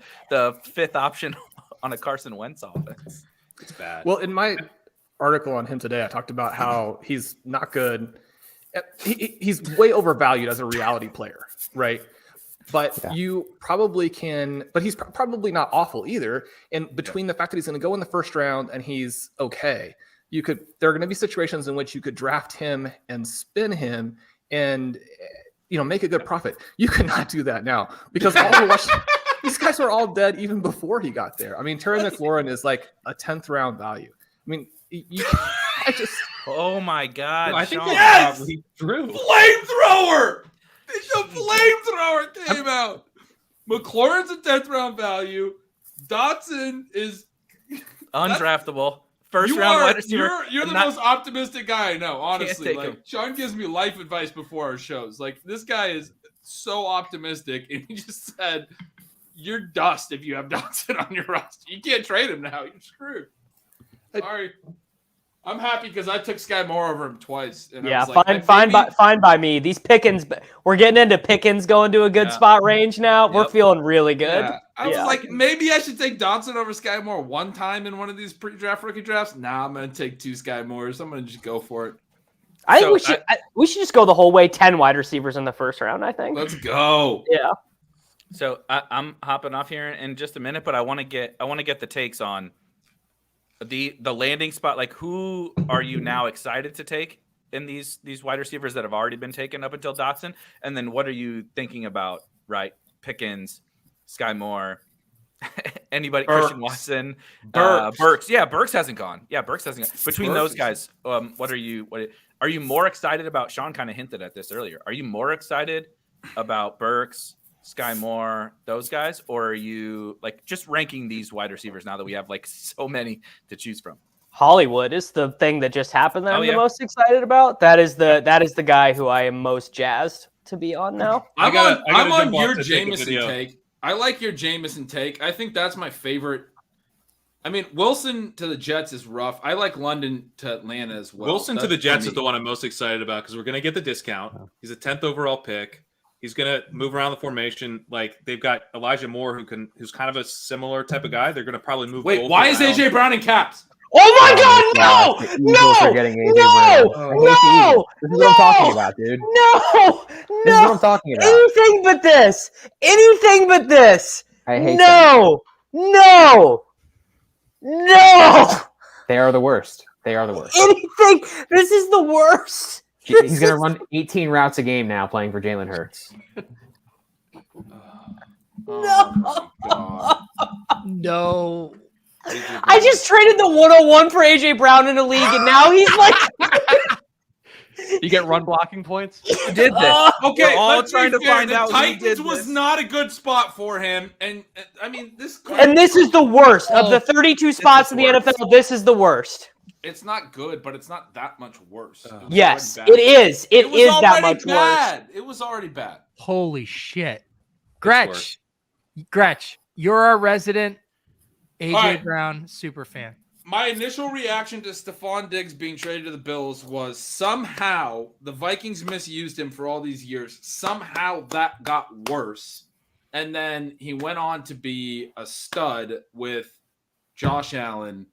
fifth option on a Carson Wentz offense. It's bad. Well, in my article on him today, I talked about how he's not good. He's way overvalued as a reality player, right? But you probably can, but he's probably not awful either. And between the fact that he's going to go in the first round and he's okay, there are going to be situations in which you could draft him and spin him and make a good profit. You cannot do that now because these guys were all dead even before he got there. I mean, Terry McLaurin is like a 10th round value. I mean, Oh my God! I think Sean. that's probably true. Flamethrower! The flamethrower came out. McLaurin's a 10th round value. Dotson is Undraftable. First round wide receiver. You're the Not- most optimistic guy I know, honestly. take Like him. Sean gives me life advice before our shows. Like this guy is so optimistic, and he just said, "You're dust if you have Dotson on your roster. You can't trade him now. You're screwed." Sorry. I'm happy because I took Sky Moore over him twice. And Yeah, I was like, fine by me. These Pickens, we're getting into Pickens going to a good spot range now. We're feeling really good. Yeah. I was like, maybe I should take Dotson over Sky Moore one time in one of these pre-draft rookie drafts. Nah, I'm going to take 2 Sky Moores. I'm going to just go for it. I think we should just go the whole way. 10 wide receivers in the first round. I think. Let's go. Yeah. So I'm hopping off here in just a minute, but I want to get the takes on the landing spot. Like, who are you now excited to take in these wide receivers that have already been taken up until Dotson? And then what are you thinking about? Right, Pickens, Sky Moore, anybody, Burks. Christian Watson, Burks. Burks. Yeah, Burks hasn't gone. Between Burks those guys, what are you more excited about? Sean kind of hinted at this earlier. Are you more excited about Burks, Sky Moore, those guys, or are you like just ranking these wide receivers now that we have like so many to choose from? Hollywood is the thing that just happened that I'm yeah. the most excited about. That is the guy who I am most jazzed to be on now. I'm gotta on jump off your to take a Jamison video. take. I like your Jamison take. I think that's my favorite I mean, Wilson to the Jets is rough. I like London to Atlanta as well. Wilson to the Jets is the one I'm most excited about because we're going to get the discount. He's a 10th overall pick. He's going to move around the formation. Like they've got Elijah Moore, who's kind of a similar type of guy. They're going to probably move. Wait, why is AJ Brown in caps? Oh my God! No! No! No! This is what I'm talking about, dude. No! This is what I'm talking about. Anything but this. Anything but this. I hate No! No! They are the worst. They are the worst. Anything. This is the worst. He's going to run 18 routes a game now playing for Jalen Hurts. No. I just traded the 101 for AJ Brown in a league, and now he's like. You get run blocking points. You did this. Okay, we're all let's trying be to fair. find the out. Titans was not a good spot for him, and I mean this. And this is the worst of the 32 spots in the NFL. This is the worst. It's not good, but it's not that much worse. Yes, it is. It is that much bad. worse. It was already bad. Holy shit. Gretch, you're our resident AJ right. Brown super fan. My initial reaction to Stephon Diggs being traded to the Bills was somehow the Vikings misused him for all these years. Somehow that got worse. And then he went on to be a stud with Josh Allen.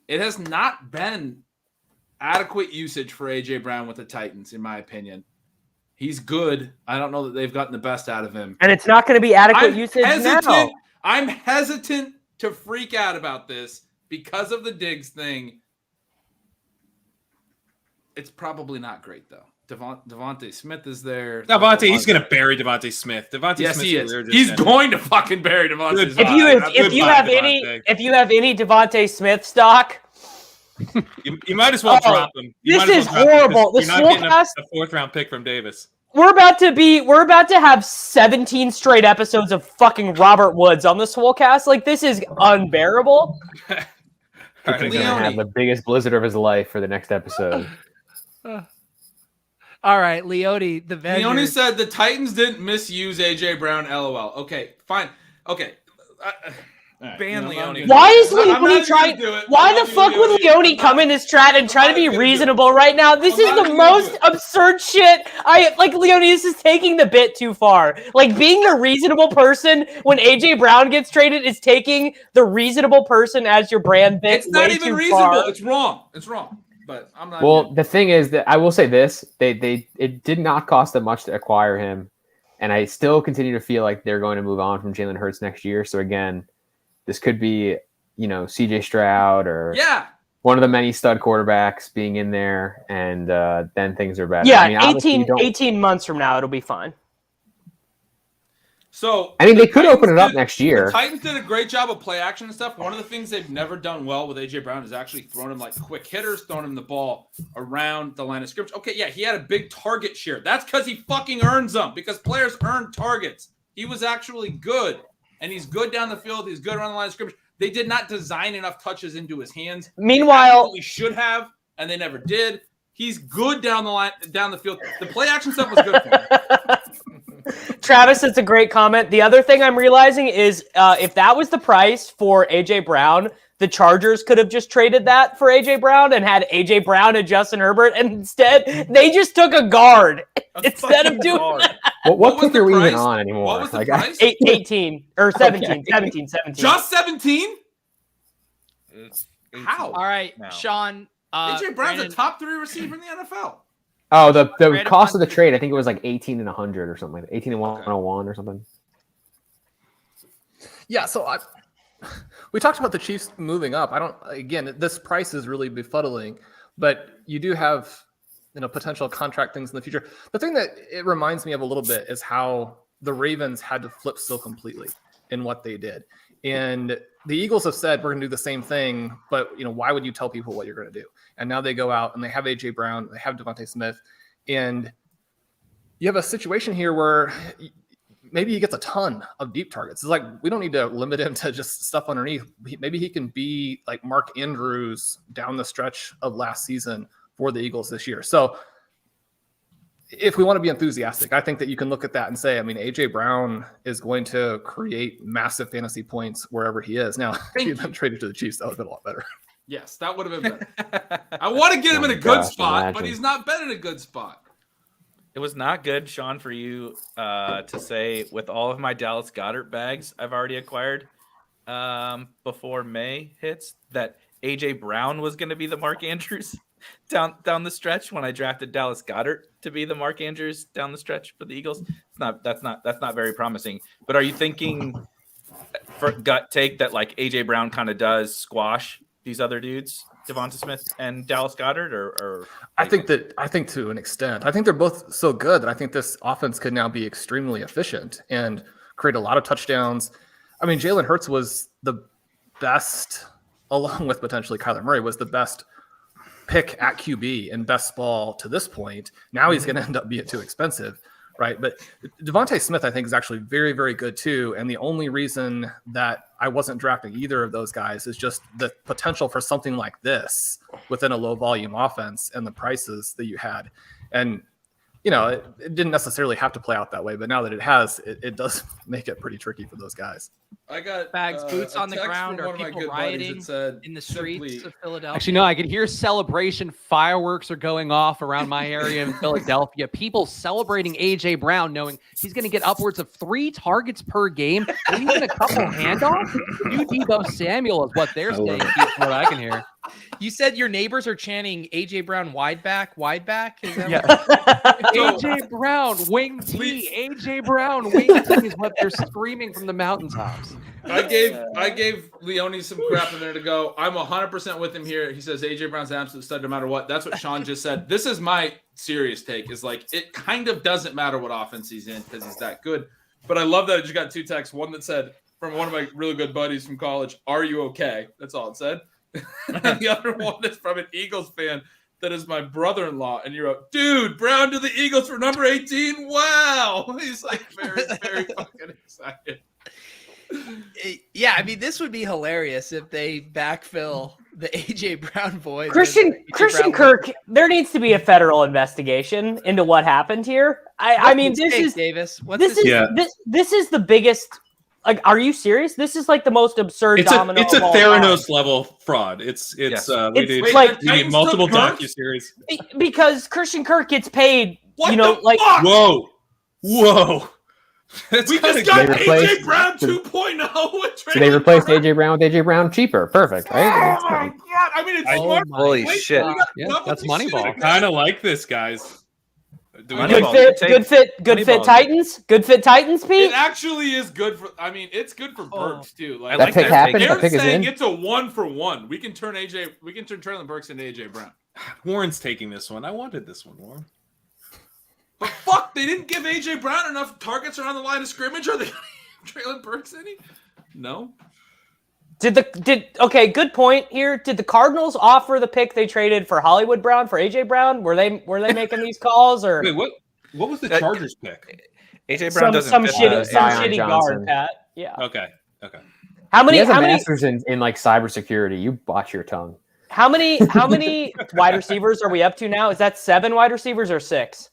It has not been adequate usage for AJ Brown with the Titans, in my opinion. He's good. I don't know that they've gotten the best out of him. And it's not going to be adequate usage now. I'm hesitant to freak out about this because of the Diggs thing. It's probably not great, though. Devontae Smith is there. He's going to bury Devontae Smith. Yes, he is. He's going to fucking bury Devontae Smith. If you have any Devontae Smith stock, you might as well drop him. This is horrible. You're not getting a 4th round pick from Davis. We're about to have 17 straight episodes of fucking Robert Woods on the Swolecast. Like, this is unbearable. He's going to have the biggest blizzard of his life for the next episode. All right, Leone, the vendor. Leone said the Titans didn't misuse AJ Brown. LOL. Okay, fine. Okay. Ban Leone. Why is Leone trying? Why the fuck would Leone come in this chat and try to be reasonable right now? This is the most absurd shit. Leone, this is taking the bit too far. Like, being the reasonable person when AJ Brown gets traded is taking the reasonable person as your brand bit. It's not even reasonable. It's wrong. It's wrong. But I'm not. Well, the thing is that I will say this: it did not cost them much to acquire him, and I still continue to feel like they're going to move on from Jalen Hurts next year. So again, this could be, CJ Stroud or one of the many stud quarterbacks being in there, and then things are better. Yeah, I mean, 18 months from now, it'll be fine. So they could open it up next year. The Titans did a great job of play action and stuff. One of the things they've never done well with AJ Brown is actually throwing him like quick hitters, throwing him the ball around the line of scrimmage. Okay, yeah, he had a big target share. That's because he fucking earns them, because players earn targets. He was actually good, and he's good down the field. He's good around the line of scrimmage. They did not design enough touches into his hands. Meanwhile, we should have, and they never did. He's good down the field. The play action stuff was good for him. Travis, it's a great comment. The other thing I'm realizing is if that was the price for AJ Brown, the Chargers could have just traded that for AJ Brown and had AJ Brown and Justin Herbert, and instead they just took a guard instead of doing that. What pick are we even on anymore? What was the price? 18 or 17, okay. 17. Just 17? How? All right, Shawn. AJ Brown's a top 3 receiver in the NFL. Oh, the cost of the trade, I think it was like 18 and 100 or something like that. 18 and 101 or something. Yeah, so we talked about the Chiefs moving up. This price is really befuddling, but you do have potential contract things in the future. The thing that it reminds me of a little bit is how the Ravens had to flip so completely in what they did. And the Eagles have said, we're going to do the same thing, but why would you tell people what you're going to do? And now they go out and they have AJ Brown, they have Devontae Smith, and you have a situation here where maybe he gets a ton of deep targets. It's like, we don't need to limit him to just stuff underneath. Maybe he can be like Mark Andrews down the stretch of last season for the Eagles this year. So if we want to be enthusiastic, I think that you can look at that and say, I mean, AJ Brown is going to create massive fantasy points wherever he is. Now, if he'd been traded to the Chiefs, that would have been a lot better. Yes, that would have been better. I want to get him in a good spot, but he's not been in a good spot. It was not good, Sean, for you to say with all of my Dallas Goedert bags I've already acquired before May hits that AJ Brown was going to be the Mark Andrews down the stretch when I drafted Dallas Goedert to be the Mark Andrews down the stretch for the Eagles. That's not very promising. But are you thinking for gut take that like AJ Brown kind of does squash these other dudes, Devonta Smith and Dallas Goedert, or I think to an extent, I think they're both so good that I think this offense could now be extremely efficient and create a lot of touchdowns. I mean, Jalen Hurts was the best, along with potentially Kyler Murray, was the best pick at QB and best ball to this point. Now he's going to end up being too expensive, right? But Devonta Smith, I think, is actually very, very good too. And the only reason that I wasn't drafting either of those guys is just the potential for something like this within a low volume offense and the prices that you had. And, you know, it didn't necessarily have to play out that way, but now that it has, it does make it pretty tricky for those guys. I got bags, boots on the text ground, from or one of my people good buddies rioting that said, in the streets of Philadelphia. Actually, no, I could hear celebration. Fireworks are going off around my area in Philadelphia. People celebrating AJ Brown, knowing he's going to get upwards of 3 targets per game, and even a couple handoffs. You Debo Samuel is what they're saying. From what I can hear. You said your neighbors are chanting AJ Brown wide back. Is that Yeah. AJ Brown wing T. AJ Brown wing T is what they're screaming from the mountaintops. I gave Leone some crap in there to go. I'm 100% with him here. He says AJ Brown's an absolute stud no matter what. That's what Sean just said. This is my serious take. Is like it kind of doesn't matter what offense he's in because he's that good. But I love that I just got 2 texts. One that said from one of my really good buddies from college, "Are you okay?" That's all it said. And the other one is from an Eagles fan that is my brother-in-law, and you wrote, "Dude, Brown to the Eagles for number 18. Wow!" He's like very, very fucking excited. Yeah, I mean, this would be hilarious if they backfill the AJ Brown boys. Christian Kirk, there needs to be a federal investigation into what happened here. I mean, this is Davis. This is the biggest. Like, are you serious? This is like the most absurd domino. It's a Theranos level fraud. It's we need multiple docuseries because Christian Kirk gets paid. What whoa. We just got AJ Brown 2.0. So they replaced AJ Brown with AJ Brown cheaper. Perfect, right? Oh my god! I mean, it's smart. Holy shit! That's Moneyball. I kind of like this, guys. Good fit Titans. Good fit Titans, Pete. It actually is good for. I mean, it's good for Burks too. Like that pick happened. They're that pick saying is in. it's a 1-for-1. We can turn Traylon Burks into AJ Brown. Warren's taking this one. I wanted this one, Warren. But fuck, they didn't give AJ Brown enough targets around the line of scrimmage. Are they Traylon Burks any? No. Okay, good point here. Did the Cardinals offer the pick they traded for Hollywood Brown for AJ Brown? Were they making these calls or wait, what was the Chargers pick? AJ Brown doesn't some fit shitty guard, Pat. Yeah. Okay. How many he has a master's in like cybersecurity. You watch your tongue. How many wide receivers are we up to now? Is that 7 wide receivers or 6?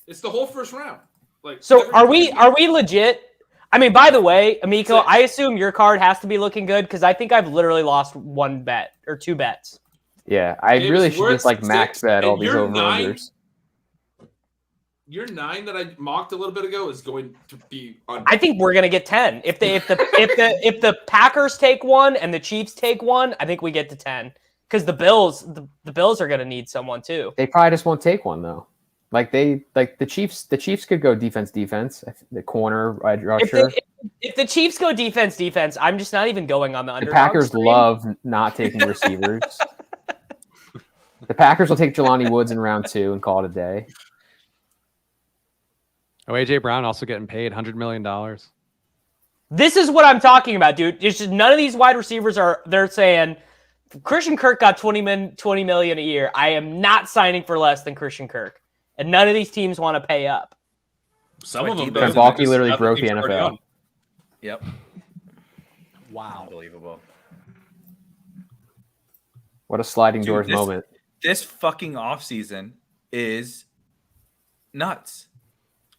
It's the whole first round. Like, so are we legit? I mean, by the way, Amico, I assume your card has to be looking good because I think I've literally lost 1 bet or 2 bets. Yeah, I really should just like max bet all these over-unders. Your 9 that I mocked a little bit ago is going to be under. I think we're gonna get 10. If the Packers take 1 and the Chiefs take 1, I think we get to 10. Because the Bills are gonna need someone too. They probably just won't take 1 though. Like the Chiefs could go defense. The corner rusher. If the Chiefs go defense, I'm just not even going on the underdog. The Packers stream. love not taking receivers. The Packers will take Jelani Woods in round 2 and call it a day. Oh, AJ Brown also getting paid $100 million. This is what I'm talking about, dude. It's just none of these wide receivers they're saying Christian Kirk got $20 million a year. I am not signing for less than Christian Kirk. And none of these teams want to pay up. Some of them. Trent Baalke literally broke the NFL. Yep. Wow. Unbelievable. What a sliding doors moment. This fucking offseason is nuts.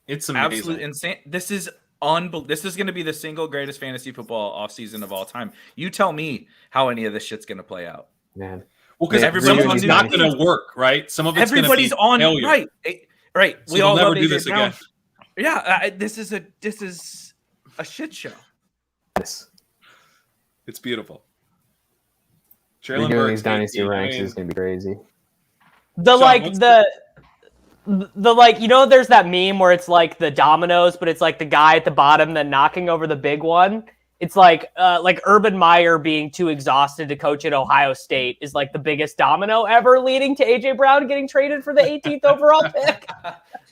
It's amazing. Absolute insane. This is unbelievable. This is going to be the single greatest fantasy football offseason of all time. You tell me how any of this shit's going to play out. Man. Well, because everybody's not going to work, right? Some of it's everybody's on failure. Right. So we all never love do AJ this Brown. again. Yeah, this is a shit show. Yes. It's beautiful. Redoing these dynasty ranks is gonna be crazy. The there's that meme where it's like the dominoes, but it's like the guy at the bottom then knocking over the big one. It's like Urban Meyer being too exhausted to coach at Ohio State is like the biggest domino ever, leading to AJ Brown getting traded for the 18th overall pick.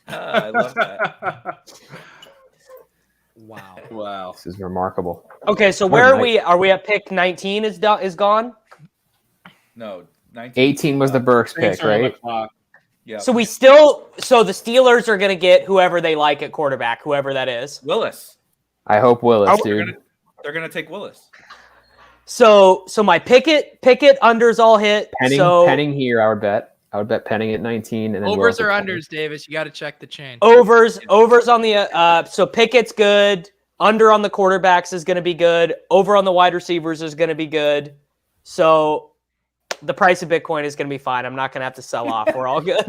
I love that. Wow. This is remarkable. Okay, so where are we? Are we at pick 19 is gone? No, 19. 18 was the Burks pick, right? Yeah. So the Steelers are going to get whoever they like at quarterback, whoever that is. Willis. I hope Willis, dude. They're gonna take Willis. So my Pickett unders all hit. Penning here, I would bet Penning at 19 and then Overs Willis or at 20. unders, Davis? You got to check the chain. Overs on the so Pickett's good. Under on the quarterbacks is going to be good. Over on the wide receivers is going to be good. So the price of Bitcoin is going to be fine. I'm not going to have to sell off. We're all good.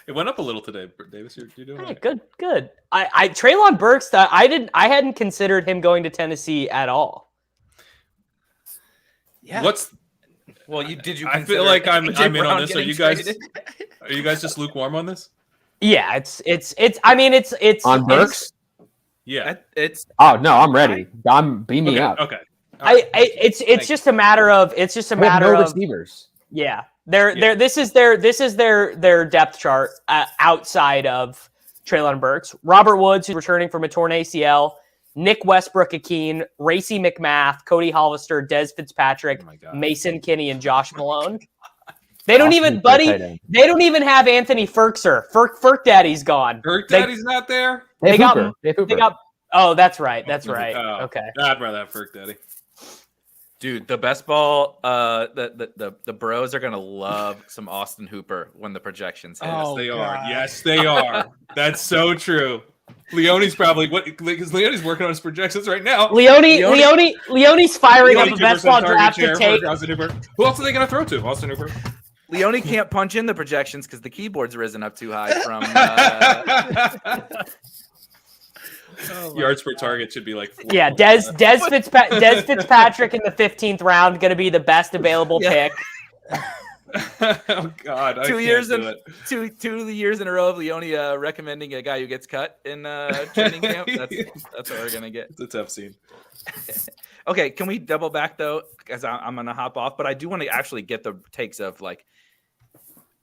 It went up a little today, Davis. You're doing Hey, right. good. I Treylon Burks, I hadn't considered him going to Tennessee at all. Yeah. Well, did you? I feel like I'm AJ in Brown on this. Are getting you guys just lukewarm on this? Yeah, it's. I mean, it's on Burks. Yeah, it's. Oh no, I'm ready. Beam me up. Okay. It's just a matter of receivers. Yeah, this is their depth chart outside of Treylon Burks. Robert Woods, who's returning from a torn ACL. Nick Westbrook-Akeen, Racy McMath, Cody Hollister, Des Fitzpatrick, Mason Kinney, and Josh Malone. They don't even have Anthony Ferkser. Ferk Daddy's gone. Ferk Daddy's not there. They got. Oh, that's right. Oh, Okay. I'd rather have Ferk Daddy. Dude, the best ball, the bros are gonna love some Austin Hooper when the projections hit. Yes, they are. Yes, they are. That's so true. Leone's probably because Leone's working on his projections right now. Leone's firing up a best ball draft to take. Who else are they gonna throw to? Austin Hooper. Leone can't punch in the projections because the keyboard's risen up too high from. Yards per target should be like 4. Yeah, Des Fitzpatrick in the 15th round, going to be the best available pick. Oh God! 2 years in 2 years in a row of Leone recommending a guy who gets cut in training camp. That's what we're gonna get. It's a tough scene. Okay, can we double back though? Because I'm gonna hop off, but I do want to actually get the takes of like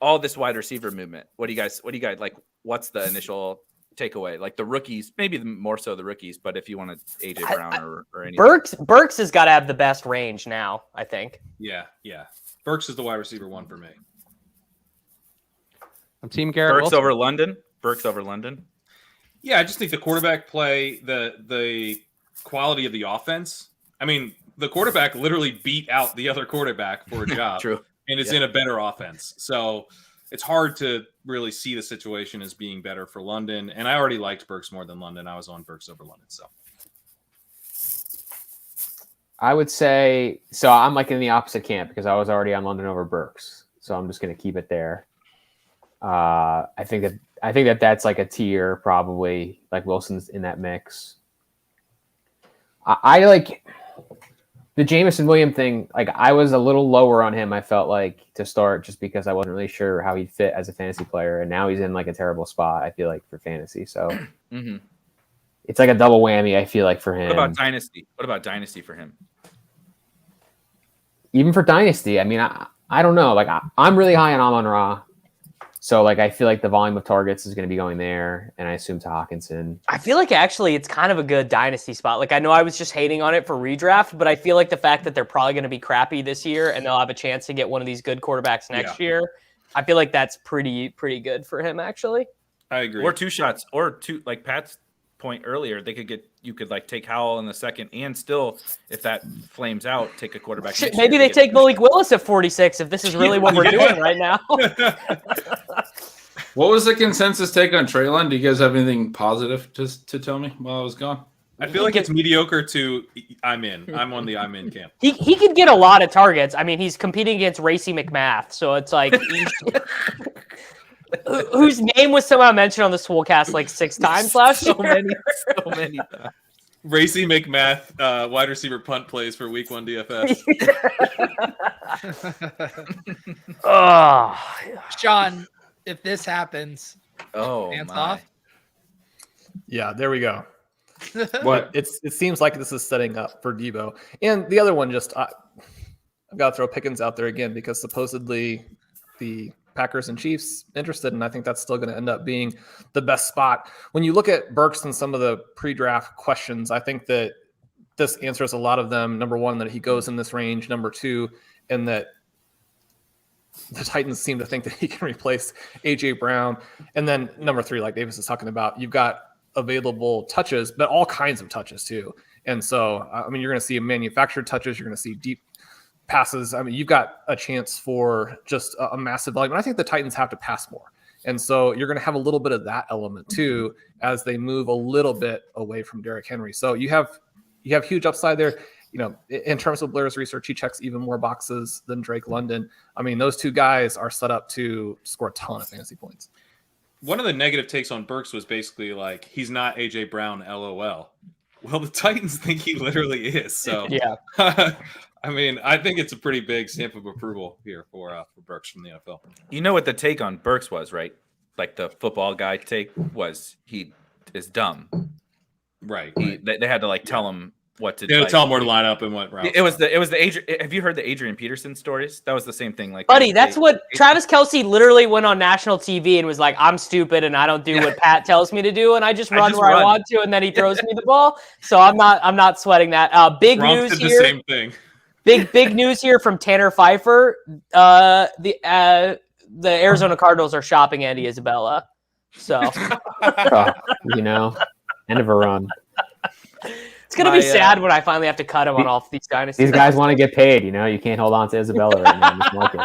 all this wide receiver movement. What do you guys like? What's the initial takeaway? Like the rookies, maybe more so the rookies, but if you want to AJ Brown or anything. Burks has got to have the best range now, I think. Yeah. Burks is the wide receiver one for me. I'm Team Garrett Burks Wilson. Burks over London. Yeah, I just think the quarterback play, the quality of the offense. I mean, the quarterback literally beat out the other quarterback for a job. True. And is in a better offense. So it's hard to really see the situation as being better for London. And I already liked Burks more than London. I was on Burks over London. So I would say so. I'm like in the opposite camp because I was already on London over Burks. So I'm just going to keep it there. I think that that's like a tier, probably like Wilson's in that mix. I like the Jamison Williams thing. Like I was a little lower on him. I felt like to start just because I wasn't really sure how he'd fit as a fantasy player. And now he's in like a terrible spot. I feel like for fantasy. So it's like a double whammy. I feel like for him. What about dynasty? What about dynasty for him? Even for dynasty, I mean, I don't know. Like I'm really high on Amon-Ra. So, like, I feel like the volume of targets is going to be going there, and I assume to Hawkinson. I feel like, actually, it's kind of a good dynasty spot. Like, I know I was just hating on it for redraft, but I feel like the fact that they're probably going to be crappy this year and they'll have a chance to get one of these good quarterbacks next year, I feel like that's pretty good for him, actually. I agree. Or two shots, or two, like Pat's point earlier, you could like take Howell in the second and still, if that flames out, take a quarterback. Shit, maybe they take Malik Willis at 46 if this is really what we're doing right now. What was the consensus take on Treylon? Do you guys have anything positive to tell me while I was gone? I feel like it's mediocre to I'm in. I'm on the I'm in camp. He could get a lot of targets. I mean, he's competing against Racy McMath, so it's like whose name was somehow mentioned on the Swolecast like 6 times last year. So many times. Racy McMath, wide receiver punt plays for Week 1 DFS. Shawn, if this happens, hands off. Yeah, there we go. What? It seems like this is setting up for Debo. And the other one, I've got to throw Pickens out there again because supposedly the Packers and Chiefs interested, and I think that's still going to end up being the best spot. When you look at Burks and some of the pre-draft questions, I think that this answers a lot of them. Number one, that he goes in this range. Number two, and that the Titans seem to think that he can replace A.J. Brown. And then number three, like Davis is talking about, you've got available touches, but all kinds of touches too. And so, I mean, you're going to see manufactured touches. You're going to see deep passes. I mean, you've got a chance for just a massive volume. And I think the Titans have to pass more. And so you're going to have a little bit of that element too, as they move a little bit away from Derrick Henry. So you have huge upside there. You know, in terms of Blair's research, he checks even more boxes than Drake London. I mean, those two guys are set up to score a ton of fantasy points. One of the negative takes on Burks was basically like, he's not AJ Brown, LOL. Well, the Titans think he literally is. So yeah. I mean, I think it's a pretty big stamp of approval here for Burks from the NFL. You know what the take on Burks was, right? Like the football guy take was he is dumb. Right. They had to like tell him what to do. They had to tell him where to line up and what route. It was the Adrian. Have you heard the Adrian Peterson stories? That was the same thing. Like, buddy, that's what Travis Kelce literally went on national TV and was like, "I'm stupid and I don't do what Pat tells me to do, and I just run where I want to, and then he throws me the ball." So I'm not sweating that. Big Gronk news did here. The same thing. Big news here from Tanner Pfeiffer. The Arizona Cardinals are shopping Andy Isabella. So end of a run. It's gonna be sad when I finally have to cut him on all these dynasties. These guys want to get paid. You can't hold on to Isabella right now in this market.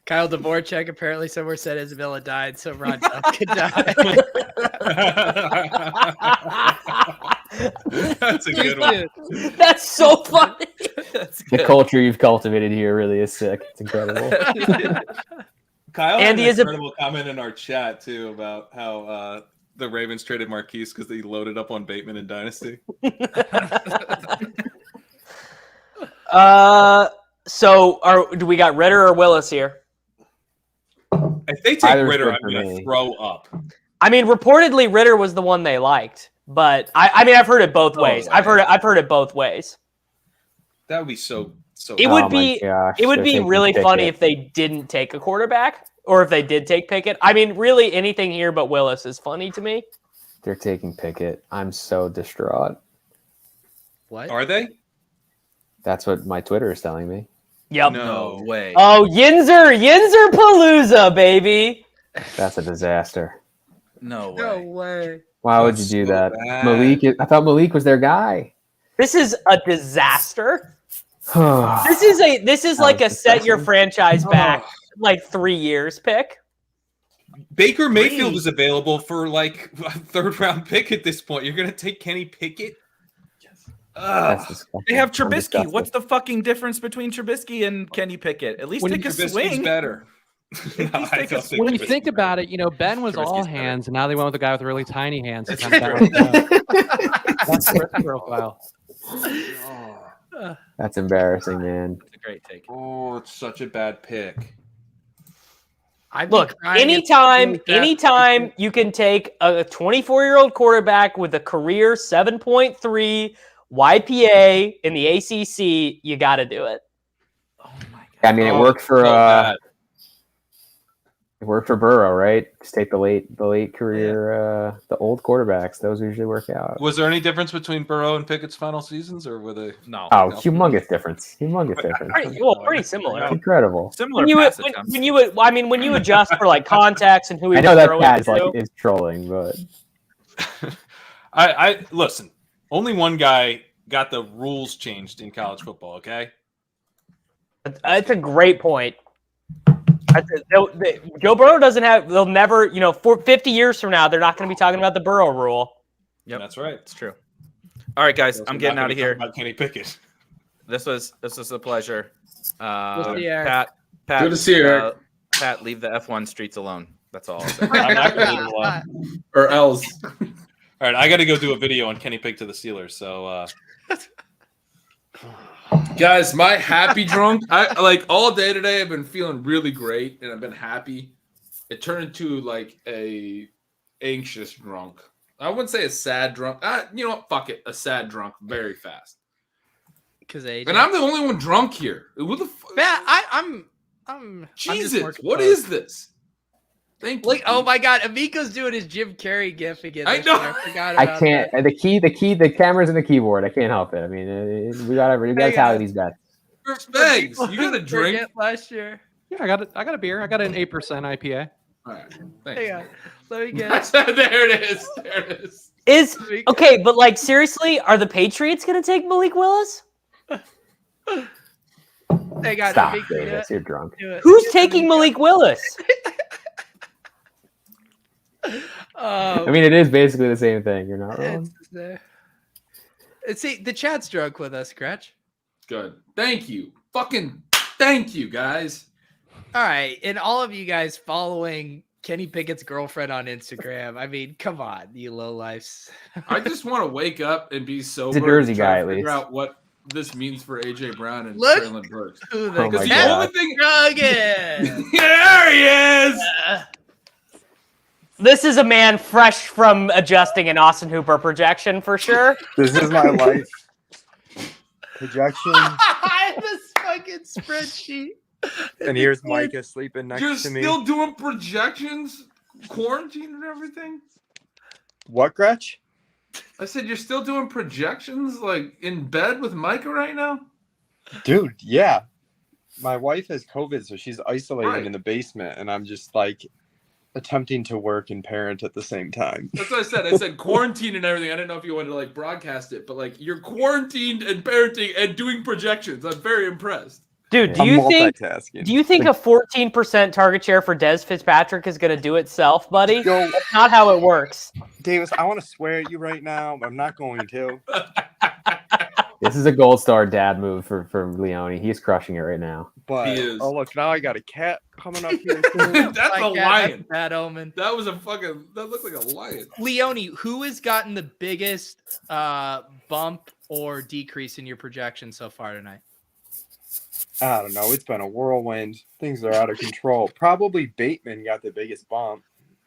Kyle Dvorak apparently somewhere said Isabella died, so Ron Duff could die. That's a good one. That's so funny. The culture you've cultivated here really is sick. It's incredible. Kyle had Andy an is a incredible comment in our chat too about how the Ravens traded Marquis because they loaded up on Bateman in Dynasty. So do we got Ritter or Willis here? If they take Ritter, I'm going to throw up. I mean, reportedly Ritter was the one they liked, but I mean, I've heard it both ways. I've heard it both ways. That would be so. It would be really funny if they didn't take a quarterback, or if they did take Pickett. I mean, really anything here but Willis is funny to me. They're taking Pickett. I'm so distraught. What are they? That's what my Twitter is telling me. Yep. No way. Oh, Yinzer Palooza, baby. That's a disaster. No way. Why would you do that? Malik, I thought Malik was their guy. This is a disaster. This is like a set your franchise back like 3 years pick. Baker Mayfield is available for like a 3rd round pick at this point. You're going to take Kenny Pickett? They have Trubisky. What's the fucking difference between Trubisky and Kenny Pickett? At least take a swing. Better. When you think about it, Ben was all hands, and now they went with a guy with really tiny hands. That's the profile. That's embarrassing, man. It's a great take. Oh, it's such a bad pick. Look, anytime you can take a 24-year-old quarterback with a career 7.3 YPA in the ACC, you got to do it. Oh my god! I mean, it worked for Burrow, right? Just take the late career, the old quarterbacks. Those usually work out. Was there any difference between Burrow and Pickett's final seasons, or were they? No. Oh, humongous difference. Pretty similar. Incredible. Similar. When you adjust for like context and who I know that Pat is trolling, but I listen. Only one guy got the rules changed in college football. Okay, that's a great point. Joe Burrow doesn't have. They'll never. For 50 years from now, they're not going to be talking about the Burrow rule. Yep, That's right. it's true. All right, guys, So I'm we're getting not out of gonna talk here. About Kenny Pickett. This was a pleasure. We'll see you, Eric. Pat, Good to see you, Eric. Pat, leave the F1 streets alone. That's all. I'll say. I'm not going to leave it alone. Or else. All right, I got to go do a video on Kenny Pickett to the Steelers. So, Guys, my happy drunk. I like all day today. I've been feeling really great, and I've been happy. It turned into like a anxious drunk. I wouldn't say a sad drunk. You know what? Fuck it, a sad drunk very fast. Because and I'm the only one drunk here. Who the fuck? I'm Jesus, I'm what is this? Thank you. Like, oh my God, Amico's doing his Jim Carrey gif again. I know. I forgot I about can't. that. The camera's in the keyboard. I can't help it. I mean, we gotta tally these bets. Thanks. You got a drink Forget last year. Yeah, I got a beer. I got an 8% IPA. All right. Thanks. Hang on. Let me get it. There it is. There it is. Okay, but like seriously, are the Patriots going to take Malik Willis? Hang on. Stop, Amico, Davis. You're drunk. Who's taking Malik Willis? I mean, it is basically the same thing. You're not wrong. See, the chat's drunk with us, Gretch. Good. Thank you. Fucking thank you, guys. All right, and all of you guys following Kenny Pickett's girlfriend on Instagram. I mean, come on, you lowlifes. I just want to wake up and be sober. He's a Jersey and try guy, to at figure least. out what this means for AJ Brown and Look Traylon Burks. Who the Oh my the God. only thing. Again. There he is. This is a man fresh from adjusting an Austin Hooper projection for sure. This is my life. Projection. I have this fucking spreadsheet. And here's Micah sleeping next You're to me. still doing projections, quarantine and everything. What, Gretch? I said you're still doing projections, like in bed with Micah right now. Dude, yeah. My wife has COVID, so she's isolating Right. in the basement, and I'm just like attempting to work and parent at the same time. That's what I said. I said quarantine and everything. I didn't know if you wanted to like broadcast it, but like you're quarantined and parenting and doing projections. I'm very impressed. Dude, do I'm you think multitasking. a 14% target share for Des Fitzpatrick is going to do itself, buddy? Yo, That's not how it works. Davis, I want to swear at you right now, but I'm not going to. This is a gold star dad move for Leone. He's crushing it right now. But He is. oh look, now I got a cat coming up here too. That's Like a that, lion. that's a bad omen. That was a fucking. That looked like a lion. Leone, who has gotten the biggest bump or decrease in your projection so far tonight? I don't know. It's been a whirlwind. Things are out of control. Probably Bateman got the biggest bump.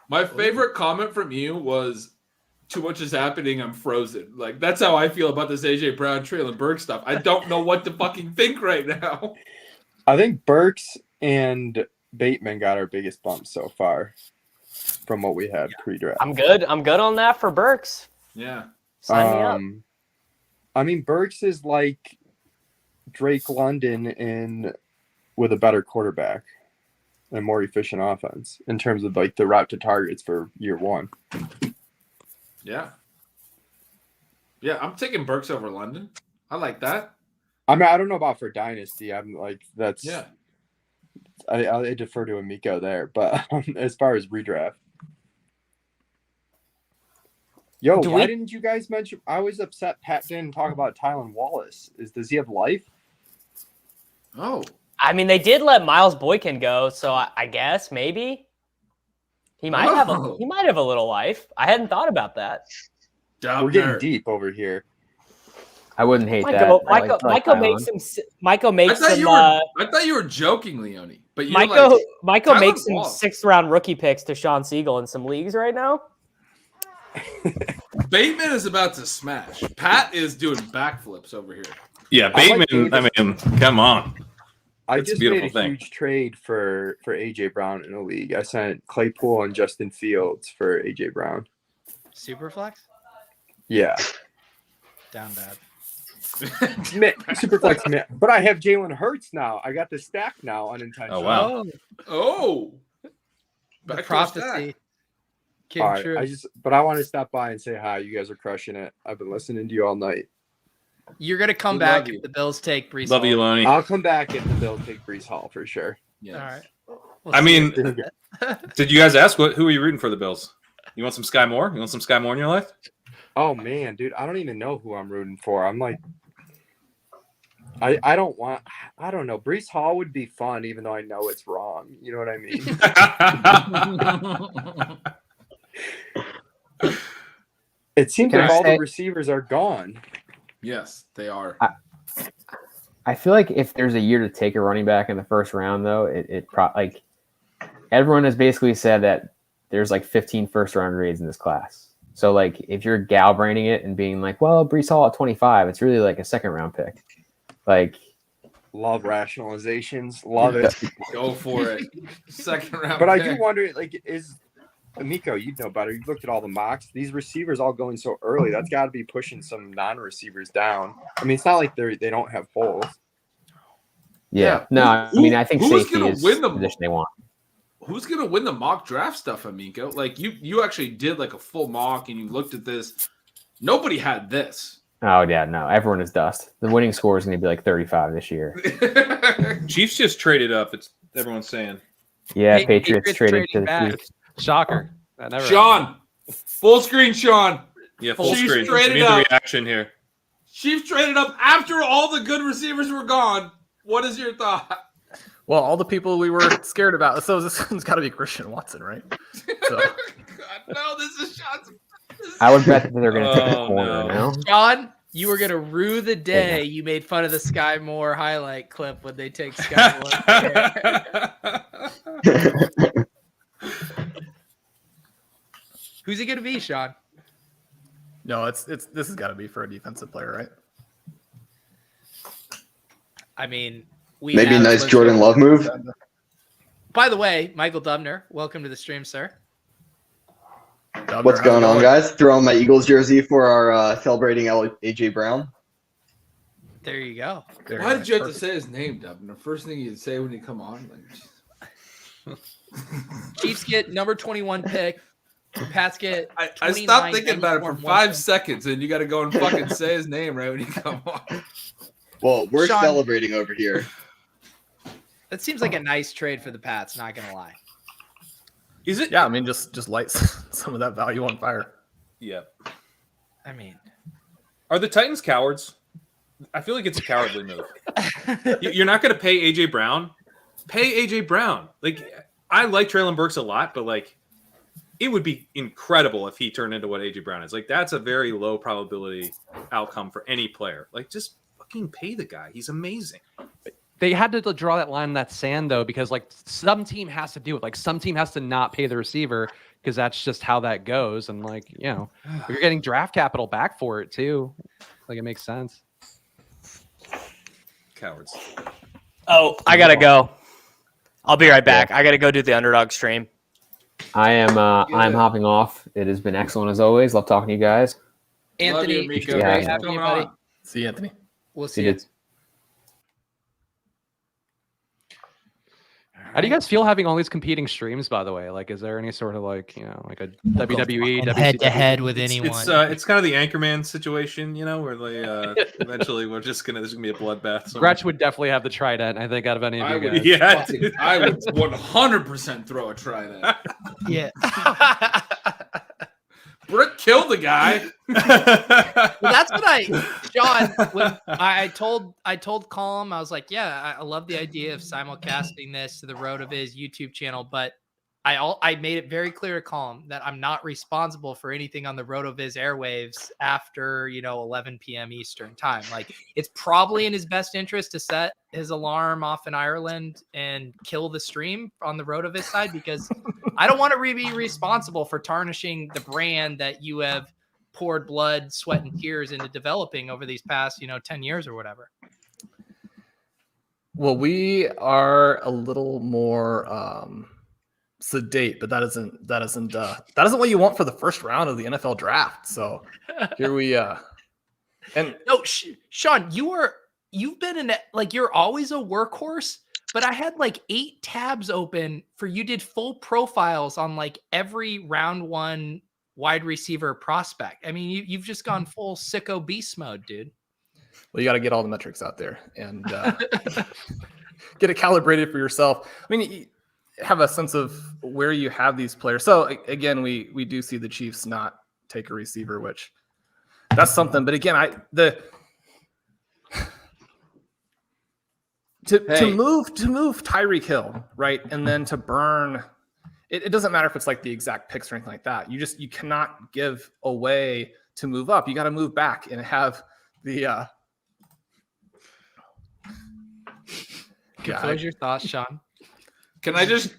My favorite comment from you was, "Too much is happening. I'm frozen." Like that's how I feel about this AJ Brown, Traylon Burks stuff. I don't know what to fucking think right now. I think Burks and Bateman got our biggest bump so far from what we had pre-draft. I'm good. I'm good on that for Burks. Yeah. Sign me up. I mean, Burks is like Drake London with a better quarterback and more efficient offense in terms of like the route to targets for year one. Yeah. Yeah, I'm taking Burks over London. I like that. I mean, I don't know about for dynasty. I'm like that's Yeah. I defer to Amico there, but as far as redraft. Yo, why didn't you guys mention? I was upset Pat didn't talk about Tylan Wallace. Does he have life? Oh, I mean, they did let Miles Boykin go, so I guess maybe he might have a little life. I hadn't thought about that. We're getting deep over here. I wouldn't hate Michael, that. Michael makes some. Michael makes some. I thought you were joking, Leone. But you're Michael like, makes some Wallace. 6th round rookie picks to Shawn Siegele in some leagues right now. Bateman is about to smash. Pat is doing backflips over here. Yeah, Bateman. I mean, come on. I It's a just beautiful made a thing. huge trade for AJ Brown in a league. I sent Claypool and Justin Fields for AJ Brown. Superflex? Yeah. Down bad. Superflex, man. But I have Jalen Hurts now. I got the stack now unintentionally. Oh, wow. Oh. The Back prophecy. Came All right, true. I want to stop by and say hi. You guys are crushing it. I've been listening to you all night. You're gonna come We back love you. if the Bills take Brees Love Hall. you, Lonnie. I'll come back if the Bills take Brees Hall for sure. Yes. All right. I mean, did you guys ask who are you rooting for the Bills? You want some Sky Moore? You want some Sky Moore in your life? Oh man, dude, I don't even know who I'm rooting for. I'm like, I don't know. Brees Hall would be fun, even though I know it's wrong. You know what I mean? It seems like all the receivers are gone. Yes, they are. I feel like if there's a year to take a running back in the first round, though, like everyone has basically said that there's like 15 first round grades in this class. So like if you're gal-braining it and being like, well, Brees Hall at 25, it's really like a second round pick. Like, love rationalizations, love it. Go for it. Second round. But I do wonder, like, is Amico, you'd know better. You've looked at all the mocks. These receivers all going so early. That's got to be pushing some non-receivers down. I mean, it's not like they don't have holes. Yeah. No, I mean, I think safety is the position they want. Who's gonna win the mock draft stuff, Amico? Like you actually did like a full mock and you looked at this. Nobody had this. Oh yeah, no. Everyone is dust. The winning score is going to be like 35 this year. Chiefs just traded up. It's everyone's saying. Yeah, Patriots traded to the Chiefs. Shocker. Sean, full screen, Sean. Yeah, full Chiefs screen. Traded We need up. the reaction here. Chiefs traded up after all the good receivers were gone. What is your thought? Well, all the people we were scared about. So this one's got to be Christian Watson, right? So. God, no, this is Sean's. I would bet that they're going to take a corner now. Sean, you were going to rue the day you made fun of the Sky Moore highlight clip when they take Sky Moore. Who's he going to be, Sean? No, this has got to be for a defensive player, right? I mean, maybe a nice Jordan Love move. By the way, Michael Dubner, welcome to the stream, sir. Dubner, what's going on, guys? Throwing my Eagles jersey for our celebrating AJ Brown. There you go. Why did you have to say his name, Dubner? The first thing you'd say when you come on. Chiefs get number 21 pick. Pats get. I stopped thinking about it for 5 seconds, and you got to go and fucking say his name right when you come on. Well, we're Sean, celebrating over here. That seems like a nice trade for the Pats. Not gonna lie. Is it? Yeah, I mean, just lights some of that value on fire. Yeah. I mean, are the Titans cowards? I feel like it's a cowardly move. You're not going to pay AJ Brown. Pay AJ Brown. Like, I like Treylon Burks a lot, but like, it would be incredible if he turned into what AJ Brown is. Like, that's a very low probability outcome for any player. Like, just fucking pay the guy. He's amazing. They had to draw that line in that sand, though, because like some team has to do it. Like some team has to not pay the receiver because that's just how that goes. And like, you know, you're getting draft capital back for it too. Like it makes sense. Cowards. Oh, I gotta go. I'll be right back. I gotta go do the underdog stream. I'm hopping off. It has been excellent as always. Love talking to you guys. Anthony, Love you, Miko. Yeah. great having you, buddy. See you, Anthony. We'll see you. How do you guys feel having all these competing streams, by the way? Like, is there any sort of like, you know, like a WWE, head to head with anyone? It's kind of the Anchorman situation, you know, where they eventually there's gonna be a bloodbath. Gretch would definitely have the trident, I think, out of any of you guys. Yeah, I would 100% throw a trident. Yeah. Brick killed the guy. Well, that's what John, when I told Colm, I was like, yeah, I love the idea of simulcasting this to the RotoViz YouTube channel, but I made it very clear to Colm that I'm not responsible for anything on the RotoViz airwaves after 11 p.m. Eastern time. Like, it's probably in his best interest to set his alarm off in Ireland and kill the stream on the RotoViz side, because I don't want to be responsible for tarnishing the brand that you have poured blood, sweat, and tears into developing over these past 10 years or whatever. Well, we are a little more sedate, but that isn't what you want for the first round of the NFL draft. So here we and no, Sean, you've been in like, you're always a workhorse, but I had like 8 tabs open for you did full profiles on like every round 1 wide receiver prospect. I mean, you've just gone full sicko beast mode, dude. Well, you got to get all the metrics out there and get it calibrated for yourself. I mean, have a sense of where you have these players. So again, we do see the Chiefs not take a receiver, which that's something. But again, to move Tyreek Hill, right, and then to burn. It doesn't matter if it's like the exact picks or anything like that. You cannot give away to move up. You got to move back and have the. Compose your thoughts, Shawn. Can I just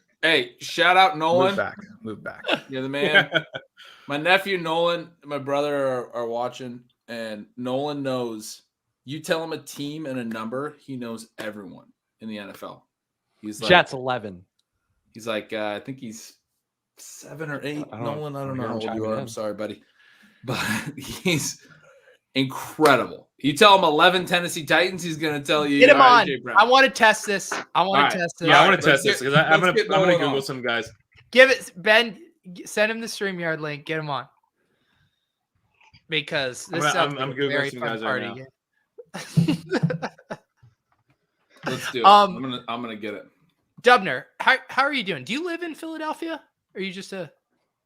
shout out Nolan? Move back. You're the man. My nephew Nolan, and my brother are watching, and Nolan knows. You tell him a team and a number, he knows everyone in the NFL. He's like Jets 11. He's like, I think he's 7 or 8. Nolan, I don't know how old you are. I'm sorry, buddy. But he's incredible. You tell him 11 Tennessee Titans, he's going to tell you. Get him on. I want to test this. Yeah, I want to test this because I'm going to Google some guys. Give it, Ben, send him the StreamYard link. Get him on. Because this I'm like Googling some guys right now. Let's do it. I'm gonna get it. Dubner, how are you doing? Do you live in Philadelphia? Or are you just a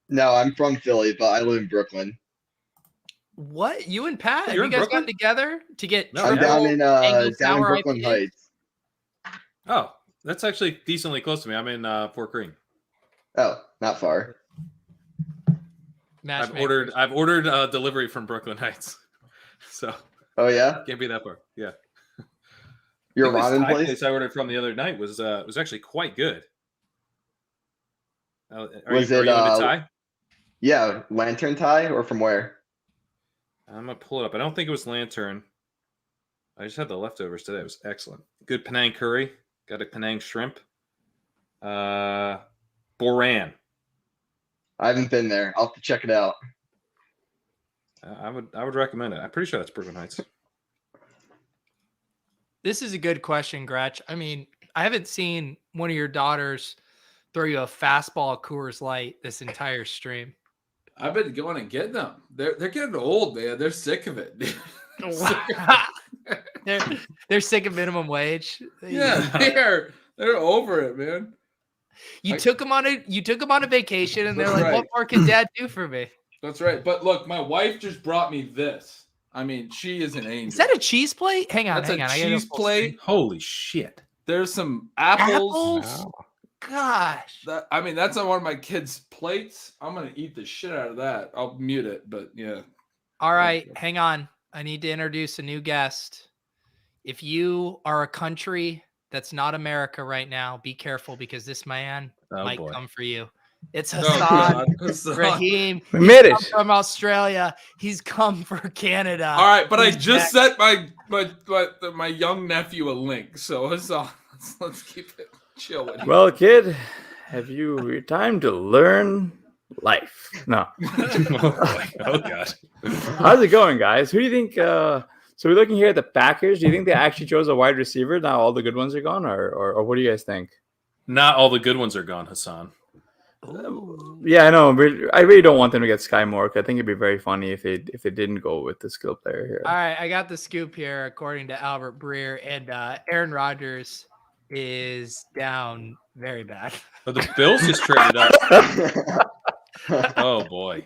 No, I'm from Philly, but I live in Brooklyn. What? You and Pat? Have You're you in guys Brooklyn? gotten together to get I'm down in Brooklyn IPA? Heights. Oh, that's actually decently close to me. I'm in Fort Greene. Oh, not far. I've ordered delivery from Brooklyn Heights. So. Oh yeah. Can't be that far. Yeah. Your ramen place I ordered from the other night was actually quite good. Are you into Thai? Yeah, Lantern Thai or from where? I'm gonna pull it up. I don't think it was Lantern. I just had the leftovers today. It was excellent. Good Penang curry. Got a Penang shrimp. Boran. I haven't been there. I'll have to check it out. I would recommend it. I'm pretty sure that's Brooklyn Heights. This is a good question, Gretch. I mean, I haven't seen one of your daughters throw you a fastball Coors Light this entire stream. I've been going and getting them. They're getting old, man. They're sick of it. They're sick of minimum wage. Yeah, they're over it, man. You took them on a vacation, and they're like, right. "What more can Dad do for me?" That's right. But look, my wife just brought me this. I mean, she is an angel. Is that a cheese plate? Hang on, That's hang on. a cheese plate. Holy shit! There's some apples. Wow. Gosh. That's on one of my kids' plates. I'm gonna eat the shit out of that. I'll mute it, but yeah. All right, hang on. I need to introduce a new guest. If you are a country that's not America right now, be careful because this man might come for you. It's Hassan Rahim. We made it. From Australia. He's come for Canada. All right, but I just sent my young nephew a link, so Hassan, let's keep it chill with him. Well, kid, have you time to learn life? No. Oh God. How's it going, guys? Who do you think? So we're looking here at the Packers. Do you think they actually chose a wide receiver? Now all the good ones are gone, or what do you guys think? Not all the good ones are gone, Hassan. Yeah, I know. I really don't want them to get Sky Moore. I think it'd be very funny if they didn't go with the skill player here. All right, I got the scoop here, according to Albert Breer, and Aaron Rodgers is down very bad. But the Bills just traded up. Oh boy.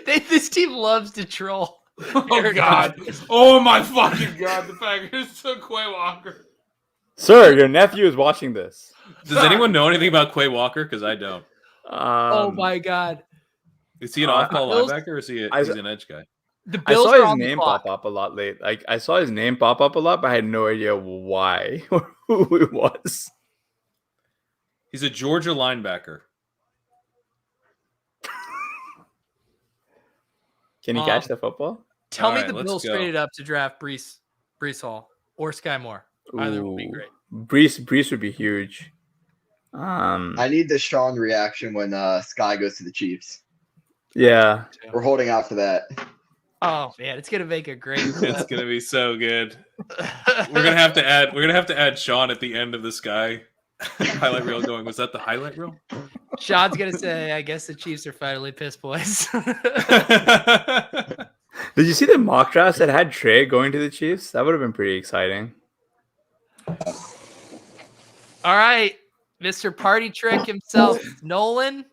This team loves to troll. Oh God! Oh my fucking God! The Packers took Quay Walker. Sir, your nephew is watching this. Does anyone know anything about Quay Walker? Because I don't. Oh my God! Is he an off-ball linebacker, or is he he's an edge guy? The Bills I saw are his name pop up a lot late. Like I saw his name pop up a lot, but I had no idea why or who it was. He's a Georgia linebacker. Can he catch the football? Tell me the Bills traded up to draft Breece Hall or Sky Moore. Either would be great. Breece would be huge. I need the Shawn reaction when Sky goes to the Chiefs. Yeah, we're holding out for that. Oh man, it's gonna make a great. It's gonna be so good. We're gonna have to add Shawn at the end of the Sky highlight reel. Going, was that the highlight reel? Shawn's gonna say, "I guess the Chiefs are finally pissed, boys." Did you see the mock drafts that had Trey going to the Chiefs? That would have been pretty exciting. All right, Mr. Party Trick himself, Nolan,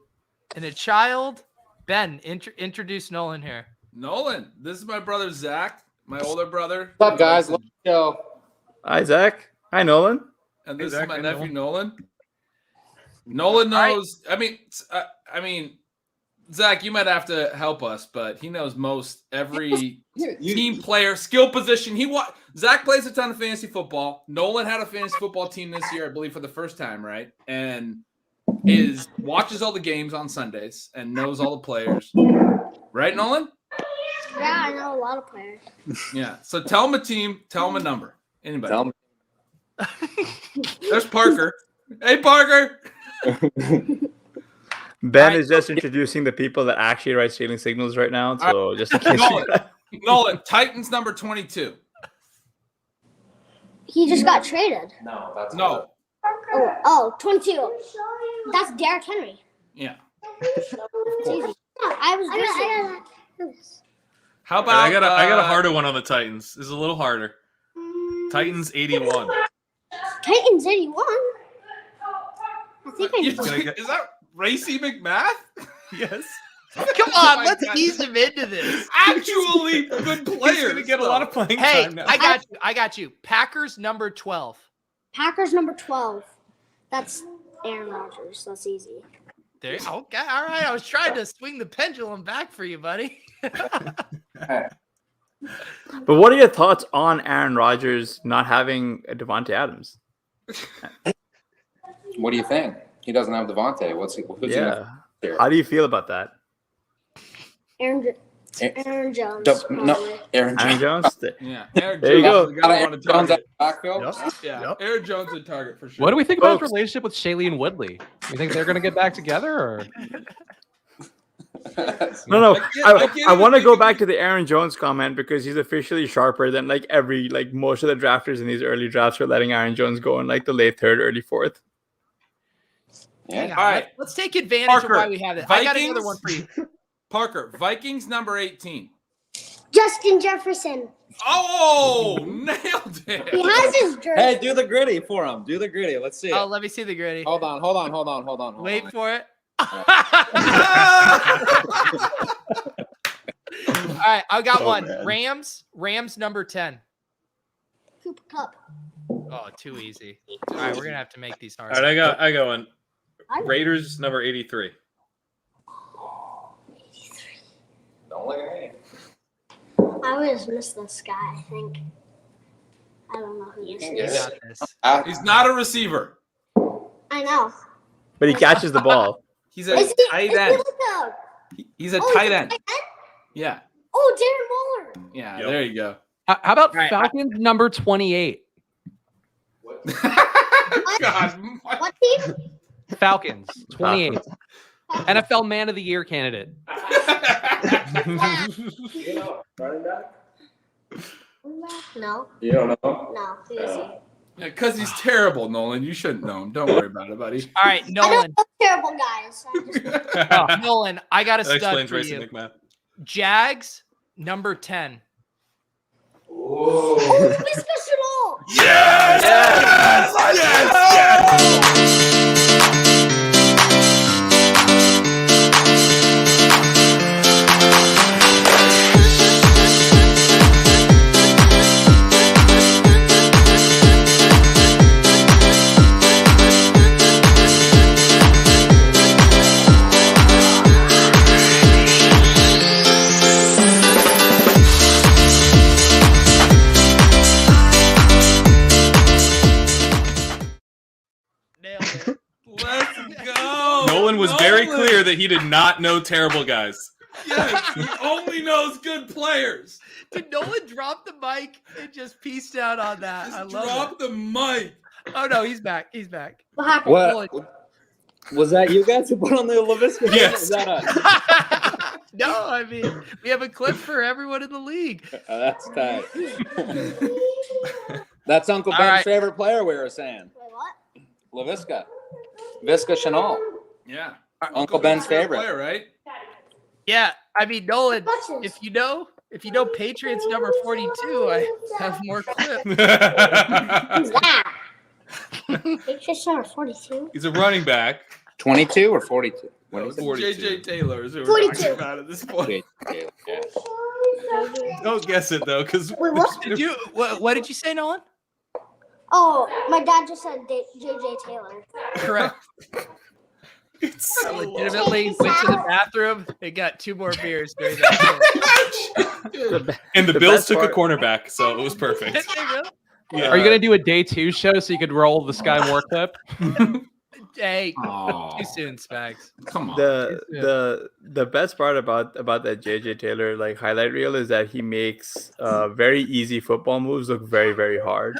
and a child. Ben, introduce Nolan here. Nolan, this is my brother Zach, my older brother. What's up, guys? Let's go. Hi, Zach. Hi, Nolan. And this Hey, Zach. is my Hey, nephew Nolan. Nolan knows. I mean, Zach, you might have to help us, but he knows most every team player, skill position. Zach plays a ton of fantasy football. Nolan had a fantasy football team this year, I believe, for the first time, right? And watches all the games on Sundays and knows all the players. Right, Nolan? Yeah, I know a lot of players. Yeah. So tell him a team, tell him a number. Anybody? Tell 'em. There's Parker. Hey, Parker. Ben is just introducing the people that actually write stealing signals right now. So just in case. Nolan, Titans number 22. He just got traded. No, that's No. Oh, 22. That's Derrick Henry. Yeah. Yeah, I was busy. How about I got a harder one on the Titans. This is a little harder. Titans 81. Titans 81. I think I Is that Racy McMath? Yes. Come on, let's ease him into this. Actually, good players. He's gonna get a lot of playing Hey, time now. I got you. Packers number 12. Packers number 12. That's Aaron Rodgers. That's easy. There. Okay. All right. I was trying to swing the pendulum back for you, buddy. But what are your thoughts on Aaron Rodgers not having a Devontae Adams? What do you think? He doesn't have Devontae. Who's he there? How do you feel about that? Aaron Jones. No, Aaron Jones. Yeah. Aaron There you Jones. go. Aaron Jones at backfield. Yeah. Aaron Jones a target for sure. What do we think about his relationship with Shailene Woodley? You think they're going to get back together, or? No. I want to go back to the Aaron Jones comment because he's officially sharper than most of the drafters in these early drafts are letting Aaron Jones go in like the late third, early fourth. Hang on. All right. Let's take advantage Parker, of why we have it. I got another one for you. Parker, Vikings number 18. Justin Jefferson. Oh, nailed it. He has his jersey. Hey, do the gritty for him. Do the gritty. Let's see it. Oh, let me see the gritty. Hold on. Wait for it. All right, I got one. Man. Rams number 10. Cooper Kupp. Oh, too easy. All right, we're gonna have to make these hard. All right, I got one. Raiders number 83. Don't look at me. I always miss this guy, I think. I don't know who this You is. got this. He's not a receiver. I know. But he catches the ball. He's a Is tight he end. like He's a Oh, tight he's a end. tight end? Yeah. Oh, Darren Waller. Yeah, Yep. there you go. How about Falcons number 28? God. What team? Falcons 28. NFL Man of the Year candidate. Running back? No. You don't know? No. Who is he? Yeah, because he's terrible, Nolan. You shouldn't know him. Don't worry about it, buddy. All right, I Nolan. know terrible guys. I just... Nolan, I got a That stud explains for Racy you. McMath. Jags number 10. Oh, Mr. Chanel. Yes! Nailed it. Let's go. Nolan was very clear that he did not know terrible guys. Yes, he only knows good players. Did Nolan drop the mic and just pieced out on that? I love Drop the mic. it. Oh no, he's back. He's back. What happened? Nolan- Was that you guys who put on the LaVisca? Yes. Is that us? No, I mean we have a clip for everyone in the league. That's tight. That's Uncle All Ben's right. favorite player, we were saying. Wait, what? LaVisca. Visca Chanel. Yeah. Uncle Ben's favorite. Player, right? Yeah, I mean Nolan. If you know Patriots number 42, I have more clips. Who's that? It's number 42. He's a running back. 22 or 42? No, it's 42. JJ Taylor is who we're 42. talking about at this point. JJ Taylor, yeah. Don't guess it though, because Wait, what? What did you say, Nolan? Oh, my dad just said JJ Taylor. Correct. it's I legitimately went to the bathroom and got 2 more beers during that. And the Bills took a cornerback, so it was perfect. Did they really? Yeah. Are you gonna do a day 2 show so you could roll the Sky Moore clip? Hey, Aw. too soon, Spags. Come on. The best part about that JJ Taylor like highlight reel is that he makes very easy football moves look very, very hard.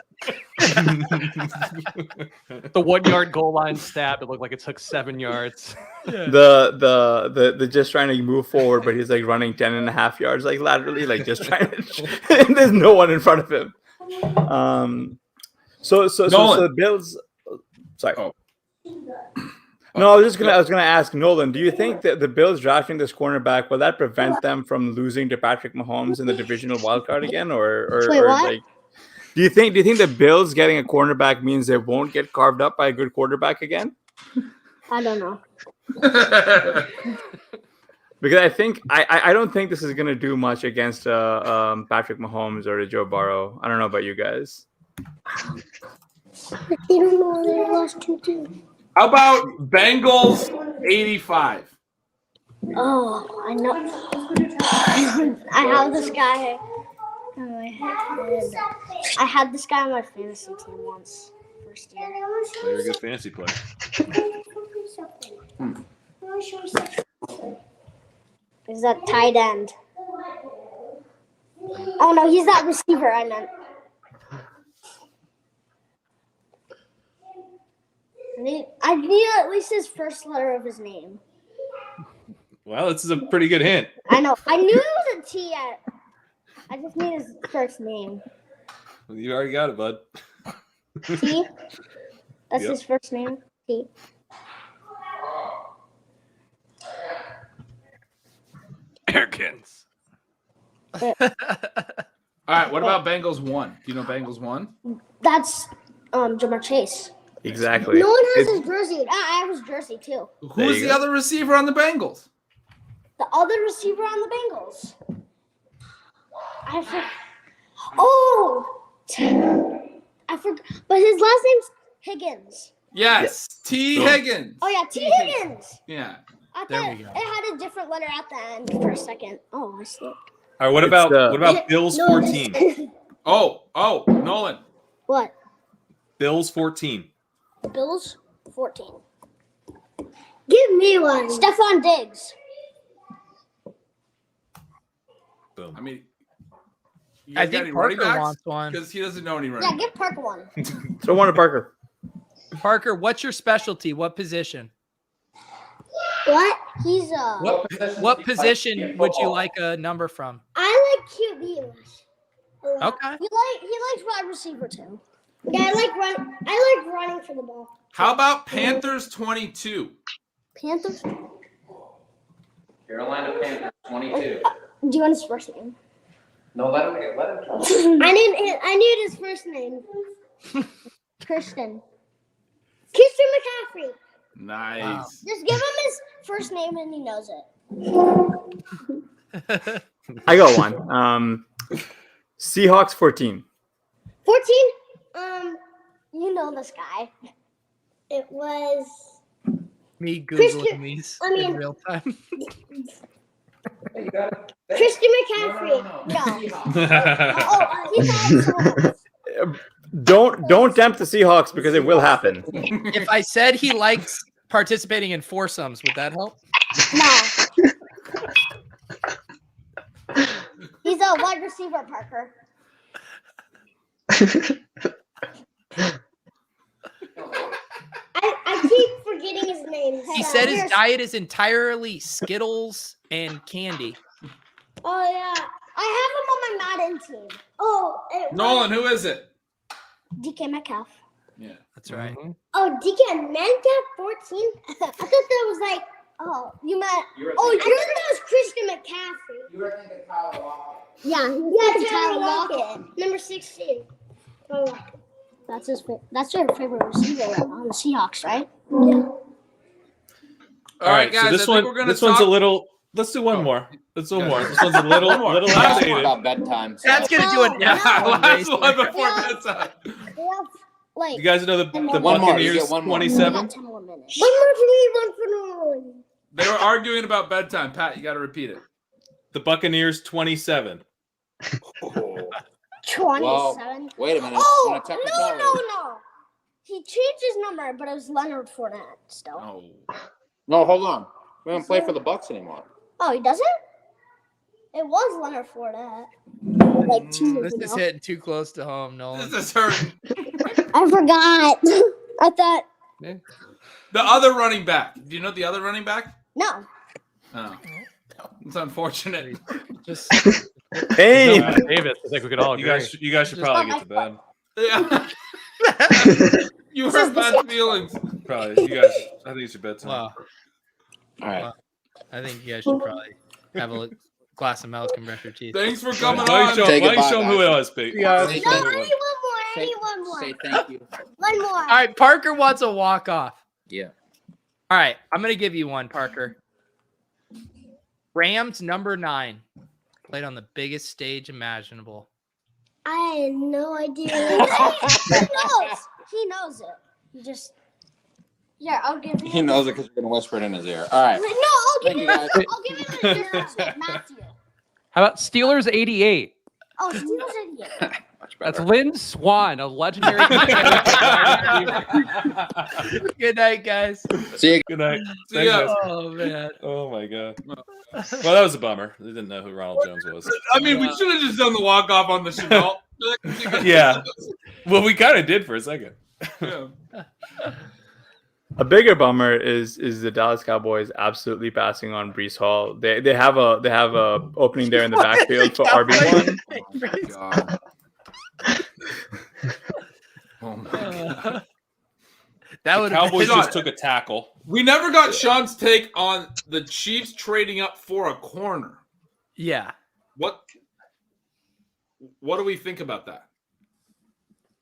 The 1 yard goal line stab, it looked like it took 7 yards. The just trying to move forward, but he's like running 10.5 yards like laterally, like just trying to and there's no one in front of him. So the Bills. Sorry. Oh. No, I was gonna ask Nolan. Do you think that the Bills drafting this cornerback will that prevent them from losing to Patrick Mahomes in the divisional wildcard again, or Wait, what? like? Do you think the Bills getting a cornerback means they won't get carved up by a good quarterback again? I don't know. Because I think I don't think this is gonna do much against Patrick Mahomes or Joe Burrow. I don't know about you guys. They don't know they lost 2-2. How about Bengals 85? Oh, I know. I have this guy in my head. I had this guy on my fantasy team once. First year. You're a good fantasy player. Is that tight end? Oh no, he's that receiver I meant. I need at least his first letter of his name. Well, this is a pretty good hint. I know. I knew it was a T yet. I just need his first name. You already got it, bud. T? That's Yep. his first name? T. Erkins. All right, what about Bengals 1? Do you know Bengals 1? That's Jamar Chase. Exactly. No one has his jersey. I have his jersey too. Who's the other receiver on the Bengals? The other receiver on the Bengals. I forgot. Oh! I forgot. But his last name's Higgins. Yes, T. Higgins. Oh, yeah, T. Higgins. Yeah. I There thought we go. it had a different letter at the end for a second. Oh, I slipped. All right, what about Bills 14? Oh, Nolan. What? Bills 14. Bills 14. Give me one. Stephon Diggs. Boom. I mean, I think Parker wants one. Because he doesn't know any running. Yeah, give Parker one. So one to Parker. Parker, what's your specialty? What position? What? He's What position would you like a number from? I like QB. Okay. He likes wide receiver too. Yeah, I like running for the ball. How about Panthers 22? Panthers? Carolina Panthers 22. Do you want his first name? No, let him. I need his first name. Christian McCaffrey. Nice. Just give him his first name and he knows it. I got one. Seahawks 14. 14? You know this guy. It was Me Googling these I mean- in real time. Christian McCaffrey. No. He thought Don't tempt the Seahawks because it will happen. If I said he likes participating in foursomes, would that help? No. He's a wide receiver, Parker. I keep forgetting his name. He said his diet is entirely Skittles and candy. Oh, yeah. I have him on my Madden team. Oh, Nolan, who is it? DK Metcalf. Yeah, that's right. Oh, DK Metcalf 14? I thought that was like, oh, you meant, I thought that was Christian McCaffrey. You were thinking Kyle Walker. Yeah, Tyler Lockett. Number 16. That's your favorite receiver on the Seahawks, right? Yeah. All right, guys. So this I think we're gonna this one's a talk- little. Let's do one more. Let's do one more. This one's a little Last one outdated. about bedtime. So. That's gonna do it. last one before bedtime. Like You guys know the One more. You Buccaneers get one more. 27? One more for me, one for me. They were arguing about bedtime. Pat, you got to repeat it. The Buccaneers 27. 27. Well, wait a minute. Oh, On a technicality. no. He changed his number, but it was Leonard Fournette still. Oh. No, hold on. We don't play for the Bucks anymore. Oh, he doesn't? It was Leonard Fournette. Like 2 years This ago. is hitting too close to home, Nolan. This is hurting. I forgot. I thought. The other running back. Do you know the other running back? No. Oh. It's unfortunate. Just Hey, Davis. I think we could all agree. You guys should probably get to bed. Yeah. You hurt bad feelings. Probably. You guys. I think it's your bedtime. wow. All right. Well, I think you guys should probably have a glass of milk and brush your teeth. Thanks for coming Why on. Say don't you goodbye, show them who it guys. was, Pete? Yeah. No, I need one more. I need one more. Say thank you. One more. All right, Parker wants a walk off. Yeah. All right, I'm gonna give you one, Parker. Rams number 9 played on the biggest stage imaginable. I had no idea. He knows. He knows it. He just. Yeah, I'll give him. He knows it because you're going to whisper it in his ear. All right. No, I'll give Thank him. you, guys. I'll give him a zero. Matthew. How about Steelers 88? Oh, Steelers idiot. Much That's better. Lynn Swan, a legendary. Good night, guys. See you. Good night. See ya. Thanks, guys. Oh man. Oh my god. Well, that was a bummer. They didn't know who Ronald Jones was. I mean, we should have just done the walk off on the Chanel. Yeah. Well, we kind of did for a second. Yeah. a bigger bummer is the Dallas Cowboys absolutely passing on Brees Hall. They have a opening there in the backfield for RB1. God. Oh my God. That would Cowboys just took a tackle. We never got Sean's take on the Chiefs trading up for a corner. Yeah. What do we think about that?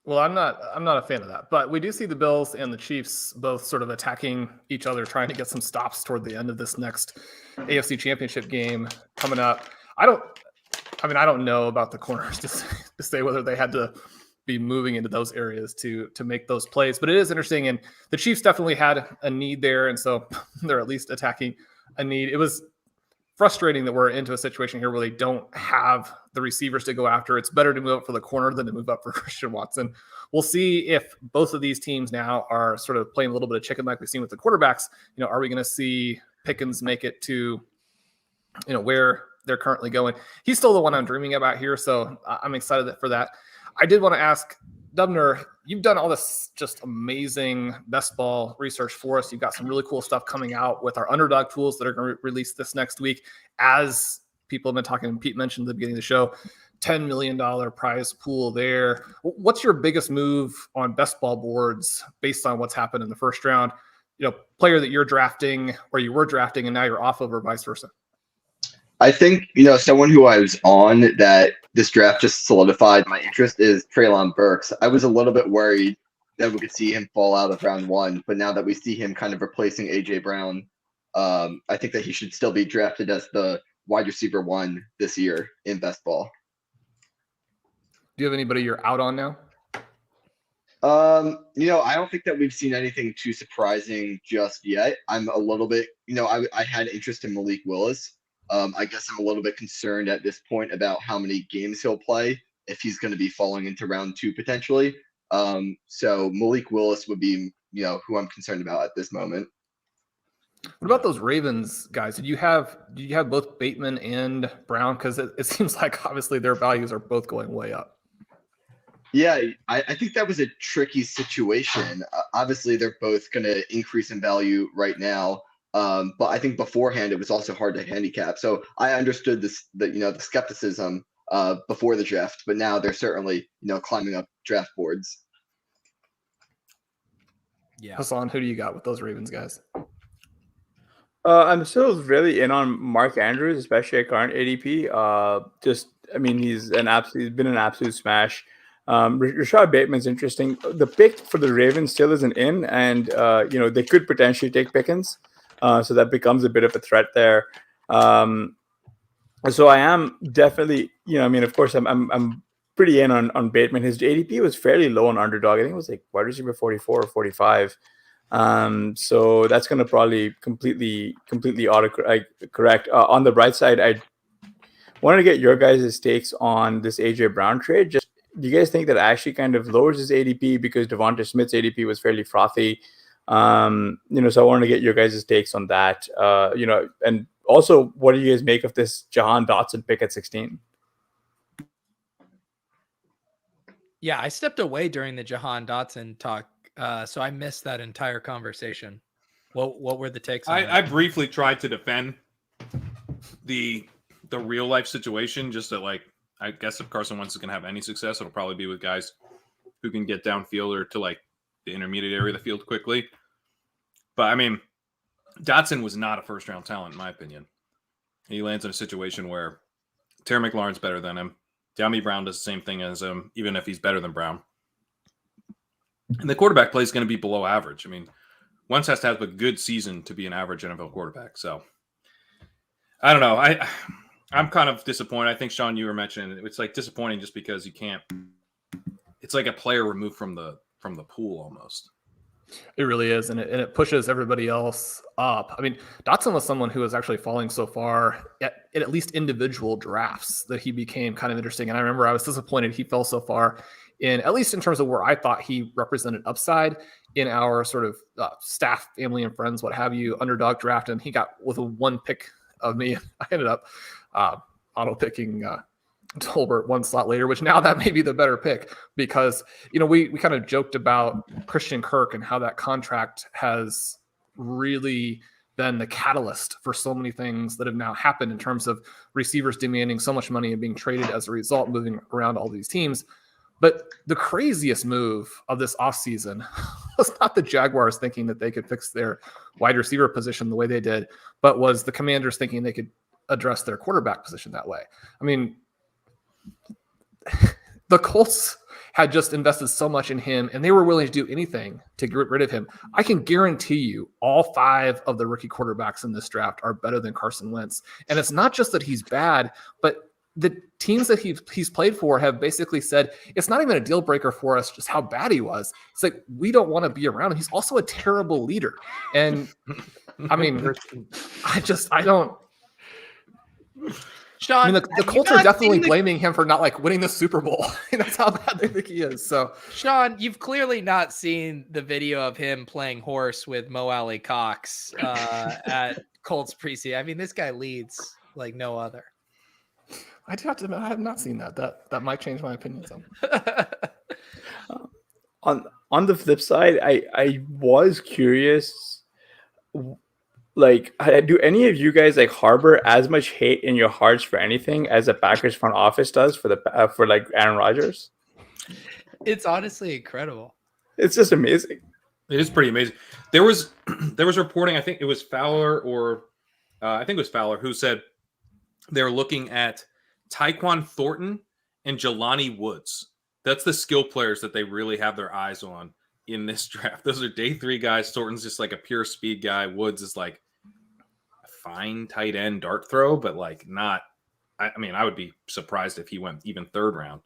Well, I'm not a fan of that, but we do see the Bills and the Chiefs both sort of attacking each other, trying to get some stops toward the end of this next AFC Championship game coming up. I don't know about the corners to say whether they had to be moving into those areas to make those plays, but it is interesting. And the Chiefs definitely had a need there, and so they're at least attacking a need. It was frustrating that we're into a situation here where they don't have the receivers to go after. It's better to move up for the corner than to move up for Christian Watson. We'll see if both of these teams now are sort of playing a little bit of chicken like we've seen with the quarterbacks. Are we going to see Pickens make it to, where they're currently going? He's still the one I'm dreaming about here, so I'm excited for that. I did want to ask, Dubner, you've done all this just amazing best ball research for us. You've got some really cool stuff coming out with our underdog tools that are going to release this next week. As people have been talking, Pete mentioned at the beginning of the show, $10 million prize pool there. What's your biggest move on best ball boards based on what's happened in the first round? Player that you're drafting or you were drafting and now you're off of, or vice versa? I think, someone who I was on that this draft just solidified my interest is Treylon Burks. I was a little bit worried that we could see him fall out of round 1, but now that we see him kind of replacing A.J. Brown, I think that he should still be drafted as the wide receiver 1 this year in best ball. Do you have anybody you're out on now? I don't think that we've seen anything too surprising just yet. I'm a little bit, I had interest in Malik Willis. I guess I'm a little bit concerned at this point about how many games he'll play if he's going to be falling into round 2 potentially. So Malik Willis would be, who I'm concerned about at this moment. What about those Ravens guys? Did you have both Bateman and Brown? Because it seems like obviously their values are both going way up. Yeah, I think that was a tricky situation. Obviously, they're both going to increase in value right now. But I think beforehand it was also hard to handicap. So I understood the skepticism before the draft, but now they're certainly climbing up draft boards. Yeah, Hassan, who do you got with those Ravens guys? I'm still really in on Mark Andrews, especially at current ADP. He's been an absolute smash. Rashad Bateman's interesting. The pick for the Ravens still isn't in, and they could potentially take Pickens, so that becomes a bit of a threat there. So I am definitely, of course, I'm pretty in on Bateman. His ADP was fairly low on Underdog. I think it was like wide receiver 44 or 45. So that's going to probably completely correct. On the bright side, I wanted to get your guys' takes on this AJ Brown trade. Just, do you guys think that actually kind of lowers his ADP because Devonta Smith's ADP was fairly frothy? So I wanted to get your guys' takes on that. And also, what do you guys make of this Jahan Dotson pick at 16? Yeah, I stepped away during the Jahan Dotson talk, so I missed that entire conversation. What were the takes? I briefly tried to defend the real life situation, just that, I guess if Carson Wentz is going to have any success, it'll probably be with guys who can get downfield or to the intermediate area of the field quickly. But I mean, Dotson was not a first round talent, in my opinion. He lands in a situation where Terry McLaurin's better than him. De'Ami Brown does the same thing as him, even if he's better than Brown. And the quarterback play is going to be below average. I mean, Wentz has to have a good season to be an average NFL quarterback. So I don't know. I'm kind of disappointed. I think, Shawn, you were mentioning it's disappointing just because you can't. It's like a player removed from the pool almost. It really is, and it pushes everybody else up. I mean, Dotson was someone who was actually falling so far at least individual drafts that he became kind of interesting. And I remember I was disappointed he fell so far at least in terms of where I thought he represented upside in our sort of staff, family, and friends, what have you, underdog draft. And he got with a one pick of me. I ended up auto picking Tolbert one slot later, which now that may be the better pick because, we kind of joked about Christian Kirk and how that contract has really been the catalyst for so many things that have now happened in terms of receivers demanding so much money and being traded as a result, moving around all these teams. But the craziest move of this offseason was not the Jaguars thinking that they could fix their wide receiver position the way they did, but was the Commanders thinking they could address their quarterback position that way. I mean, the Colts had just invested so much in him and they were willing to do anything to get rid of him. I can guarantee you all 5 of the rookie quarterbacks in this draft are better than Carson Wentz. And it's not just that he's bad, but the teams that he's played for have basically said, it's not even a deal breaker for us just how bad he was. It's like, we don't want to be around him. He's also a terrible leader. And I mean, I don't. Shawn, the Colts are definitely blaming him for not winning the Super Bowl. That's how bad they think he is. So, Shawn, you've clearly not seen the video of him playing horse with Mo Alley Cox at Colts preseason. I mean, this guy leads like no other. I do have to admit, I have not seen that. That might change my opinion some. On the flip side, I was curious. Do any of you guys harbor as much hate in your hearts for anything as the Packers front office does for Aaron Rodgers? It's honestly incredible. It's just amazing. It is pretty amazing. There was reporting. I think it was Fowler who said they're looking at Tyquan Thornton and Jelani Woods. That's the skill players that they really have their eyes on in this draft. Those are day 3 guys. Thornton's just like a pure speed guy. Woods is like a fine tight end dart throw, but not. I mean, I would be surprised if he went even 3rd round.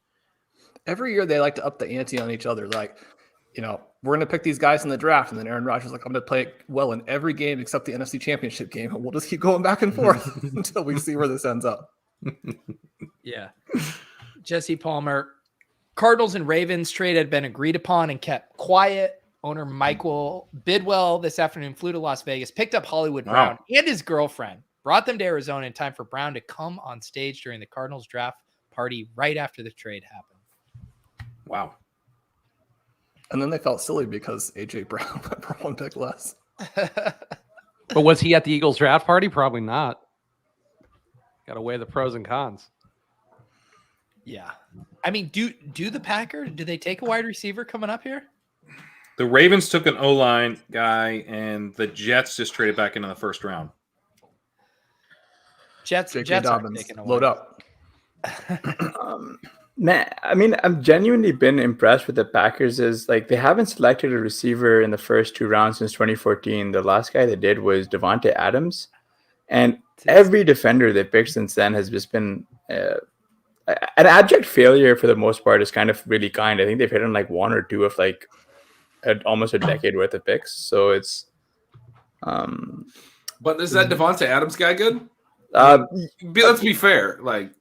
Every year they like to up the ante on each other. We're going to pick these guys in the draft, and then Aaron Rodgers is like, I'm going to play well in every game except the NFC Championship game, and we'll just keep going back and forth until we see where this ends up. Yeah. Jesse Palmer. Cardinals and Ravens trade had been agreed upon and kept quiet. Owner Michael Bidwell this afternoon flew to Las Vegas, picked up Hollywood Brown and his girlfriend, brought them to Arizona in time for Brown to come on stage during the Cardinals draft party right after the trade happened. Wow. And then they felt silly because AJ Brown went for 1 pick less. But was he at the Eagles draft party? Probably not. Got to weigh the pros and cons. Yeah. I mean, do the Packers, do they take a wide receiver coming up here? The Ravens took an O-line guy, and the Jets just traded back into the 1st round. Jets Dobbins, load up. Man, I mean, I've genuinely been impressed with the Packers. Is like they haven't selected a receiver in the first 2 rounds since 2014. The last guy they did was Devontae Adams, and every defender they picked since then has just been an abject failure for the most part. Is kind of really kind. I think they've hit on like 1 or 2 of like almost a decade worth of picks. So it's. But is that Devontae Adams guy good? Let's be fair. Like,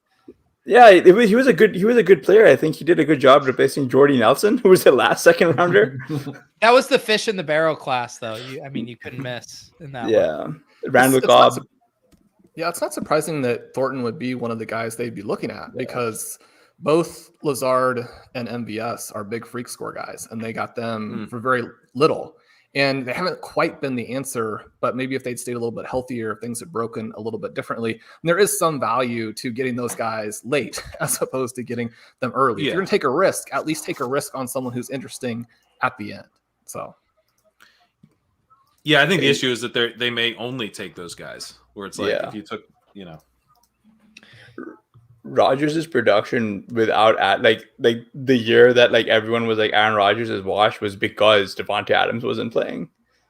yeah, he was a good player. I think he did a good job replacing Jordy Nelson, who was the last second rounder. That was the fish in the barrel class, though. You couldn't miss in that. Yeah, one. Randall Cobb. It's not surprising that Thornton would be one of the guys they'd be looking at because both Lazard and MVS are big freak score guys, and they got them for very little. And they haven't quite been the answer, but maybe if they'd stayed a little bit healthier, things had broken a little bit differently. And there is some value to getting those guys late as opposed to getting them early. If you're going to take a risk, at least take a risk on someone who's interesting at the end. So, yeah, I think the issue is that they may only take those guys where it's like if you took, Rodgers' production without like the year that like everyone was like Aaron Rodgers is washed was because Devontae Adams wasn't playing.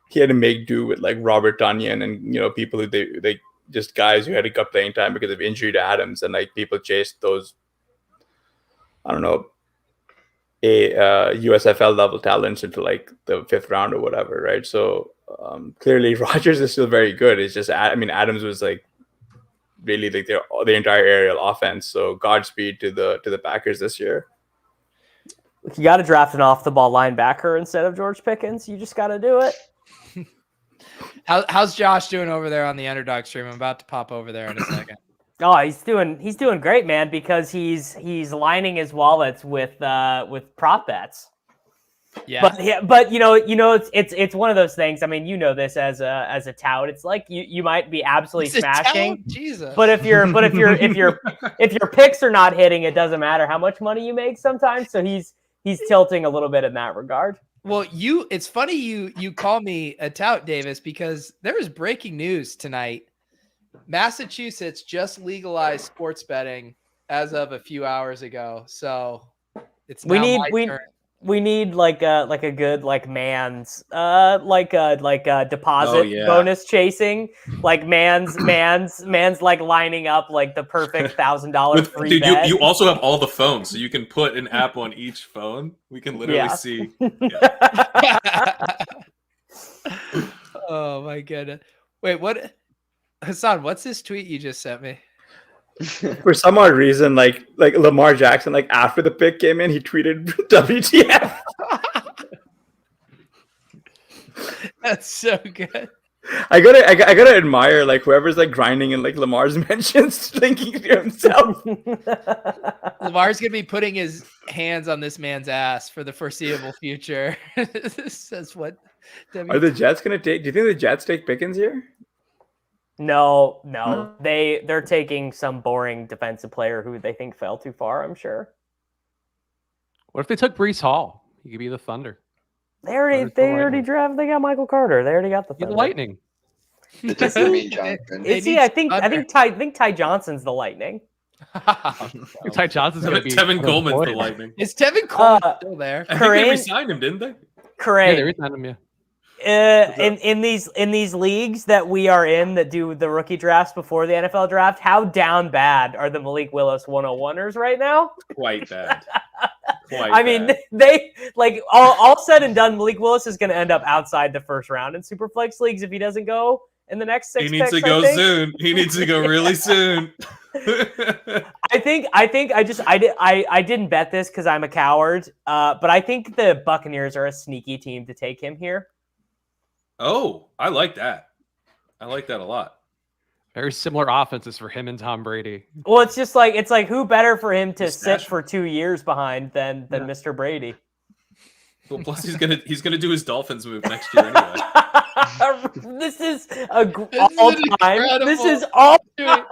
He had to make do with like Robert Tonyan and people who they just guys who had to cut playing time because of injury to Adams, and like people chased those USFL level talents into like the 5th round or whatever, right? So clearly Rodgers is still very good. It's just Adams was like really like the entire aerial offense. So Godspeed to the Packers this year. You got to draft an off the ball linebacker instead of George Pickens. You just got to do it. How's Josh doing over there on the Underdog stream? I'm about to pop over there in a second. Oh, he's doing great, man, because he's lining his wallets with prop bets. Yeah. But it's one of those things. I mean, this as a tout. It's like you might be absolutely smashing. Jesus. But if your picks are not hitting, it doesn't matter how much money you make sometimes. So he's tilting a little bit in that regard. Well, it's funny you call me a tout, Davis, because there is breaking news tonight. Massachusetts just legalized sports betting as of a few hours ago. So it's now my turn. We need like a good man's deposit bonus chasing, like man's like lining up like the perfect $1,000 free bet. You also have all the phones, so you can put an app on each phone. We can literally see. Oh my goodness! Wait, what? Hassan, what's this tweet you just sent me? For some odd reason, like Lamar Jackson, like after the pick came in, he tweeted WTF. That's so good. I gotta admire like whoever's like grinding in like Lamar's mentions, thinking to himself. Lamar's gonna be putting his hands on this man's ass for the foreseeable future. Says what? Are the Jets gonna take? Do you think the Jets take Pickens here? No. They're taking some boring defensive player who they think fell too far, I'm sure. What if they took Breece Hall? He could be the Thunder. They already drafted. They got Michael Carter. They already got the Thunder. The Lightning. Is he? I think Ty Johnson's the Lightning. Ty Johnson's going to be Tevin Coleman's the Lightning. Is Tevin Coleman still there? I think they re-signed him, didn't they? Correct. Yeah, they re-signed him. Yeah. In these leagues that we are in that do the rookie drafts before the NFL draft, how down bad are the Malik Willis 101ers right now? Quite bad. I mean, they like all said and done, Malik Willis is going to end up outside the first round in Superflex leagues if he doesn't go in the next 6 picks. He needs to go soon. He needs to go really soon. I didn't bet this because I'm a coward, but I think the Buccaneers are a sneaky team to take him here. Oh, I like that. I like that a lot. Very similar offenses for him and Tom Brady. Well, it's just like who better for him to sit for 2 years behind than Mr. Brady. Well, plus he's gonna do his Dolphins move next year anyway. This is all time. This is all time.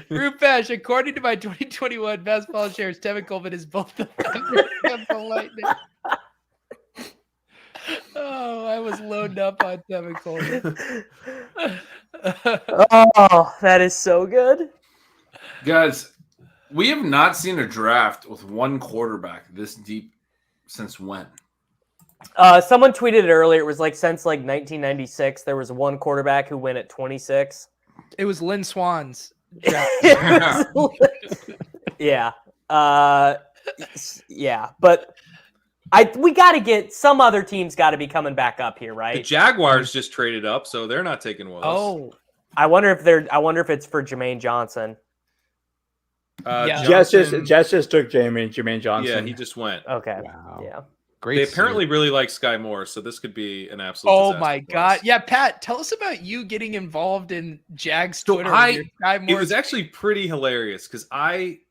Rupesh, according to my 2021 best ball shares, Tevin Coleman is both the Thunder and the Lightning. Oh, I was loaded up on Tevin Coleman. Oh, that is so good. Guys, We have not seen a draft with one quarterback this deep since when? Someone tweeted it earlier. It was like since like 1996, there was one quarterback who went at 26. It was Lynn Swan's. Yeah. Yeah. But we got to get some other teams got to be coming back up here, right? The Jaguars just traded up, so they're not taking Willis. Oh, I wonder if it's for Jermaine Johnson. Jets just took Jermaine Johnson. Yeah, he just went. Okay. Wow. Yeah. Great. They apparently really like Sky Moore, so this could be an absolute. Oh disaster my for God! us. Yeah, Pat, tell us about you getting involved in Jags So Twitter. it was actually pretty hilarious because I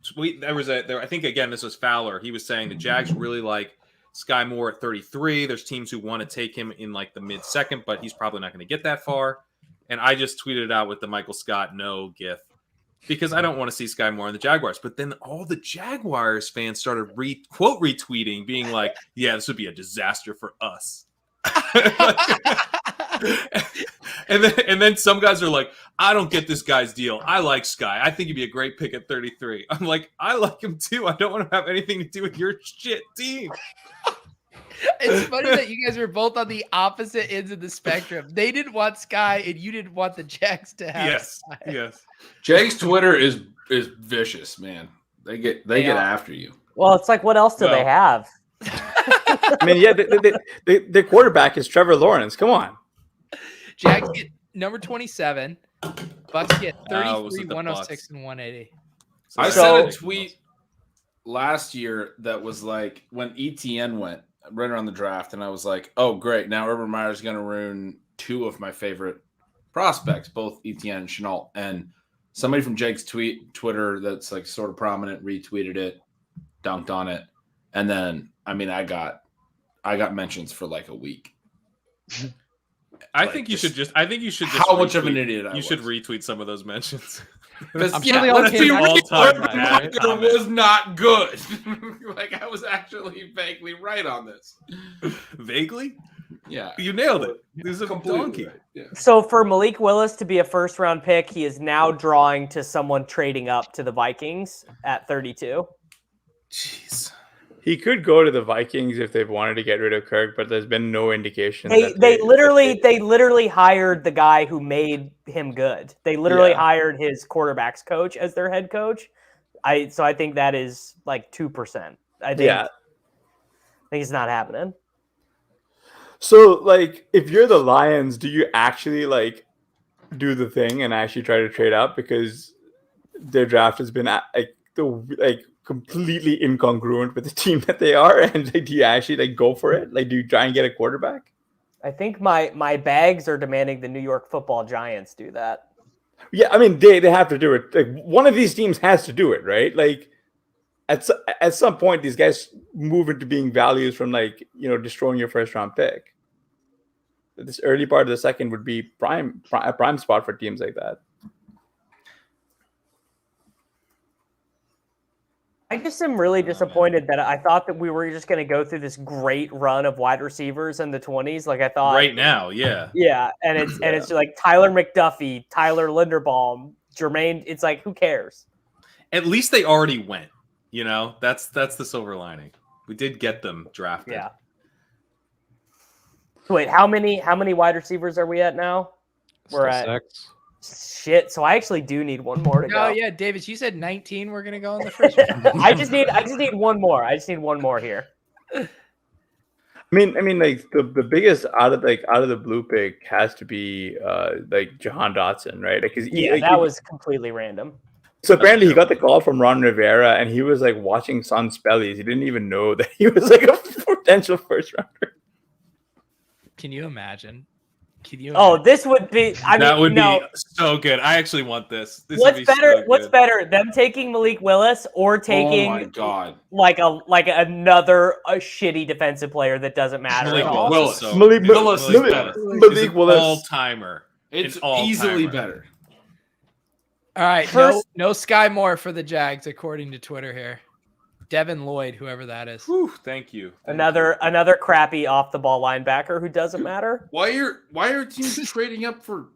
think again this was Fowler. He was saying the Jags really like Sky Moore at 33. There's teams who want to take him in like the mid-second, but he's probably not going to get that far. And I just tweeted it out with the Michael Scott no gif because I don't want to see Sky Moore in the Jaguars. But then all the Jaguars fans started quote retweeting, being like, "Yeah, this would be a disaster for us." And then some guys are like, "I don't get this guy's deal. I like Sky. I think he'd be a great pick at 33." I'm like, "I like him too. I don't want to have anything to do with your shit team." It's funny that you guys were both on the opposite ends of the spectrum. They didn't want Sky, and you didn't want the Jags to have Sky. Yes. Jags Twitter is vicious, man. They get after you. Well, it's like, what else do they have? I mean, yeah, the quarterback is Trevor Lawrence. Come on. Jags get number 27. Bucks get was 33, it the 106, and 180. I sent a tweet last year that was like when ETN went right around the draft, and I was like, "Oh, great! Now Urban Meyer's going to ruin two of my favorite prospects, both ETN and Chenault." And somebody from Jake's Twitter that's like sort of prominent retweeted it, dunked on it, and then I mean, I got mentions for like a week. I think you should just. How much of an idiot I you should retweet some of those mentions. I'm sure they all came back. It was not good. Like I was actually vaguely right on this. Vaguely? Yeah. You nailed it. This is a donkey. Right. Yeah. So for Malik Willis to be a first-round pick, he is now drawing to someone trading up to the Vikings at 32. Jeez. He could go to the Vikings if they've wanted to get rid of Kirk, but there's been no indication. They literally hired the guy who made him good. They literally hired his quarterbacks coach as their head coach. So I think that is like 2%. I think it's not happening. So like, if you're the Lions, do you actually like do the thing and actually try to trade up because their draft has been completely incongruent with the team that they are, and like, do you actually like go for it? Like, do you try and get a quarterback? I think my bags are demanding the New York Football Giants do that. Yeah, I mean they have to do it. Like one of these teams has to do it, right? Like at some point these guys move into being values from like destroying your first round pick. This early part of the second would be a prime spot for teams like that. I just am really disappointed that I thought that we were just going to go through this great run of wide receivers in the 20s. Like I thought right now, yeah. Yeah, and it's like Tyler McDuffie, Tyler Linderbaum, Jermaine. It's like, who cares? At least they already went. That's the silver lining. We did get them drafted. Yeah. So wait, how many wide receivers are we at now? We're at 6. Shit, so I actually do need one more to go. Oh yeah, Davis, you said 19 we're gonna go in the first round. I just need one more. I just need one more here. I mean, like the biggest out of the blue pick has to be like Jahan Dotson, right? That was completely random. So apparently he got the call from Ron Rivera, and he was like watching Son's bellies. He didn't even know that he was like a potential first rounder. Can you imagine? This would be. That would be so good. I actually want this. What's better? What's better, them taking Malik Willis or taking? Oh my God! Like another shitty defensive player that doesn't matter. Malik Willis, all timer. It's easily better. All right, no Sky Moore for the Jags according to Twitter here. Devin Lloyd, whoever that is. Whew, thank you. Another crappy off the ball linebacker who doesn't matter. Why are teams trading up for?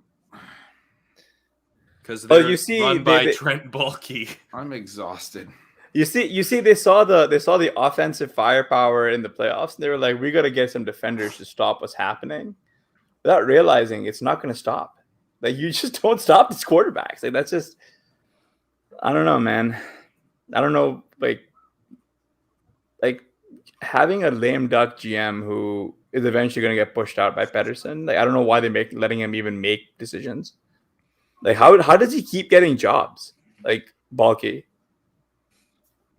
because they're you see, run by Trent Baalke. I'm exhausted. You see, they saw the offensive firepower in the playoffs. And they were like, we got to get some defenders to stop what's happening, without realizing it's not going to stop. Like, you just don't stop these quarterbacks. Like, that's just, I don't know, man. I don't know, like having a lame duck GM who is eventually going to get pushed out by Pedersen. Like, I don't know why they letting him even make decisions. Like, how does he keep getting jobs? Like, Baalke.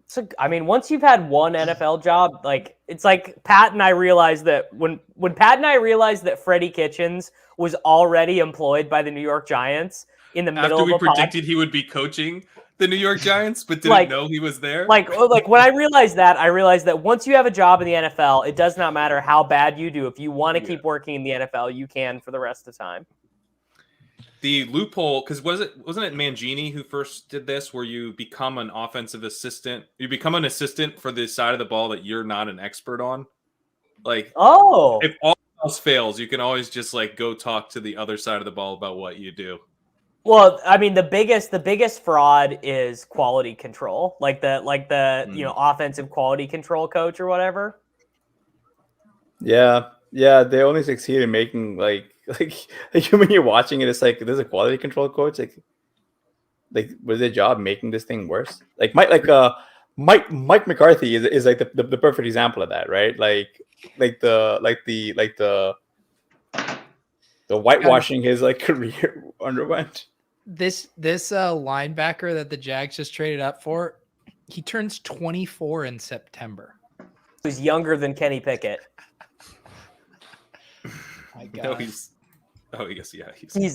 So, I mean, once you've had one NFL job, like, it's like Pat and I realized that when Pat and I realized that Freddie Kitchens was already employed by the New York Giants in the middle of After we predicted he would be coaching the New York Giants, but didn't know he was there. Like when I realized that once you have a job in the NFL, it does not matter how bad you do. If you want to keep working in the NFL, you can for the rest of the time. The loophole, because wasn't it Mangini who first did this, where you become an offensive assistant? You become an assistant for the side of the ball that you're not an expert on. Like, if all else fails, you can always just like go talk to the other side of the ball about what you do. Well, I mean, the biggest fraud is quality control, like the offensive quality control coach or whatever. Yeah, they only succeed in making like when you're watching it, it's like there's a quality control coach. Like was their job making this thing worse? Like Mike McCarthy is like the perfect example of that, right? Like the whitewashing his like career underwent. This linebacker that the Jags just traded up for, he turns 24 in September. He's younger than Kenny Pickett. My God. No, he's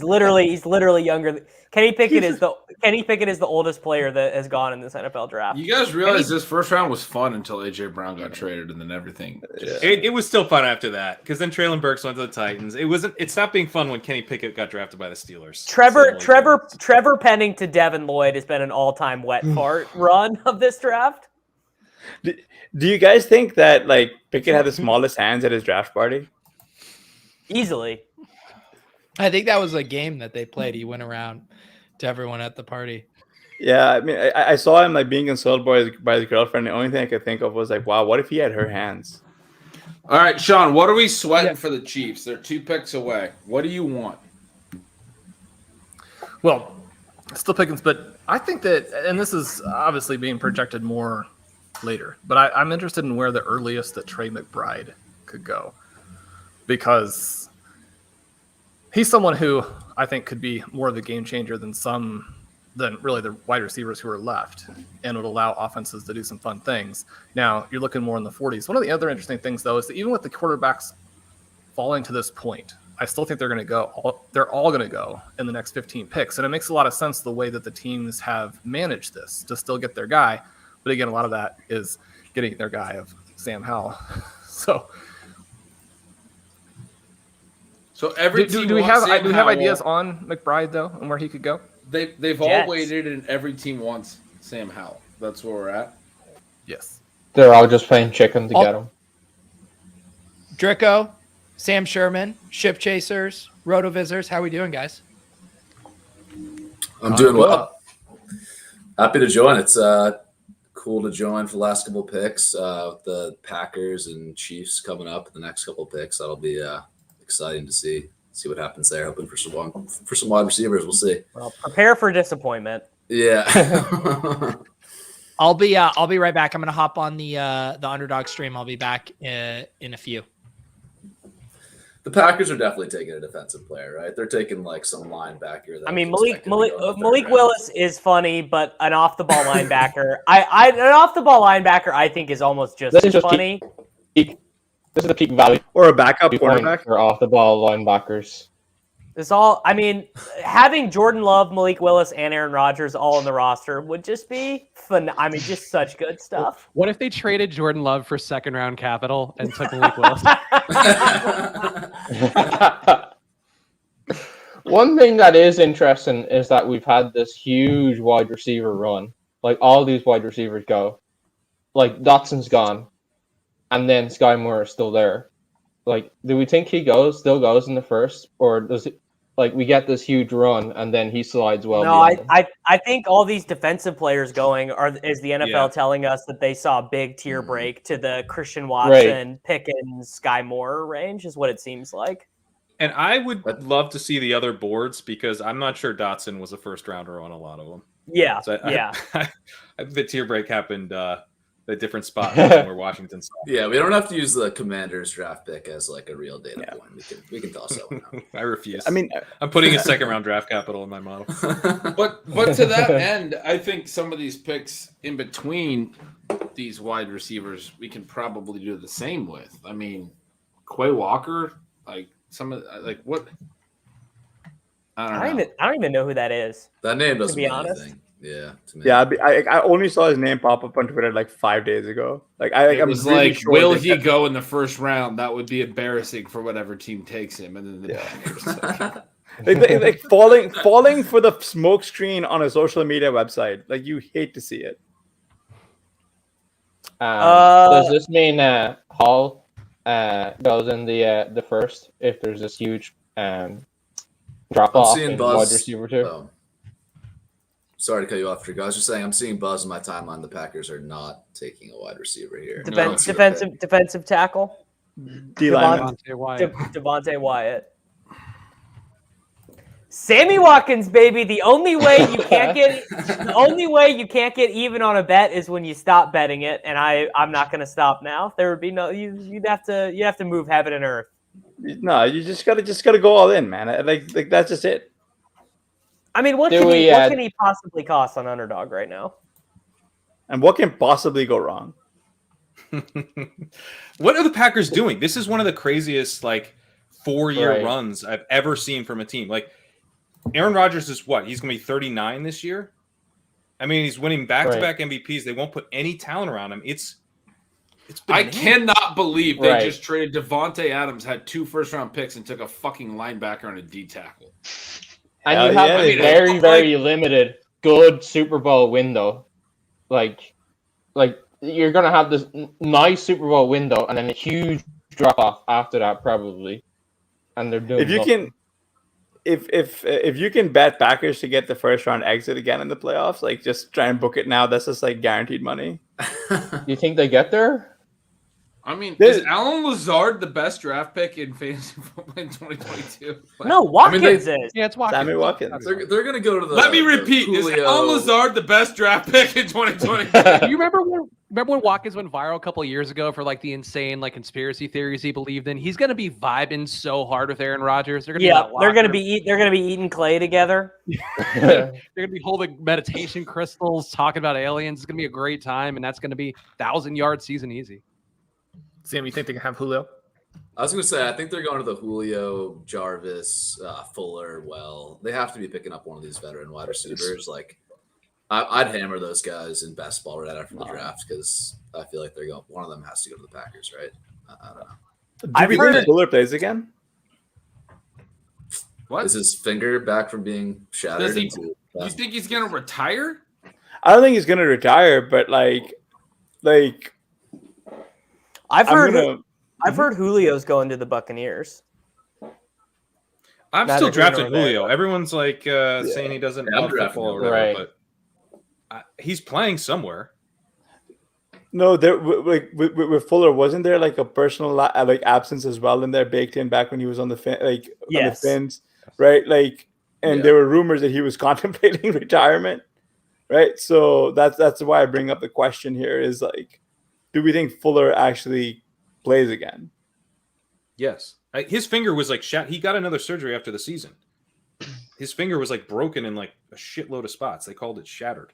literally younger. Kenny Pickett is the oldest player that has gone in this NFL draft. You guys realize this first round was fun until AJ Brown got traded, and then everything. It was still fun after that, because then Traylon Burks went to the Titans. It stopped being fun when Kenny Pickett got drafted by the Steelers. Trevor Penning to Devin Lloyd has been an all-time wet fart run of this draft. Do you guys think that like Pickett had the smallest hands at his draft party? Easily. I think that was a game that they played. He went around to everyone at the party. Yeah, I mean, I saw him like being consoled by his girlfriend. The only thing I could think of was like, wow, what if he had her hands? All right, Sean, what are we sweating for the Chiefs? They're 2 picks away. What do you want? Well, still Pickens, but I think that, and this is obviously being projected more later, but I'm interested in where the earliest that Trey McBride could go, because he's someone who I think could be more of a game changer than really the wide receivers who are left, and would allow offenses to do some fun things. Now, you're looking more in the 40s. One of the other interesting things, though, is that even with the quarterbacks falling to this point, I still think they're going to go. They're all going to go in the next 15 picks, and it makes a lot of sense the way that the teams have managed this to still get their guy. But again, a lot of that is getting their guy of Sam Howell. So every do team we have Sam Howell. ideas on McBride though, and where he could go? They've all waited, and every team wants Sam Howell. That's where we're at. Yes, they're all just playing chicken to get him. Drico, Sam Sherman, Ship Chasers, RotoVizers. How are we doing, guys? I'm doing well. Happy to join. It's cool to join for the last couple picks. The Packers and Chiefs coming up in the next couple picks. That'll be exciting to see what happens there. Hoping for some wide receivers. We'll see. Well, prepare for disappointment. Yeah. I'll be right back. I'm gonna hop on the Underdog stream. I'll be back in a few. The Packers are definitely taking a defensive player, right? They're taking like some linebacker. I mean, Malik Willis is funny, but an off the ball linebacker. An off the ball linebacker I think is almost just as funny. This is the peak value, or a backup quarterback, or off the ball linebackers. Having Jordan Love, Malik Willis, and Aaron Rodgers all on the roster would just be fun. I mean, just such good stuff. What if they traded Jordan Love for second round capital and took Malik Willis? One thing that is interesting is that we've had this huge wide receiver run. Like, all these wide receivers go. Like, Dotson's gone. And then Sky Moore is still there. Like, do we think he still goes in the first? Or does Like we get this huge run, and then he slides well. No, beyond them. I think all these defensive players going is the NFL telling us that they saw a big tier break to the Christian Watson, Pickens, Sky Moore range is what it seems like. And I would love to see the other boards because I'm not sure Dotson was a first rounder on a lot of them. Yeah, so yeah. I think the tier break happened at different spots where Washington saw. Yeah, we don't have to use the Commanders draft pick as like a real data point. We can toss that one out. I refuse. I mean, I'm putting a second round draft capital in my model. But to that end, I think some of these picks in between these wide receivers, we can probably do the same with. I mean, Quay Walker, like some of like what? I don't even know who that is. That name doesn't be mean honest. anything. Yeah, to me. Yeah, I only saw his name pop up on Twitter like 5 days ago. It was really like, sure will that- he go in the first round? That would be embarrassing for whatever team takes him. And then the Packers. like falling for the smoke screen on a social media website. Like you hate to see it. Does this mean Hall goes in the first if there's this huge drop off in wide receiver too? Oh. Sorry to cut you off, Trick. I was just saying I'm seeing buzz in my timeline. The Packers are not taking a wide receiver here. Defensive tackle. D-line. Devontae Wyatt. Sammy Watkins, baby. The only way you can't get even on a bet is when you stop betting it, and I'm not going to stop now. There would be no you'd have to move heaven and earth. No, you just gotta go all in, man. Like that's just it. I mean, what can he possibly cost on Underdog right now? And what can possibly go wrong? What are the Packers doing? This is one of the craziest like 4-year runs I've ever seen from a team. Like Aaron Rodgers is what? He's going to be 39 this year. I mean, he's winning back-to-back MVPs. They won't put any talent around him. I cannot believe they just traded Devontae Adams, had 2 first-round picks, and took a fucking linebacker and a D tackle. And you have a very, very limited good Super Bowl window. Like you're gonna have this nice Super Bowl window and then a huge drop off after that, probably. And they're doing if you can bet Packers to get the first round exit again in the playoffs, like just try and book it now. That's just like guaranteed money. You think they get there? I mean, is Alan Lazard the best draft pick in fantasy football in 2022? No, Watkins is. Yeah, it's Watkins. Sammy Watkins. They're going to go to the. Let me repeat: is Alan Lazard the best draft pick in 2022? You remember when Watkins went viral a couple of years ago for like the insane like conspiracy theories he believed in? He's going to be vibing so hard with Aaron Rodgers. They're going to be eating clay together. They're going to be holding meditation crystals, talking about aliens. It's going to be a great time, and that's going to be 1,000-yard season easy. Sam, you think they can have Julio? I was going to say, I think they're going to the Julio, Jarvis, Fuller. Well, they have to be picking up one of these veteran wide receivers. Like, I'd hammer those guys in best ball right after the draft because I feel like they're going. One of them has to go to the Packers, right? I don't know. Do you think Fuller plays again? What is his finger back from being shattered? You think he's going to retire? I don't think he's going to retire, but like. I've heard Julio's going to the Buccaneers. I'm still drafting Julio. Everyone's like saying he doesn't love football or whatever, but he's playing somewhere. No, there with Fuller, wasn't there like a personal absence as well in there baked in back when he was on the on the Fins, right? Like, and there were rumors that he was contemplating retirement, right? So that's why I bring up the question here is like, do we think Fuller actually plays again? Yes. His finger was like he got another surgery after the season. His finger was like broken in like a shitload of spots. They called it shattered.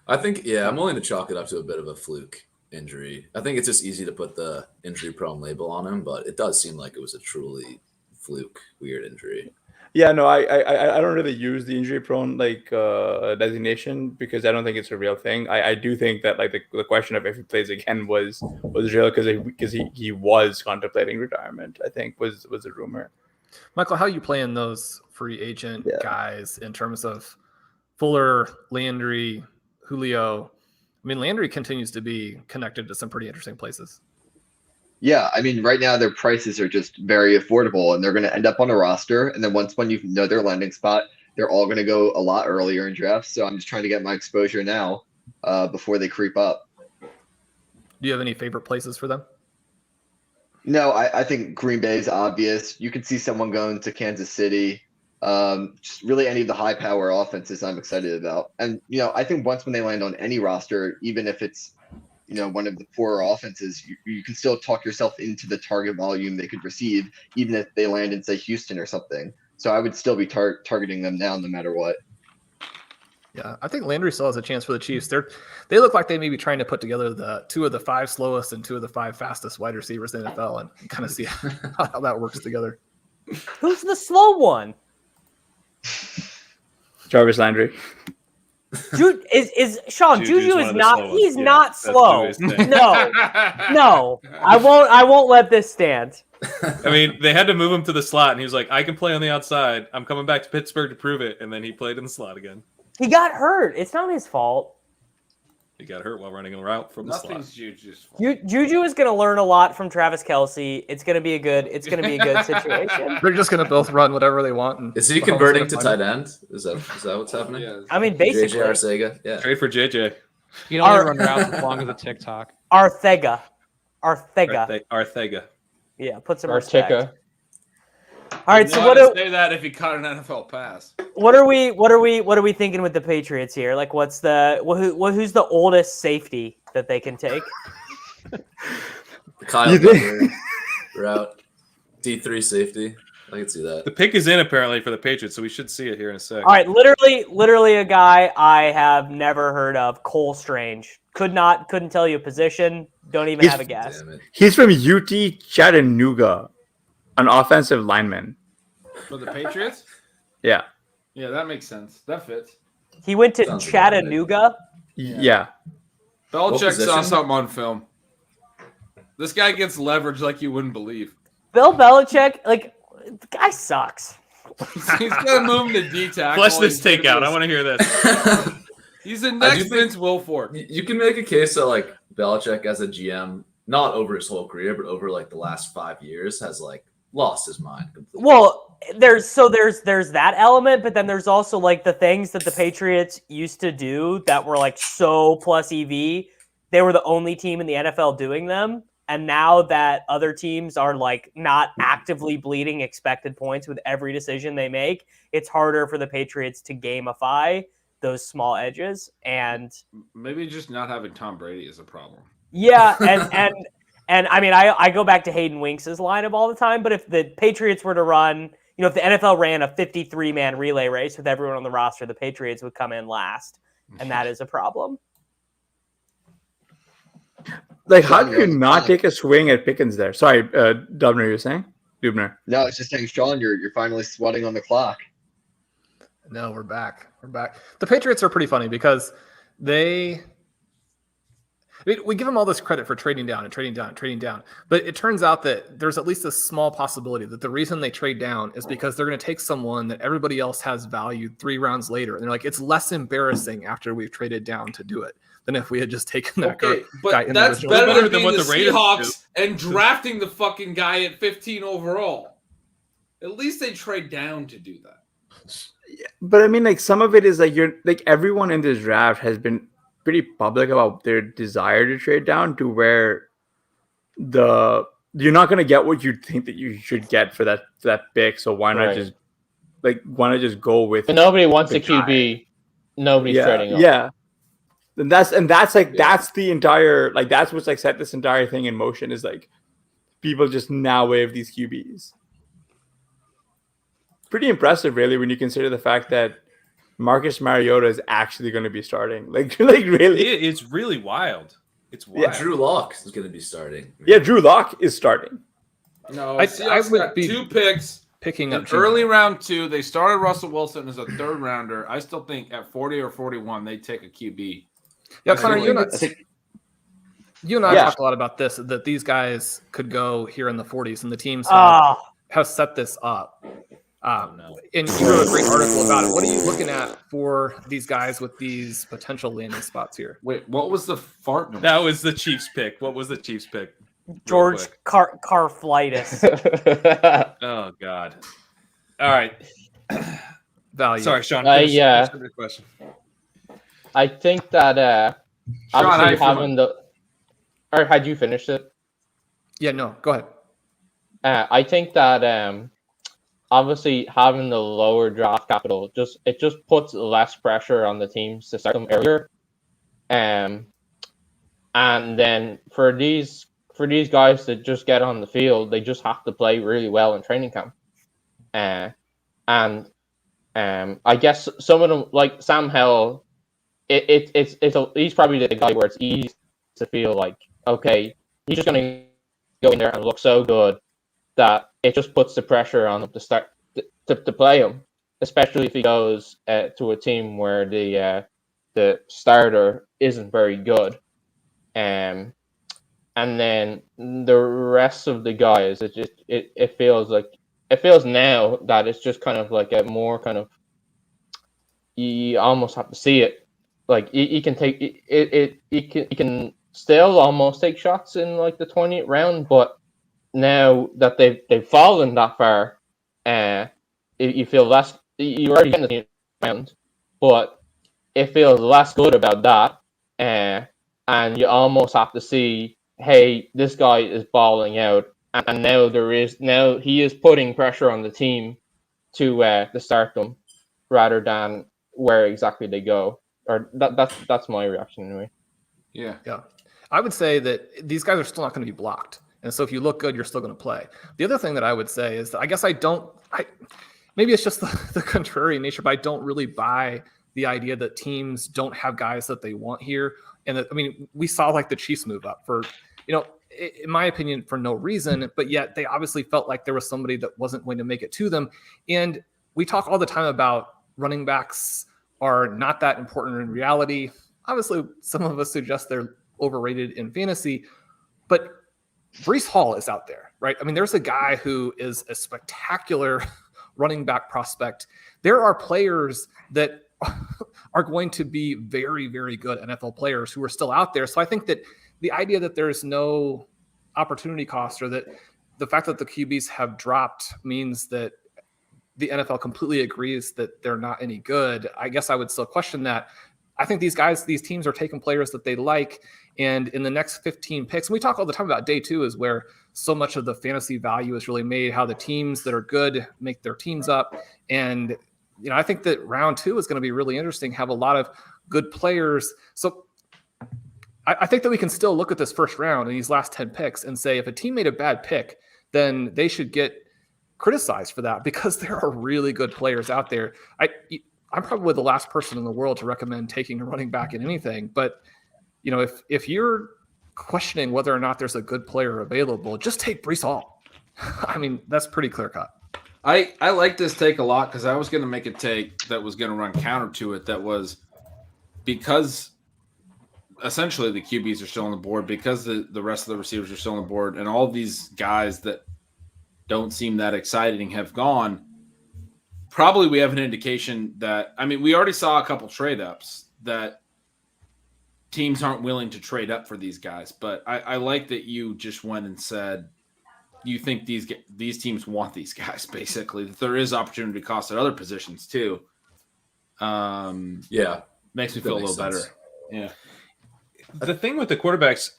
I think, I'm willing to chalk it up to a bit of a fluke injury. I think it's just easy to put the injury prone label on him, but it does seem like it was a truly fluke, weird injury. Yeah, no, I don't really use the injury prone designation because I don't think it's a real thing. I do think that like the question of if he plays again was real because he was contemplating retirement. I think was a rumor. Michael, how are you playing those free agent guys in terms of Fuller, Landry, Julio? I mean, Landry continues to be connected to some pretty interesting places. Yeah, I mean, right now their prices are just very affordable, and they're going to end up on a roster. And then when you know their landing spot, they're all going to go a lot earlier in drafts. So I'm just trying to get my exposure now before they creep up. Do you have any favorite places for them? No, I think Green Bay is obvious. You could see someone going to Kansas City. Just really any of the high power offenses I'm excited about. And, I think once when they land on any roster, even if it's, one of the poorer offenses, you can still talk yourself into the target volume they could receive, even if they land in, say, Houston or something. So I would still be targeting them now, no matter what. Yeah, I think Landry still has a chance for the Chiefs. They look like they may be trying to put together the 2 of the 5 slowest and 2 of the 5 fastest wide receivers in the NFL and kind of see how that works together. Who's the slow one? Jarvis Landry. Is Sean Juju is not he's not slow. No. I won't let this stand. I mean, they had to move him to the slot, and he was like, I can play on the outside. I'm coming back to Pittsburgh to prove it. And then he played in the slot again. He got hurt. It's not his fault. He got hurt while running a route from the slot. Juju's fault. Juju is going to learn a lot from Travis Kelce. It's going to be a good situation. They're just going to both run whatever they want. Is he converting to tight end? Is that what's happening? Yeah. I mean, basically. JJ Arcega. Yeah. Trade for JJ. You don't only run routes as long as a TikTok. Arthega. Yeah, put some respect. All right, so say that if he caught an NFL pass. What are we thinking with the Patriots here? Like, who's the oldest safety that they can take? Kyle Miller route, D3 safety. I can see that. The pick is in apparently for the Patriots, so we should see it here in a sec. All right, literally a guy I have never heard of, Cole Strange. Couldn't tell you a position. Don't even have a guess. He's from UT Chattanooga, an offensive lineman. For the Patriots? Yeah. Yeah, that makes sense. That fits. He went to Chattanooga? Yeah. Belichick saw something on film. This guy gets leverage like you wouldn't believe. Bill Belichick, the guy sucks. He's going to move him to D-tackle. Flesh this take out. I want to hear this. He's the next Vince Wilfork. You can make a case that Belichick as a GM, not over his whole career, but over the last 5 years, has lost his mind completely. Well, there's that element, but then there's also the things that the Patriots used to do that were so plus EV. They were the only team in the NFL doing them. And now that other teams are not actively bleeding expected points with every decision they make, it's harder for the Patriots to gamify those small edges. And maybe just not having Tom Brady is a problem. Yeah, and I mean, I go back to Hayden Winks' lineup all the time, but if the Patriots were to run, if the NFL ran a 53-man relay race with everyone on the roster, the Patriots would come in last, and that is a problem. How do you not take a swing at Pickens there? Sorry, Dubner, you're saying? Dubner. No, it's just saying, Sean, you're finally sweating on the clock. No, we're back. The Patriots are pretty funny because we give them all this credit for trading down. But it turns out that there's at least a small possibility that the reason they trade down is because they're going to take someone that everybody else has valued 3 rounds later. And they're it's less embarrassing after we've traded down to do it than if we had just taken that guy. But that's better than what the Seahawks and drafting the fucking guy at 15 overall. At least they trade down to do that. Yeah, but I mean, some of it is you're everyone in this draft has been pretty public about their desire to trade down to where you're not going to get what you think that you should get for that pick. So why not just go with? But nobody wants a QB. Nobody's trading up. Yeah. And that's the entire that's what's set this entire thing in motion is people just now wave these QBs. Pretty impressive, really, when you consider the fact that Marcus Mariota is actually going to be starting. Really, it's really wild. It's wild. Yeah, Drew Lock is going to be starting. Yeah, Drew Lock is starting. No, I would be 2 picks picking up early round 2. They started Russell Wilson as a 3rd rounder. I still think at 40 or 41 they take a QB. Yeah, Connor, you and I talked a lot about this, that these guys could go here in the 40s, and the teams have set this up. And you wrote a great article about it. What are you looking at for these guys with these potential landing spots here? Wait, what was the fart noise? That was the Chiefs pick. What was the Chiefs pick? George Carflitis. Oh God. All right. Value. Sorry, Sean. Finish your question. I think that Sean, obviously how you having the. Or had you finished it? Yeah, no, go ahead. I think that obviously having the lower draft capital just puts less pressure on the teams to start them earlier. And then for these guys to just get on the field, they just have to play really well in training camp. I guess some of them, like Sam Hell, he's probably the guy where it's easy to feel like, okay, he's just going to go in there and look so good that it just puts the pressure on him to start to play him, especially if he goes to a team where the starter isn't very good. And then the rest of the guys, it feels now that it's just kind of like a more kind of, you almost have to see it. Like you can take it. You can still almost take shots in like the 20th round, but now that they've fallen that far, you feel less. You already getting the 20th round, but it feels less good about that. And you almost have to see, hey, this guy is balling out, and now he is putting pressure on the team to start them, rather than where exactly they go. Or that's my reaction anyway. Yeah. I would say that these guys are still not going to be blocked, and so if you look good, you're still going to play. The other thing that I would say is that I guess maybe it's just the contrary nature, but I don't really buy the idea that teams don't have guys that they want here. And that, I mean, we saw like the Chiefs move up for, in my opinion, for no reason, but yet they obviously felt like there was somebody that wasn't going to make it to them. And we talk all the time about running backs are not that important in reality. Obviously, some of us suggest they're overrated in fantasy, but Breece Hall is out there, right? I mean, there's a guy who is a spectacular running back prospect. There are players that are going to be very, very good NFL players who are still out there. So I think that the idea that there's no opportunity cost, or that the fact that the QBs have dropped means that the NFL completely agrees that they're not any good, I guess I would still question that. I think these teams are taking players that they like, and in the next 15 picks, and we talk all the time about day 2 is where so much of the fantasy value is really made, how the teams that are good make their teams up. And I think that round 2 is going to be really interesting, have a lot of good players. So I think that we can still look at this first round and these last 10 picks and say, if a team made a bad pick, then they should get criticized for that, because there are really good players out there. I'm probably the last person in the world to recommend taking a running back in anything, but if you're questioning whether or not there's a good player available, just take Breece Hall. I mean, that's pretty clear cut. I like this take a lot, because I was going to make a take that was going to run counter to it. That was because essentially the QBs are still on the board, because the rest of the receivers are still on the board, and all these guys that don't seem that exciting have gone. Probably we have an indication that, I mean, we already saw a couple trade ups that teams aren't willing to trade up for these guys. But I like that you just went and said you think these teams want these guys, basically, that there is opportunity cost at other positions too. Yeah. Makes me feel a little better. Yeah. The ththing with the quarterbacks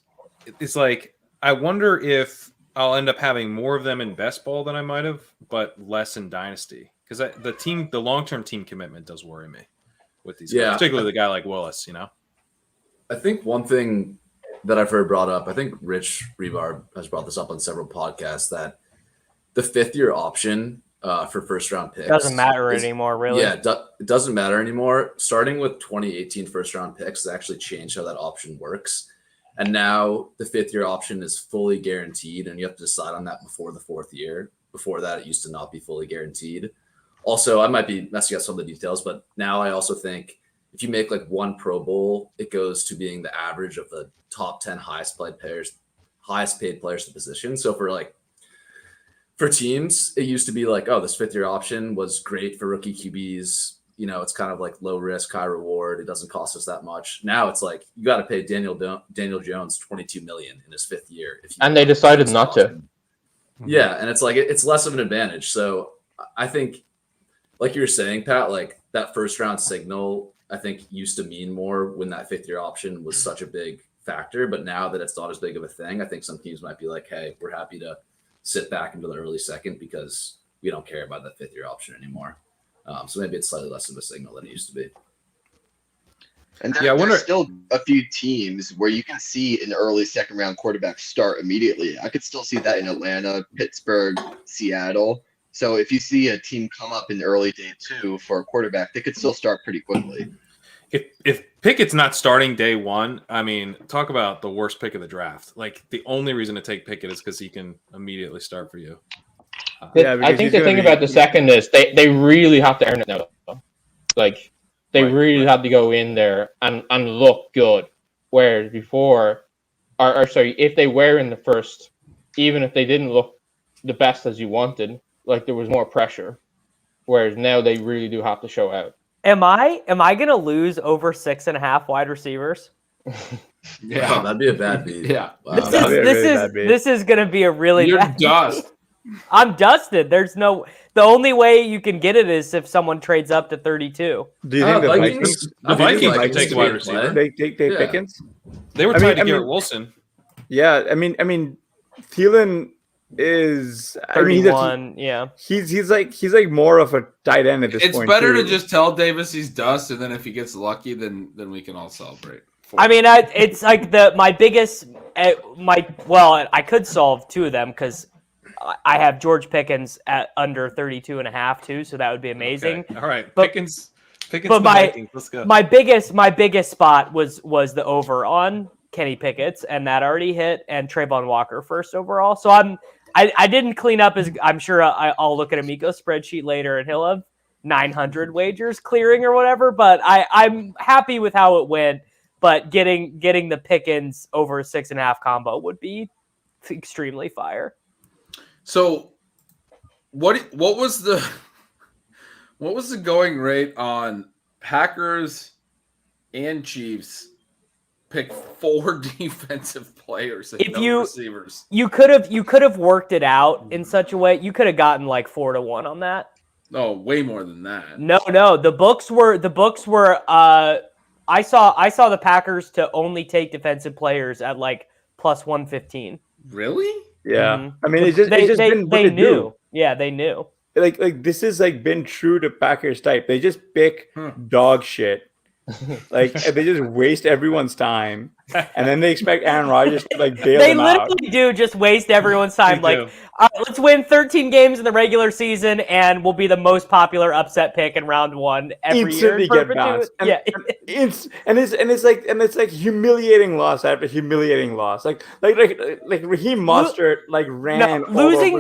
is, like, I wonder if I'll end up having more of them in best ball than I might have, but less in dynasty. Because the long-term team commitment does worry me with these guys, particularly the guy like Willis, I think one thing that I've heard brought up, I think Rich Rebar has brought this up on several podcasts, that the 5th-year option for first-round picks doesn't matter anymore, really. Yeah, it doesn't matter anymore. Starting with 2018 first-round picks, they actually changed how that option works. And now the 5th-year option is fully guaranteed, and you have to decide on that before the 4th year. Before that, it used to not be fully guaranteed. Also, I might be messing up some of the details, but now I also think if you make like one Pro Bowl, it goes to being the average of the top 10 highest paid players to position. So for teams, it used to be like, oh, this 5th-year option was great for rookie QBs, it's kind of like low risk, high reward. It doesn't cost us that much. Now it's like you got to pay Daniel Jones $22 million in his 5th year. And they decided not to. Yeah, and it's like it's less of an advantage. So I think, like you were saying, Pat, like that first round signal, I think used to mean more when that 5th year option was such a big factor. But now that it's not as big of a thing, I think some teams might be like, hey, we're happy to sit back into the early second because we don't care about that 5th year option anymore. So maybe it's slightly less of a signal than it used to be. And there's still a few teams where you can see an early second round quarterback start immediately. I could still see that in Atlanta, Pittsburgh, Seattle. So if you see a team come up in early day 2 for a quarterback, they could still start pretty quickly. If Pickett's not starting day 1, I mean, talk about the worst pick of the draft. Like the only reason to take Pickett is because he can immediately start for you. I think the thing about the second is they really have to earn it now. Like they really have to go in there and look good. Whereas before, or sorry, if they were in the first, even if they didn't look the best as you wanted, like there was more pressure. Whereas now they really do have to show out. Am I gonna lose over 6.5 wide receivers? Yeah, that'd be a bad beat. Yeah, wow. This is gonna be a really You're bad dust. I'm dusted. The only way you can get it is if someone trades up to 32. Do you think the Vikings? The Vikings could take a wide receiver. They take Pickens. They were tied to Garrett Wilson. Yeah, I mean, Thielen is 31. He's like more of a tight end at this point. It's better to just tell Davis he's dust, and then if he gets lucky, then we can all celebrate. I mean, it's like my biggest. I could solve 2 of them because I have George Pickens at under 32.5 too, so that would be amazing. Okay. All right, Pickens. But Let's go. My biggest spot was the over on Kenny Pickett's, and that already hit, and Trayvon Walker first overall. So I didn't clean up as I'm sure I'll look at Amico's spreadsheet later, and he'll have 900 wagers clearing or whatever. But I'm happy with how it went. But getting the Pickens over a 6.5 combo would be extremely fire. So, what was the going rate on Packers and Chiefs pick 4 defensive players and receivers? You could have worked it out in such a way you could have gotten like 4-1 on that. No, way more than that. No. The books were. I saw the Packers to only take defensive players at like plus 115. Really? Yeah, Mm-hmm. I mean, it's just been what they knew. do. Yeah, they knew. Like this has like been true to Packers type. They just pick dog shit. Like they just waste everyone's time, and then they expect Aaron Rodgers to like bail them out. They literally do just waste everyone's time. Like, all right, let's win 13 games in the regular season, and we'll be the most popular upset pick in round 1 every Instantly year. get bounced. Yeah, it's like humiliating loss after humiliating loss. Like Raheem Mostert ran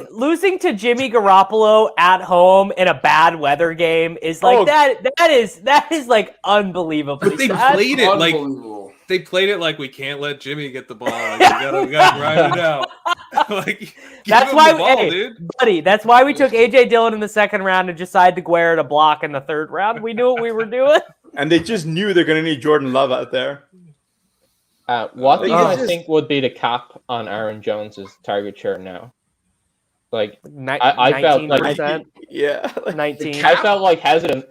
losing to Jimmy Garoppolo at home in a bad weather game is like that is like unbelievably But they sad. played it like they played it like we can't let Jimmy get the ball. Like, we gotta grind it out. Like, that's why, dude. buddy. That's why we took AJ Dillon in the 2nd round and decided to Guerra to block in the 3rd round. We knew what we were doing, and they just knew they're gonna need Jordan Love out there. What do you guys think would be the cap on Aaron Jones's target share now? Like, I felt like 19. I felt like hesitant.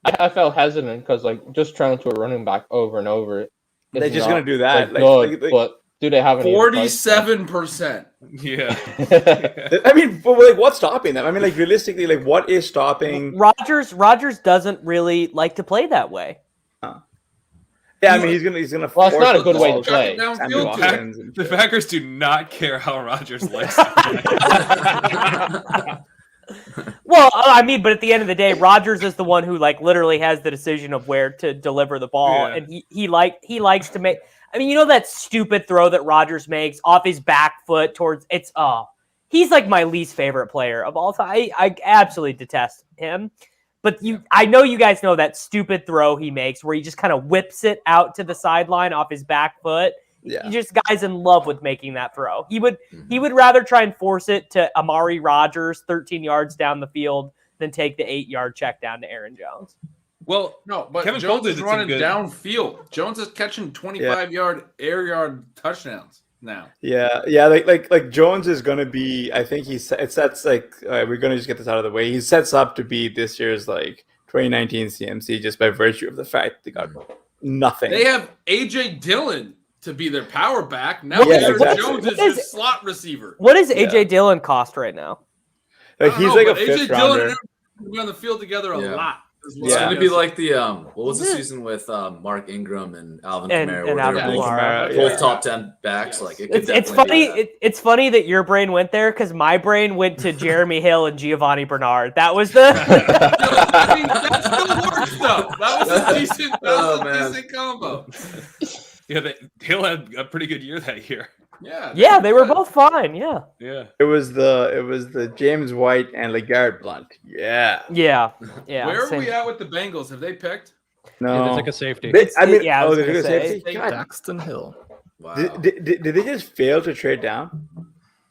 I felt hesitant because like just trying to a running back over and over. They're just gonna do that. But do they have any 47%? Yeah. I mean, but like, what's stopping them? I mean, like realistically, like what is stopping Rodgers doesn't really like to play that way. Yeah, I mean, he's gonna. Well, it's not a good way to play. The Packers do not care how Rodgers likes. Well, I mean, but at the end of the day, Rodgers is the one who like literally has the decision of where to deliver the ball, and he likes to make. I mean, you know that stupid throw that Rodgers makes off his back foot towards it's. He's like my least favorite player of all time. I absolutely detest him. But I know you guys know that stupid throw he makes where he just kind of whips it out to the sideline off his back foot. Yeah. He just guy's in love with making that throw. He would rather try and force it to Amari Rodgers 13 yards down the field than take the 8-yard check down to Aaron Jones. Well, no, but Kevin Jones Cole is did running some good- downfield. Jones is catching 25-yard air yard touchdowns now. Yeah, like Jones is gonna be. I think it sets like we're gonna just get this out of the way. He sets up to be this year's like 2019 CMC just by virtue of the fact they got nothing. They have AJ Dillon to be their power back. Now Yeah, Aaron exactly. Jones is his slot receiver. What does AJ Dillon cost right now? Like he's like a fifth AJ Dillon rounder. and will be on the field together a lot. It's going to be like the what was the season with Mark Ingram and Alvin Kamara? And where Alvin they were Kamara. both top 10 backs. Like It's funny. It's funny that your brain went there because my brain went to Jeremy Hill and Giovanni Bernard. That was the. I mean, that still works though. That was a decent combo. Yeah, Hill had a pretty good year that year. Yeah, they were both fine. Yeah. Yeah. It was the James White and LeGarrette Blount. Yeah. Yeah. Where are we at with the Bengals? Have they picked? No. Yeah, they took a safety. They took I a was gonna safety. say. God. Daxton Hill. Wow. Did they just fail to trade down?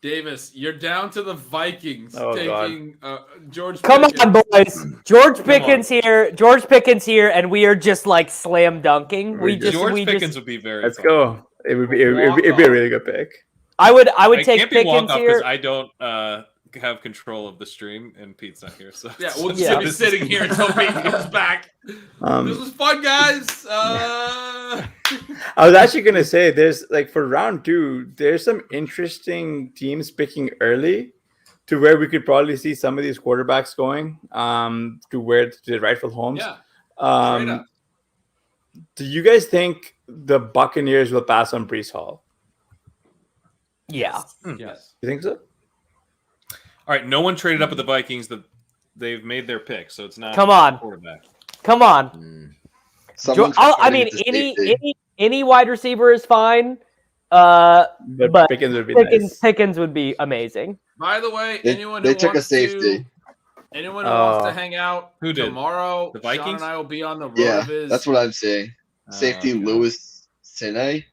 Davis, you're down to the Vikings Oh, taking George. Come Pickens. on, boys. George Pickens here. George Pickens here, and we are just like slam dunking. George Pickens would be very. Let's fun. go. It would be a really good pick. I would It take can't be walk Pickens off here. because I don't have control of the stream and Pete's not here. So Yeah, we'll just be sitting here until Pete comes back. This was fun, guys. I was actually gonna say there's like for round 2, there's some interesting teams picking early to where we could probably see some of these quarterbacks going to the rightful homes. Yeah. Do you guys think the Buccaneers will pass on Breece Hall? Yeah. Yes. You think so? All right. No one traded up with the Vikings. They've made their pick, so it's not. Come on. Quarterback. Come on. I mean, any wide receiver is fine. But Pickens would be Pickens would be amazing. By the way, They anyone who took a wants safety. Anyone who wants to hang out Who did? tomorrow, The Vikings? Sean and I will be on the Yeah, RotoViz. that's what I'm saying. Safety Lewis Sine.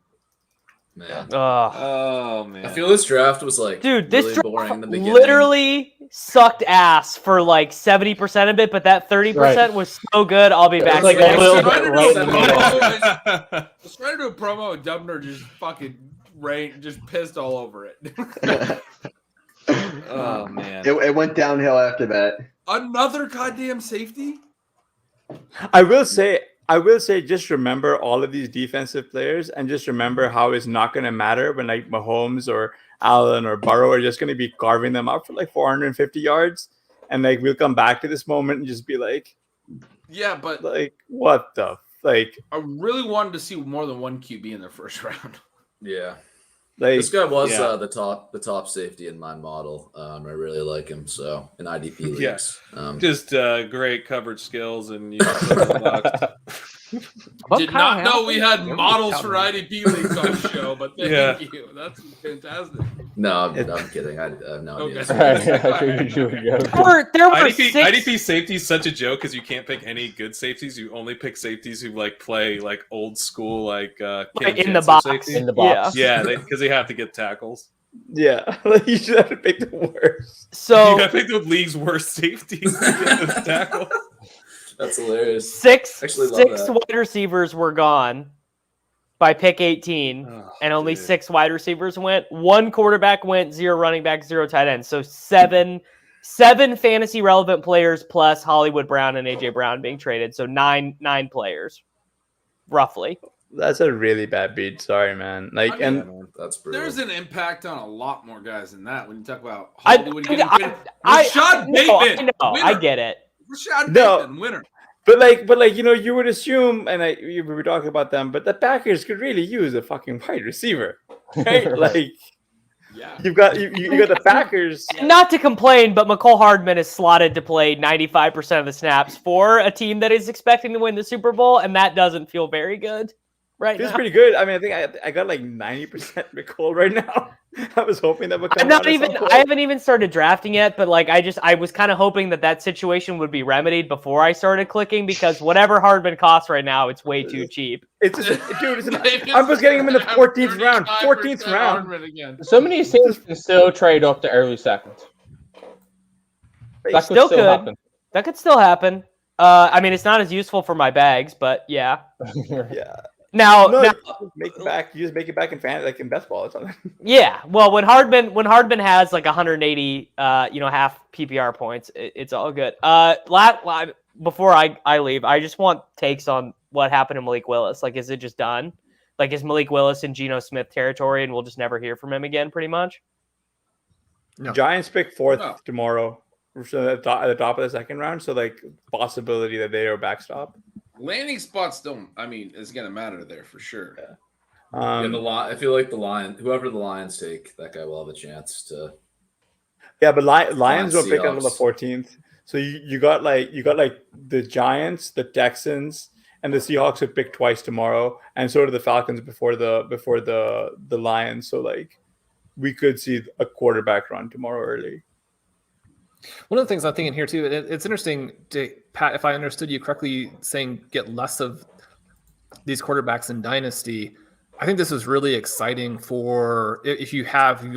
Man. Oh man. I feel this draft was like Dude, this really boring in the beginning. literally sucked ass for like 70% of it, but that 30% was so good. I'll be back. like a little bit I right was trying to do a promo and Dubner just fucking just pissed all over it. Oh man. It went downhill after that. Another goddamn safety? I will say, just remember all of these defensive players, and just remember how it's not going to matter when like Mahomes or Allen or Burrow are just going to be carving them up for like 450 yards, and like we'll come back to this moment and just be like, Yeah, but like what the like? I really wanted to see more than one QB in their first round. Yeah. Like This guy was the top safety in my model. I really like him. So in IDP leagues, Yes. Um, Just great coverage skills and Did not know we had models for IDP leagues on the show, but thank you. That's fantastic. no, I'm kidding. I have no Okay. idea. There were IDP safety is such a joke because you can't pick any good safeties. You only pick safeties who like play like old school like in Cam the Chancellor box. safety. In the box. Yeah, because they have to get tackles. Yeah, like you should have to pick the worst. So you have to pick the league's worst safeties to get those tackles. That's hilarious. six Actually love six that. wide receivers were gone by pick 18, and only dude. 6 wide receivers went. 1 quarterback went, 0 running back, 0 tight ends. So seven fantasy relevant players plus Hollywood Brown and AJ Brown being traded. So nine players, roughly. That's a really bad beat. Sorry, man. Like, I mean, and That's brutal. There's an impact on a lot more guys than that when you talk about I Hollywood getting traded. Rashad Bateman, I get it. Rashad No. Bateman, winner. but like you would assume, and we were talking about them, but the Packers could really use a fucking wide receiver, right? Like, Yeah. you got the Packers. Not to complain, but McCole Hardman is slotted to play 95% of the snaps for a team that is expecting to win the Super Bowl, and that doesn't feel very good right Feels now. pretty good. I mean, I think I got like 90% McCall right now. I was hoping that would come. I'm not out at even. some point. I haven't even started drafting yet, but like I was kind of hoping that situation would be remedied before I started clicking because whatever Hardman costs right now, it's way too cheap. It's I was getting him in the 14th round. 14th round. Again. So many teams can still trade up to early second. That could Still still could. happen. That could still happen. I mean, it's not as useful for my bags, but yeah. Yeah. Now, No, now make it back. You just make it back in like in best ball or something. yeah. Well, when Hardman has like 180, half PPR points, it's all good. Before I leave, I just want takes on what happened to Malik Willis. Like, is it just done? Like, is Malik Willis in Geno Smith territory, and we'll just never hear from him again, pretty much? No. Giants pick 4th tomorrow, so at the top of the second round. So like possibility that they are backstop. Landing spots don't. I mean, it's gonna matter there for sure. Yeah. I feel like whoever the Lions take, that guy will have a chance to. Yeah, but Lions will pick up on the Seahawks. 14th. So you got the Giants, the Texans, and the Seahawks would pick twice tomorrow, and so do the Falcons before the Lions. So like we could see a quarterback run tomorrow early. One of the things I'm thinking here too, it's interesting, Pat, if I understood you correctly, saying get less of these quarterbacks in Dynasty. I think this is really exciting for if you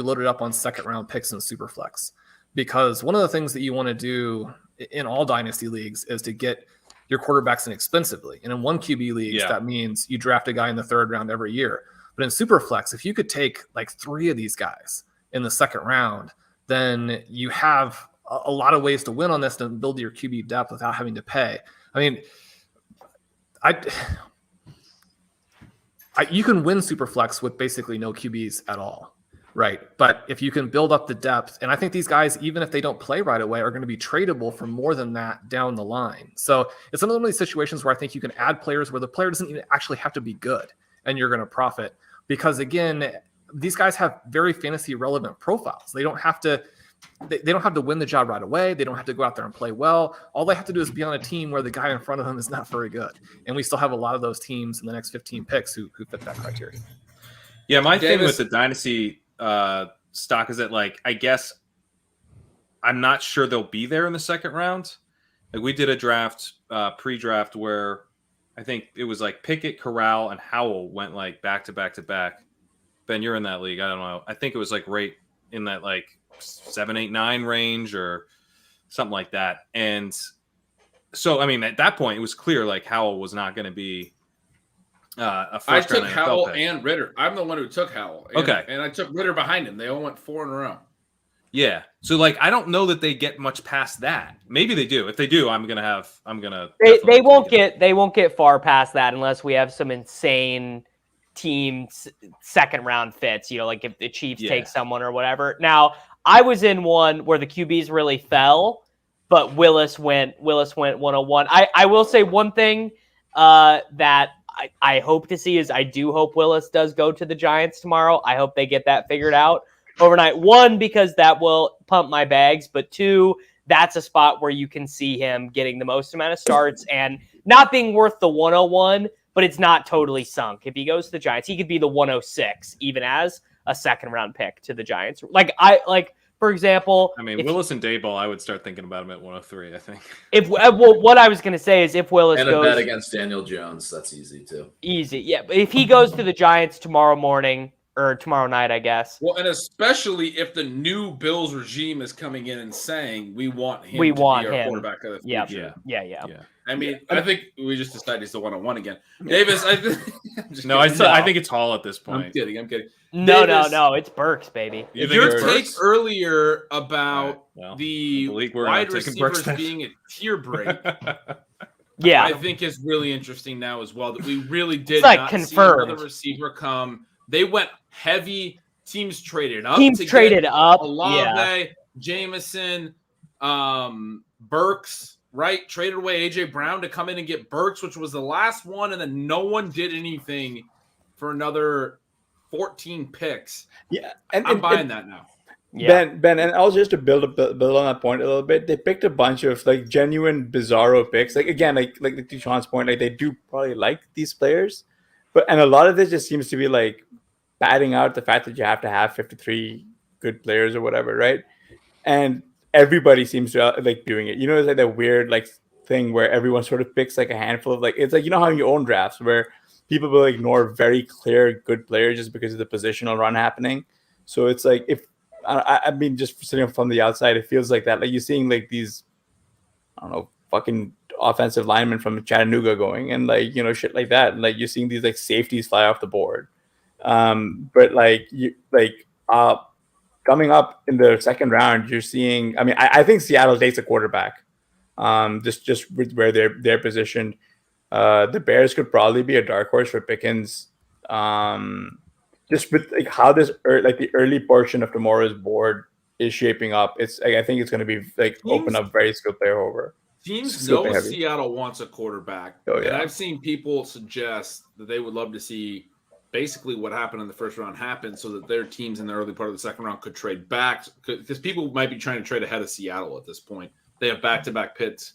loaded up on second round picks in Superflex, because one of the things that you want to do in all Dynasty leagues is to get your quarterbacks inexpensively. And in one QB leagues, that means you draft a guy in the 3rd round every year. But in Superflex, if you could take like 3 of these guys in the 2nd round, then you have a lot of ways to win on this and build your QB depth without having to pay. I mean, you can win Superflex with basically no QBs at all, right? But if you can build up the depth, and I think these guys, even if they don't play right away, are going to be tradable for more than that down the line. So it's one of these situations where I think you can add players where the player doesn't even actually have to be good, and you're going to profit. Because again, these guys have very fantasy relevant profiles. They don't have to win the job right away. They don't have to go out there and play well. All they have to do is be on a team where the guy in front of them is not very good. And we still have a lot of those teams in the next 15 picks who fit that criteria. Yeah, my thing with the Dynasty stock is that, like, I guess I'm not sure they'll be there in the 2nd round. Like, we did a draft, pre-draft, where I think it was like Pickett, Corral, and Howell went like back to back to back. Ben, you're in that league. I don't know. I think it was like right in that like 7, 8, 9 range or something like that. And so, I mean, at that point, it was clear like Howell was not going to be a first round NFL Howell pick. and Ritter. I'm the one who took Howell. Okay. And I took Ritter behind him. They all went 4 in a row. Yeah. So like, I don't know that they get much past that. Maybe they do. If they do, I'm gonna. They won't get far past that unless we have some insane teams 2nd round fits. Like if the Chiefs take someone or whatever. Now, I was in one where the QBs really fell, but Willis went 101. I will say one thing that I hope to see is I do hope Willis does go to the Giants tomorrow. I hope they get that figured out overnight. 1, because that will pump my bags, but 2, that's a spot where you can see him getting the most amount of starts and not being worth the 101, but it's not totally sunk. If he goes to the Giants, he could be the 106, even as a 2nd round pick to the Giants. For example, I mean, Willis and Dayball, I would start thinking about him at 103, I think. What I was going to say is if Willis and goes... a bet against Daniel Jones, that's easy too. Easy, yeah. But if he goes to the Giants tomorrow morning, or tomorrow night, I guess. Well, and especially if the new Bills regime is coming in and saying, we want him to be our quarterback of the future. Yeah. I mean, I think we just decided he's the 101 again. Davis, I think it's Hall at this point. I'm kidding. No, it's Burks, baby. Your take earlier about the wide receivers being a tier break, I think is really interesting now as well. That we really did not see another receiver come. They went heavy. Teams traded up. Olave, Jamison, Burks, right? Traded away A.J. Brown to come in and get Burks, which was the last one, and then no one did anything for another 14 picks. Yeah, I'm buying that now. Yeah. Ben, and also just to build on that point a little bit, they picked a bunch of like genuine bizarro picks. Like again, like to Sean's point, like they do probably like these players, and a lot of this just seems to be like padding out the fact that you have to have 53 good players or whatever, right? And everybody seems to like doing it. It's like that weird like thing where everyone sort of picks like a handful of like, it's like, how in your own drafts where people will ignore very clear good players just because of the positional run happening. So it's like, if I mean, just sitting from the outside, it feels like that. Like you're seeing like these, I don't know, fucking offensive lineman from Chattanooga going, and like, you know, shit like that. And like you're seeing these like safeties fly off the board. But like coming up in the second round, you're seeing. I mean, I think Seattle takes a quarterback. Just with where they're positioned. The Bears could probably be a dark horse for Pickens. Just with like how this the early portion of tomorrow's board is shaping up, it's I think it's going to be like open up very skilled player over. Teams know Seattle wants a quarterback, and I've seen people suggest that they would love to see basically what happened in the first round happen, so that their teams in the early part of the second round could trade back, because people might be trying to trade ahead of Seattle at this point. They have back-to-back pits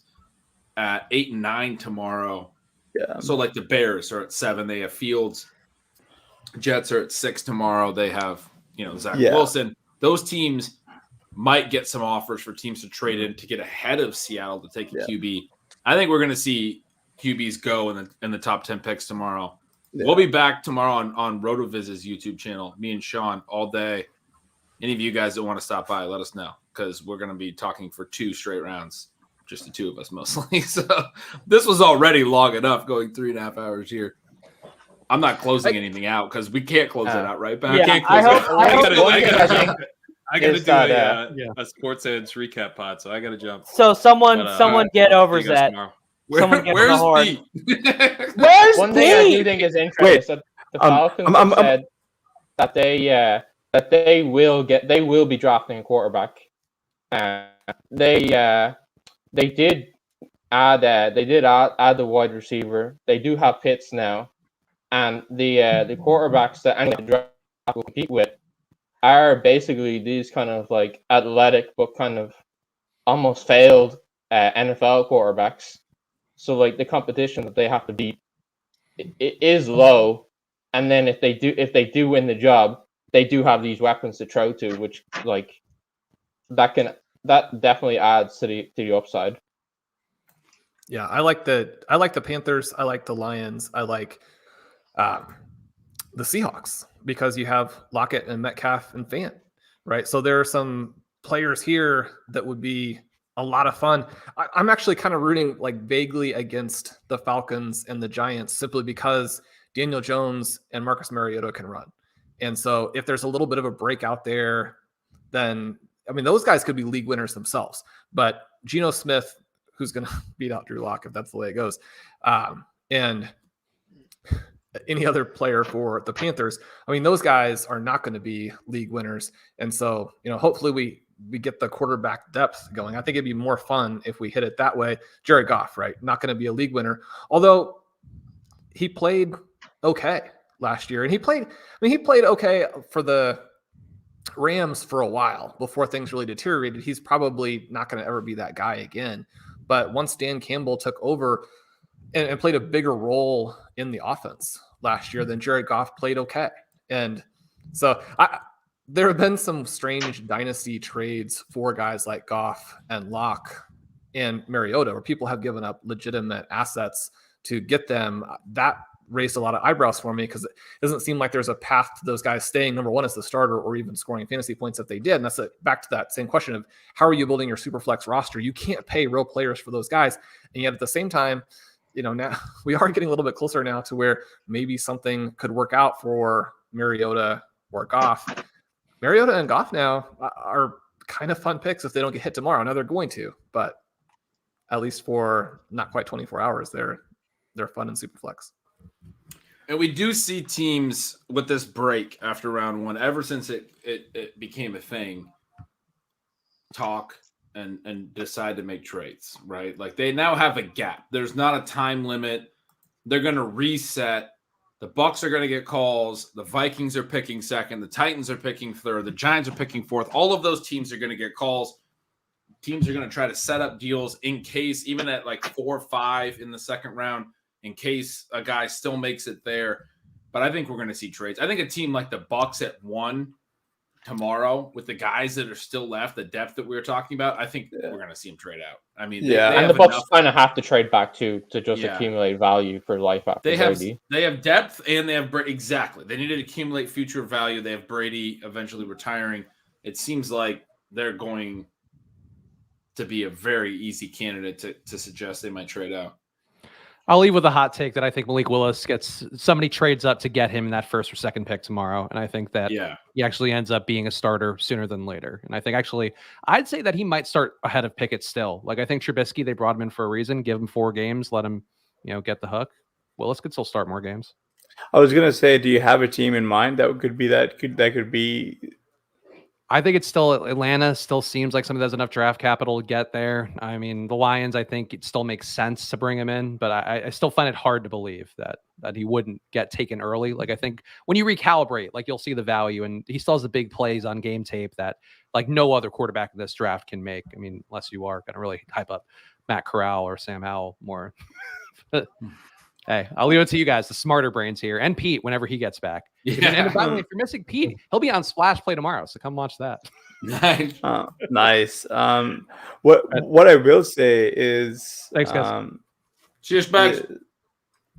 at 8 and 9 tomorrow. Yeah. So like the Bears are at 7. They have Fields. Jets are at 6 tomorrow. They have, Zach Wilson. Those teams might get some offers for teams to trade in to get ahead of Seattle to take a QB. I think we're going to see QBs go in the top 10 picks tomorrow. Yeah. We'll be back tomorrow on RotoViz's YouTube channel, me and Shawn, all day. Any of you guys that want to stop by, let us know, because we're going to be talking for 2 straight rounds, just the 2 of us mostly. So this was already long enough, going 3.5 hours here. I'm not closing anything out because we can't close it out, right? But yeah, I can't close I gotta do a Sports Edge recap pod, so I gotta jump. So someone get Overzet. Someone get where's the horn. Pete? Where's One thing I do think is interesting is that the Falcons said that they will be drafting a quarterback. They did add the wide receiver. They do have Pitts now, and the quarterbacks that any draft will compete with are basically these kind of like athletic but kind of almost failed NFL quarterbacks. So like the competition that they have to beat it is low, and then if they do win the job, they do have these weapons to throw to, which like that definitely adds to the upside. Yeah, I like the Panthers. I like the Lions. I like the Seahawks because you have Lockett and Metcalf and Fant, right? So there are some players here that would be a lot of fun. I'm actually kind of rooting like vaguely against the Falcons and the Giants simply because Daniel Jones and Marcus Mariota can run. And so if there's a little bit of a break out there, then, I mean, those guys could be league winners themselves. But Geno Smith, who's going to beat out Drew Lock if that's the way it goes, and any other player for the Panthers, I mean, those guys are not going to be league winners. And so, hopefully we get the quarterback depth going. I think it'd be more fun if we hit it that way. Jared Goff, right? Not going to be a league winner, although he played okay last year, and he played okay for the Rams for a while before things really deteriorated. He's probably not going to ever be that guy again. But once Dan Campbell took over and played a bigger role in the offense last year, then Jared Goff played okay. And so there have been some strange dynasty trades for guys like Goff and Locke and Mariota, where people have given up legitimate assets to get them. That raised a lot of eyebrows for me because it doesn't seem like there's a path to those guys staying number one as the starter or even scoring fantasy points if they did. And that's back to that same question of how are you building your super flex roster? You can't pay real players for those guys. And yet at the same time, now we are getting a little bit closer now to where maybe something could work out for Mariota or Goff. Mariota and Goff now are kind of fun picks if they don't get hit tomorrow. Now they're going to, but at least for not quite 24 hours, they're fun in Superflex. And we do see teams with this break after round 1, ever since it became a thing, talk and decide to make trades, right? Like they now have a gap. There's not a time limit. They're going to reset. The Bucs are going to get calls. The Vikings are picking second. The Titans are picking third. The Giants are picking fourth. All of those teams are going to get calls. Teams are going to try to set up deals in case, even at like 4 or 5 in the second round, in case a guy still makes it there. But I think we're going to see trades. I think a team like the Bucs at 1 tomorrow with the guys that are still left, the depth that we were talking about, I think we're going to see them trade out. I mean, they and the Bucs kind of have to trade back to just accumulate value for life after Brady. They have depth and they have exactly. They need to accumulate future value. They have Brady eventually retiring. It seems like they're going to be a very easy candidate to suggest they might trade out. I'll leave with a hot take that I think Malik Willis somebody trades up to get him in that first or second pick tomorrow. And I think that he actually ends up being a starter sooner than later. And I think I'd say that he might start ahead of Pickett still. Like I think Trubisky, they brought him in for a reason, give him 4 games, let him, get the hook. Willis could still start more games. I was going to say, do you have a team in mind that could be I think it's still Atlanta still seems like something that has enough draft capital to get there. I mean, the Lions, I think it still makes sense to bring him in, but I still find it hard to believe that he wouldn't get taken early. Like I think when you recalibrate, like you'll see the value, and he still has the big plays on game tape that like no other quarterback in this draft can make. I mean, unless you are going to really hype up Matt Corral or Sam Howell more. Hey, I'll leave it to you guys, the smarter brains here, and Pete whenever he gets back. Yeah. And by the way, if you're missing Pete, he'll be on Splash Play tomorrow, so come watch that. Nice. Nice. What I will say is, thanks, guys. Cheers, Bags.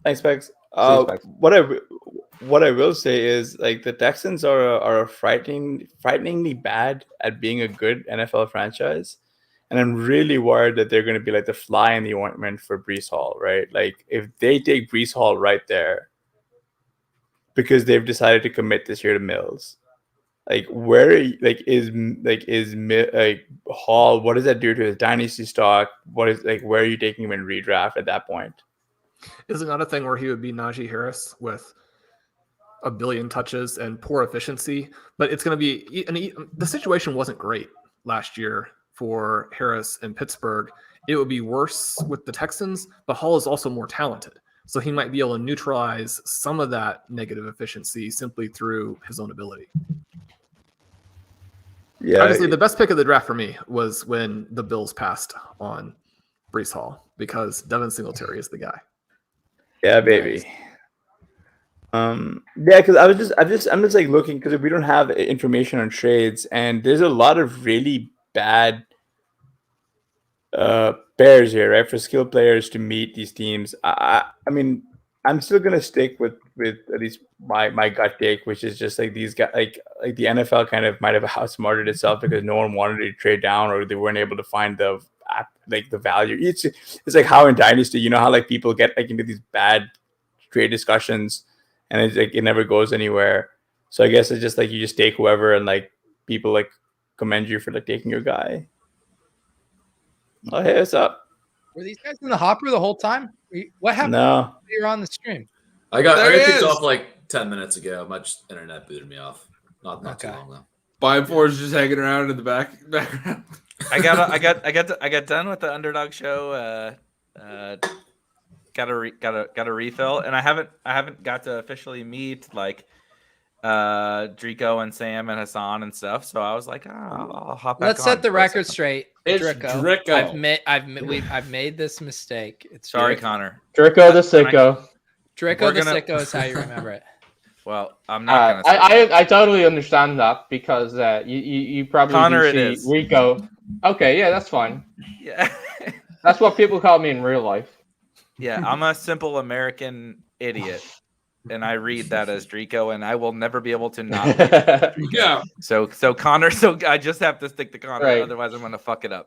Thanks, Bags. What I will say is, like, the Texans are frighteningly bad at being a good NFL franchise. And I'm really worried that they're going to be like the fly in the ointment for Breece Hall, right? Like if they take Breece Hall right there, because they've decided to commit this year to Mills, like is Hall? What does that do to his dynasty stock? Where are you taking him in redraft at that point? Is it not a thing where he would be Najee Harris with a billion touches and poor efficiency? But it's going to be, and the situation wasn't great last year for Harris and Pittsburgh. It would be worse with the Texans, but Hall is also more talented. So he might be able to neutralize some of that negative efficiency simply through his own ability. Yeah. Obviously, the best pick of the draft for me was when the Bills passed on Breece Hall, because Devin Singletary is the guy. Yeah, baby. Because I'm just like looking, because we don't have information on trades, and there's a lot of really bad pairs here, right? For skilled players to meet these teams. I mean, I'm still gonna stick with at least my gut take, which is just like these guys, like the NFL kind of might have outsmarted itself because no one wanted to trade down, or they weren't able to find the value. It's like how in Dynasty, you know how like people get like into these bad trade discussions and it's like it never goes anywhere. So I guess it's just like you just take whoever, and like people like commend you for like taking your guy. Oh, hey, what's up? Were these guys in the hopper the whole time? What happened? No. You're on the stream. I got kicked off like 10 minutes ago. My internet booted me off. Not too long though. 5-4 is just hanging around in the background. I got done with the Underdog show. Got a refill, and I haven't got to officially meet like Drico and Sam and Hassan and stuff. So I was like, I'll hop back. Let's set the record straight. It's Drico. I've made this mistake. It's sorry, Drico. Connor. Drico the sicko. Drico the sicko is how you remember it. Well, I'm not gonna. I totally understand that, because you probably Connor do it see is. Rico. Okay, yeah, that's fine. Yeah. That's what people call me in real life. Yeah, I'm a simple American idiot, and I read that as Drico, and I will never be able to not. Read Drico. Yeah. So Connor. So I just have to stick to Connor, Right. otherwise I'm gonna fuck it up.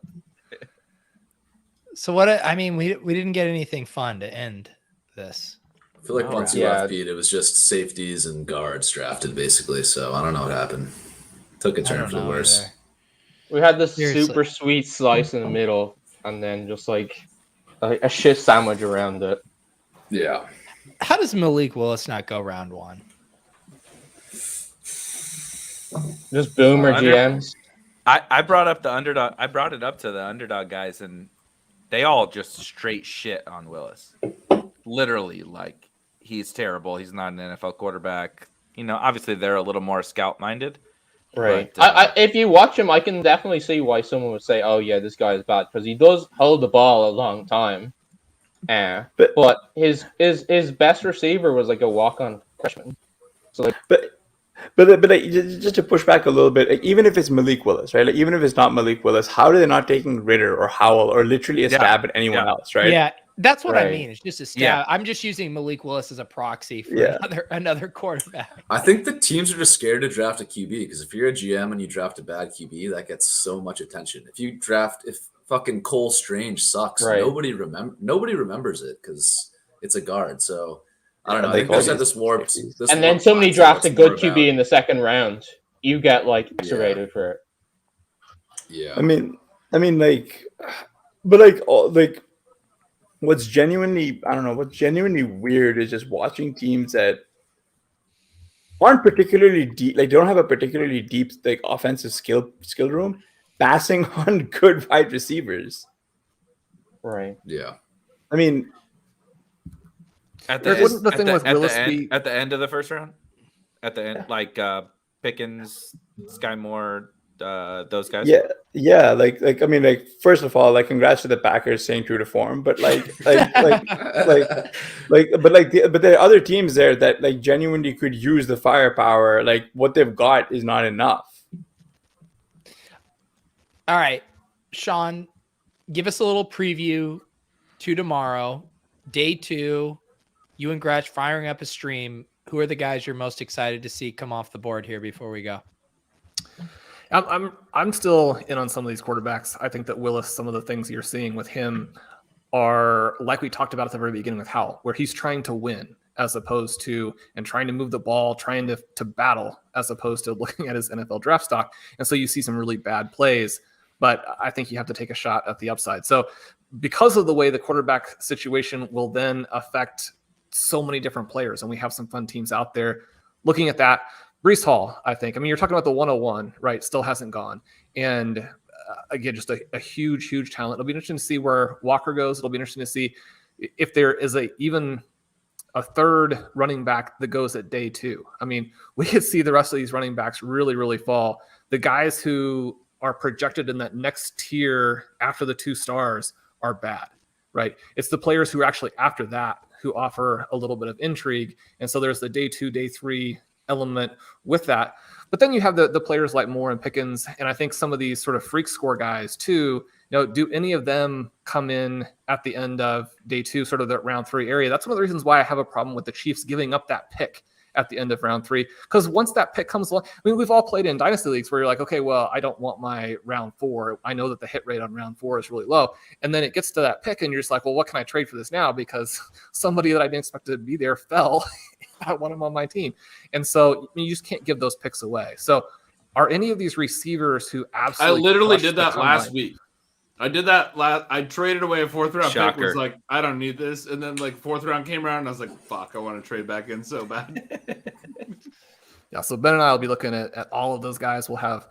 So what? I mean, we didn't get anything fun to end this. I feel like once you left Pete, it was just safeties and guards drafted basically. So I don't know what happened. Took a turn for the worse. Either. We had this Seriously. super sweet slice in the middle, and then just like a shit sandwich around it. Yeah. How does Malik Willis not go round one? Just boomer GMs. I brought up the Underdog. I brought it up to the Underdog guys, and they all just straight shit on Willis. Literally, like, he's terrible. He's not an NFL quarterback. You know, obviously they're a little more scout minded. Right. But, if you watch him, I can definitely see why someone would say, "Oh yeah, this guy is bad," because he does hold the ball a long time. But his best receiver was like a walk-on freshman. So like, But like, just to push back a little bit, like, even if it's Malik Willis, right? Like, even if it's not Malik Willis, how are they not taking Ritter or Howell or literally a stab at anyone else, right? Yeah, that's what I Right. mean. It's just a stab. Yeah. I'm just using Malik Willis as a proxy for another quarterback. I think the teams are just scared to draft a QB because if you're a GM and you draft a bad QB, that gets so much attention. If fucking Cole Strange sucks. Right. Nobody remembers it because it's a guard. So I don't know. I like think there's all had this warped. And then somebody drafts a good QB in the second round. You get like X-rated for it. Yeah. I mean, like, but like, what's genuinely weird is just watching teams that aren't particularly deep, like they don't have a particularly deep like offensive skill room, passing on good wide receivers. Right. Yeah. I mean, at the end of the first round, at the end, like Pickens, Sky Moore, those guys. Yeah. Like I mean, like first of all, like congrats to the Packers staying true to form, but but there are other teams there that like genuinely could use the firepower. Like what they've got is not enough. All right, Shawn, give us a little preview to tomorrow, day 2. You and Gretch firing up a stream. Who are the guys you're most excited to see come off the board here before we go? I'm still in on some of these quarterbacks. I think that Willis, some of the things you're seeing with him are like we talked about at the very beginning with Howell, where he's trying to win as opposed to and trying to move the ball, trying to battle as opposed to looking at his NFL draft stock. And so you see some really bad plays, but I think you have to take a shot at the upside. So because of the way the quarterback situation will then affect so many different players, and we have some fun teams out there looking at that. Breece Hall, I think. I mean, you're talking about the 101, right? Still hasn't gone. And again, just a huge, huge talent. It'll be interesting to see where Walker goes. It'll be interesting to see if there is even a third running back that goes at day 2. I mean, we could see the rest of these running backs really, really fall. The guys who are projected in that next tier after the 2 stars are bad, right? It's the players who are actually after that who offer a little bit of intrigue. And so there's the day 2, day 3 element with that. But then you have the players like Moore and Pickens, and I think some of these sort of freak score guys too. Do any of them come in at the end of day 2, sort of that round 3 area? That's one of the reasons why I have a problem with the Chiefs giving up that pick at the end of round 3, because once that pick comes along, I mean, we've all played in dynasty leagues where you're like, okay, well, I don't want my round 4. I know that the hit rate on round 4 is really low. And then it gets to that pick and you're just like, well, what can I trade for this now? Because somebody that I didn't expect to be there fell. I want him on my team. And so you just can't give those picks away. So are any of these receivers who absolutely... I literally did that last week. I did that I traded away a 4th round pick. Was like, I don't need this. And then like 4th round came around and I was like, fuck, I want to trade back in so bad. Yeah, so Ben and I will be looking at all of those guys. We'll have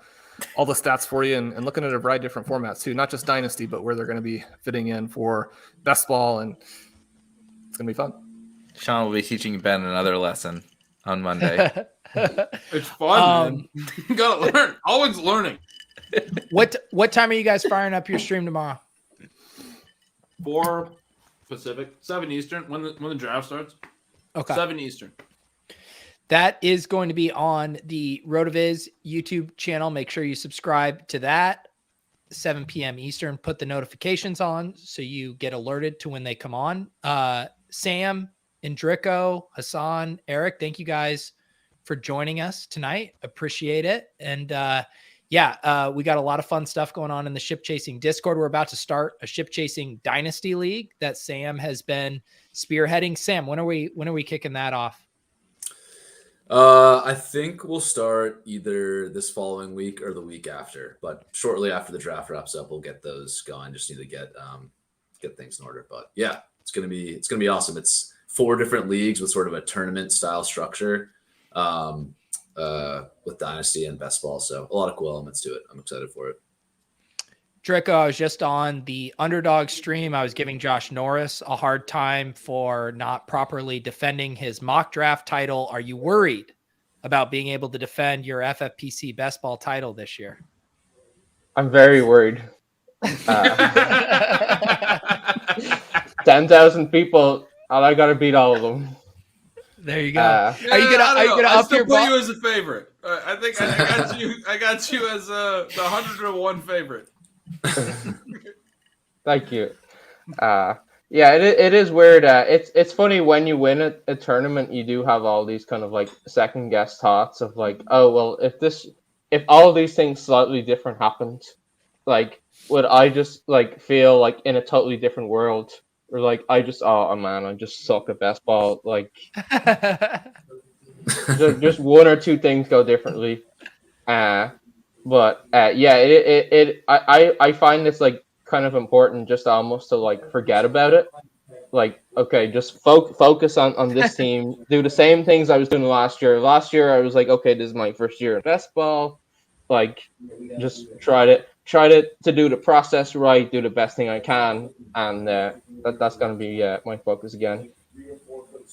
all the stats for you and looking at a variety of different formats too, not just Dynasty, but where they're going to be fitting in for best ball. And it's going to be fun. Shawn will be teaching Ben another lesson on Monday. It's fun, man. You gotta learn. Always learning. What time are you guys firing up your stream tomorrow? 4 Pacific, 7 Eastern. When the draft starts. Okay. 7 Eastern. That is going to be on the RotoViz YouTube channel. Make sure you subscribe to that. 7 p.m. Eastern. Put the notifications on so you get alerted to when they come on. Sam, Indrico, Hassan, Eric, thank you guys for joining us tonight. Appreciate it. And we got a lot of fun stuff going on in the Ship Chasing Discord. We're about to start a Ship Chasing Dynasty League that Sam has been spearheading. Sam, when are we kicking that off? I think we'll start either this following week or the week after, but shortly after the draft wraps up, we'll get those going. Just need to get things in order. But yeah, it's gonna be awesome. It's 4 different leagues with sort of a tournament style structure, with Dynasty and Best Ball. So a lot of cool elements to it. I'm excited for it. Draco, I was just on the Underdog stream. I was giving Josh Norris a hard time for not properly defending his mock draft title. Are you worried about being able to defend your FFPC Best Ball title this year? I'm very worried. 10,000 people, and I got to beat all of them. There you go. Are you gonna up your put you as a favorite? I think I got you. I got you as the 101 favorite. Thank you. It is weird. It's funny when you win a tournament, you do have all these kind of like second guess thoughts of like, oh well, if all these things slightly different happened, like, would I just like feel like in a totally different world, or like I just oh man, I just suck at best ball. Like, just one or two things go differently. But I find this like kind of important, just almost to like forget about it. Like, okay, just focus on this team. Do the same things I was doing last year. Last year I was like, okay, this is my first year in best ball. Like, just try to do the process right, do the best thing I can, and that's gonna be my focus again.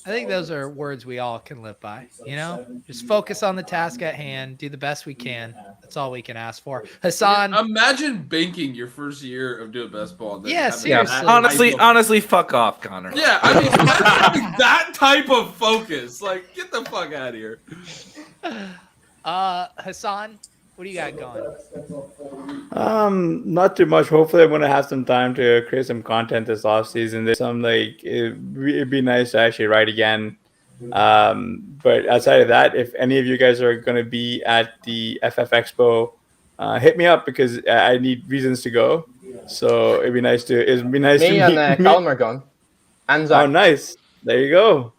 I think those are words we all can live by. You know, just focus on the task at hand, do the best we can. That's all we can ask for. Hassan, imagine banking your first year of doing best ball. Yeah, seriously. Honestly, fuck off, Connor. Yeah, I mean, imagine having that type of focus. Like, get the fuck out of here. Hassan, what do you got going? Not too much. Hopefully, I'm gonna have some time to create some content this off season. There's some like it'd be nice to actually write again. But outside of that, if any of you guys are gonna be at the FF Expo, hit me up because I need reasons to go. So it'd be nice to Me and Callum are gone. And Zach. Oh, nice. There you go.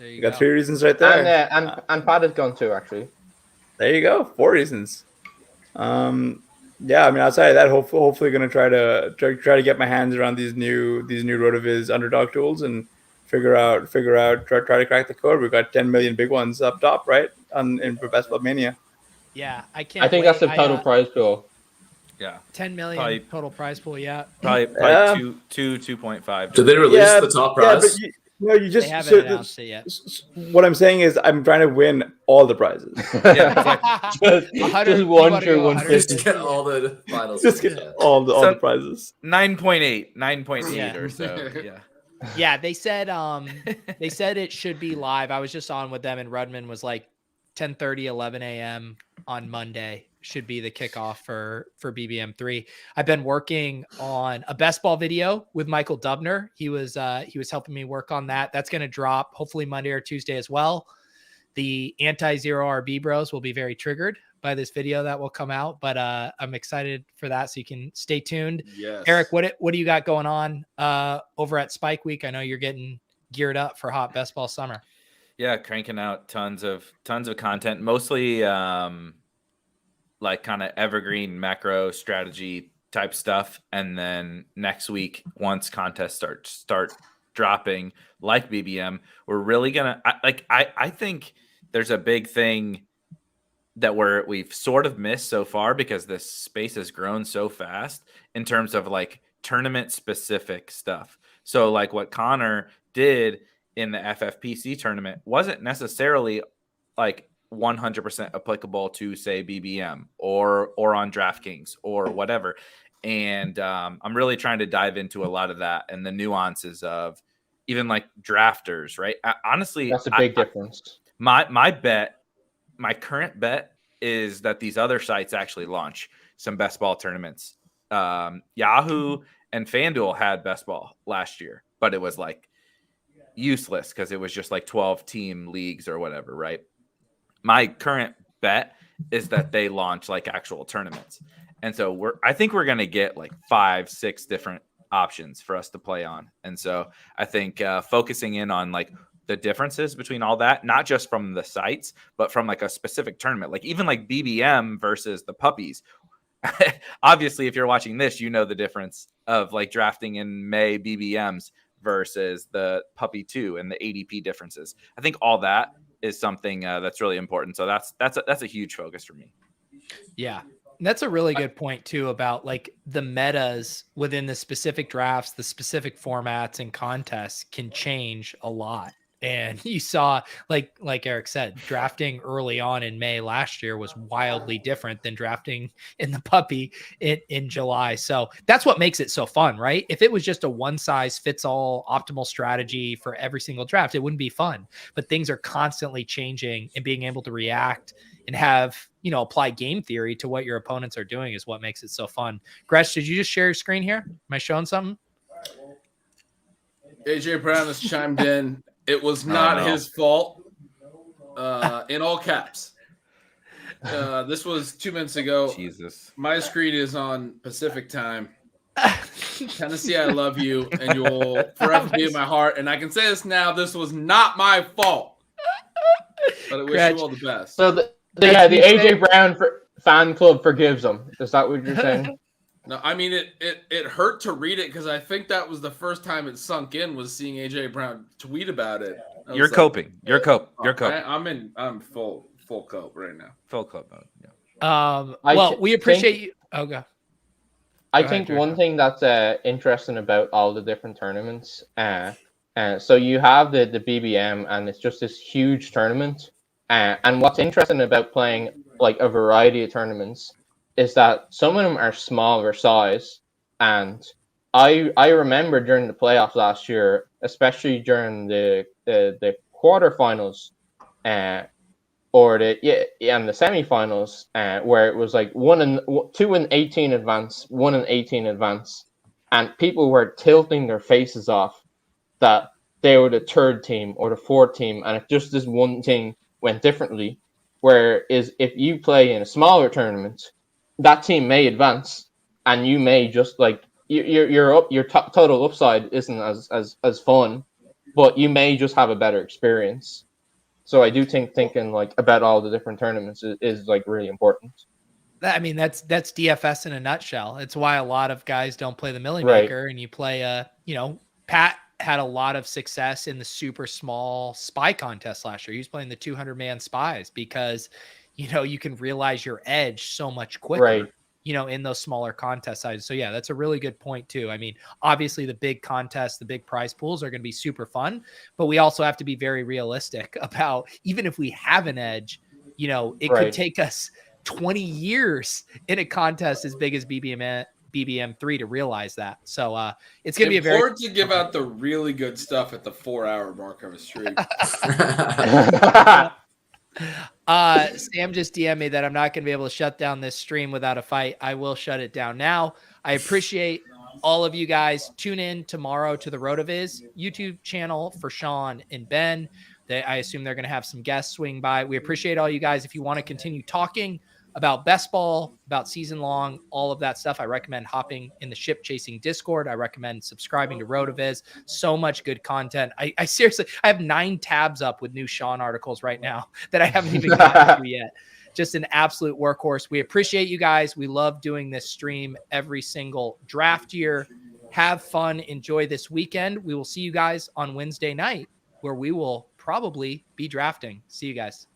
You got 3 reasons right there. And Pat is gone too, actually. There you go. 4 reasons. Yeah, I mean, outside of that, hopefully going to try to get my hands around these new RotoViz underdog tools and try to crack the code. We've got 10 million big ones up top, right? For Best Ball Mania. Yeah, I can't. I think that's the total prize pool. Yeah, 10 million total prize pool. Yeah, probably 2.5. Did they release the top prize? No, you just they haven't announced it yet. What I'm saying is I'm trying to win all the prizes. just one through 150. Just get all the finals. Just get all the prizes. 9.8 or so. Yeah. Yeah, they said it should be live. I was just on with them, and Rudman was like 10:30, 11 a.m. on Monday should be the kickoff for BBM3. I've been working on a best ball video with Michael Dubner. He was helping me work on that. That's going to drop hopefully Monday or Tuesday as well. The anti-zero RB bros will be very triggered by this video that will come out, but I'm excited for that. So you can stay tuned. Yes. Eric, what do you got going on over at Spike Week? I know you're getting geared up for hot best ball summer. Yeah, cranking out tons of content, mostly like kind of evergreen macro strategy type stuff. And then next week, once contests start dropping like BBM, we're really gonna I think there's a big thing that we've sort of missed so far because this space has grown so fast in terms of like tournament specific stuff. So like what Connor did in the FFPC tournament wasn't necessarily like 100% applicable to say BBM or on DraftKings or whatever. And I'm really trying to dive into a lot of that and the nuances of even like drafters, right? Honestly, that's a big difference. My current bet is that these other sites actually launch some best ball tournaments. Yahoo and FanDuel had best ball last year, but it was like useless because it was just like 12 team leagues or whatever, right? My current bet is that they launch like actual tournaments. And so I think we're going to get like 5-6 different options for us to play on. And so I think focusing in on like the differences between all that, not just from the sites, but from like a specific tournament, like even like BBM versus the puppies. Obviously, if you're watching this, you know the difference of like drafting in May BBMs versus the puppy 2 and the ADP differences. I think all that is something that's really important. So that's a huge focus for me. Yeah. That's a really good point too about like the metas within the specific drafts, the specific formats and contests can change a lot. And you saw, like Eric said, drafting early on in May last year was wildly different than drafting in the puppy in July. So that's what makes it so fun, right? If it was just a one-size-fits-all optimal strategy for every single draft, it wouldn't be fun. But things are constantly changing, and being able to react and have, apply game theory to what your opponents are doing is what makes it so fun. Gretch, did you just share your screen here? Am I showing something? AJ Brown has chimed in. It was not his fault. In all caps. This was 2 minutes ago. Jesus. My screen is on Pacific time. Tennessee, I love you, and you will forever be in my heart. And I can say this now: this was not my fault. But I wish you all the best. So the AJ Brown fan club forgives him. Is that what you're saying? No, I mean it hurt to read it because I think that was the first time it sunk in was seeing AJ Brown tweet about it. You're coping. You're coping. You're coping. I'm full cope right now. Full cope mode. Yeah. Well, we appreciate you. Oh, go. I think one thing that's interesting about all the different tournaments, so you have the BBM, and it's just this huge tournament. And what's interesting about playing like a variety of tournaments is that some of them are smaller size. And I remember during the playoffs last year, especially during the quarterfinals, or the semifinals, where it was like 2 and 18 advance, 1 and 18 advance, and people were tilting their faces off that they were the third team or the fourth team, and if just this one thing went differently. Whereas if you play in a smaller tournament, that team may advance, and you may just like your total upside isn't as fun, but you may just have a better experience. So I do think thinking like about all the different tournaments is like really important. I mean, that's DFS in a nutshell. It's why a lot of guys don't play the Millie Maker, and you play Pat had a lot of success in the super small spy contest last year. He was playing the 200-man spies because, you can realize your edge so much quicker, in those smaller contest sizes. So yeah, that's a really good point too. I mean, obviously the big contests, the big prize pools are going to be super fun, but we also have to be very realistic about, even if we have an edge, it could take us 20 years in a contest as big as BBM3 to realize that. So it's going to be important to give out the really good stuff at the 4-hour mark of a stream. Sam just DM'd me that I'm not going to be able to shut down this stream without a fight. I will shut it down now. I appreciate all of you guys. Tune in tomorrow to the RotoViz YouTube channel for Shawn and Ben. I assume they're going to have some guests swing by. We appreciate all you guys. If you want to continue talking about best ball, about season long, all of that stuff, I recommend hopping in the Ship Chasing Discord. I recommend subscribing to RotoViz. So much good content. I seriously, I have 9 tabs up with new Shawn articles right now that I haven't even gotten through yet. Just an absolute workhorse. We appreciate you guys. We love doing this stream every single draft year. Have fun. Enjoy this weekend. We will see you guys on Wednesday night, where we will probably be drafting. See you guys.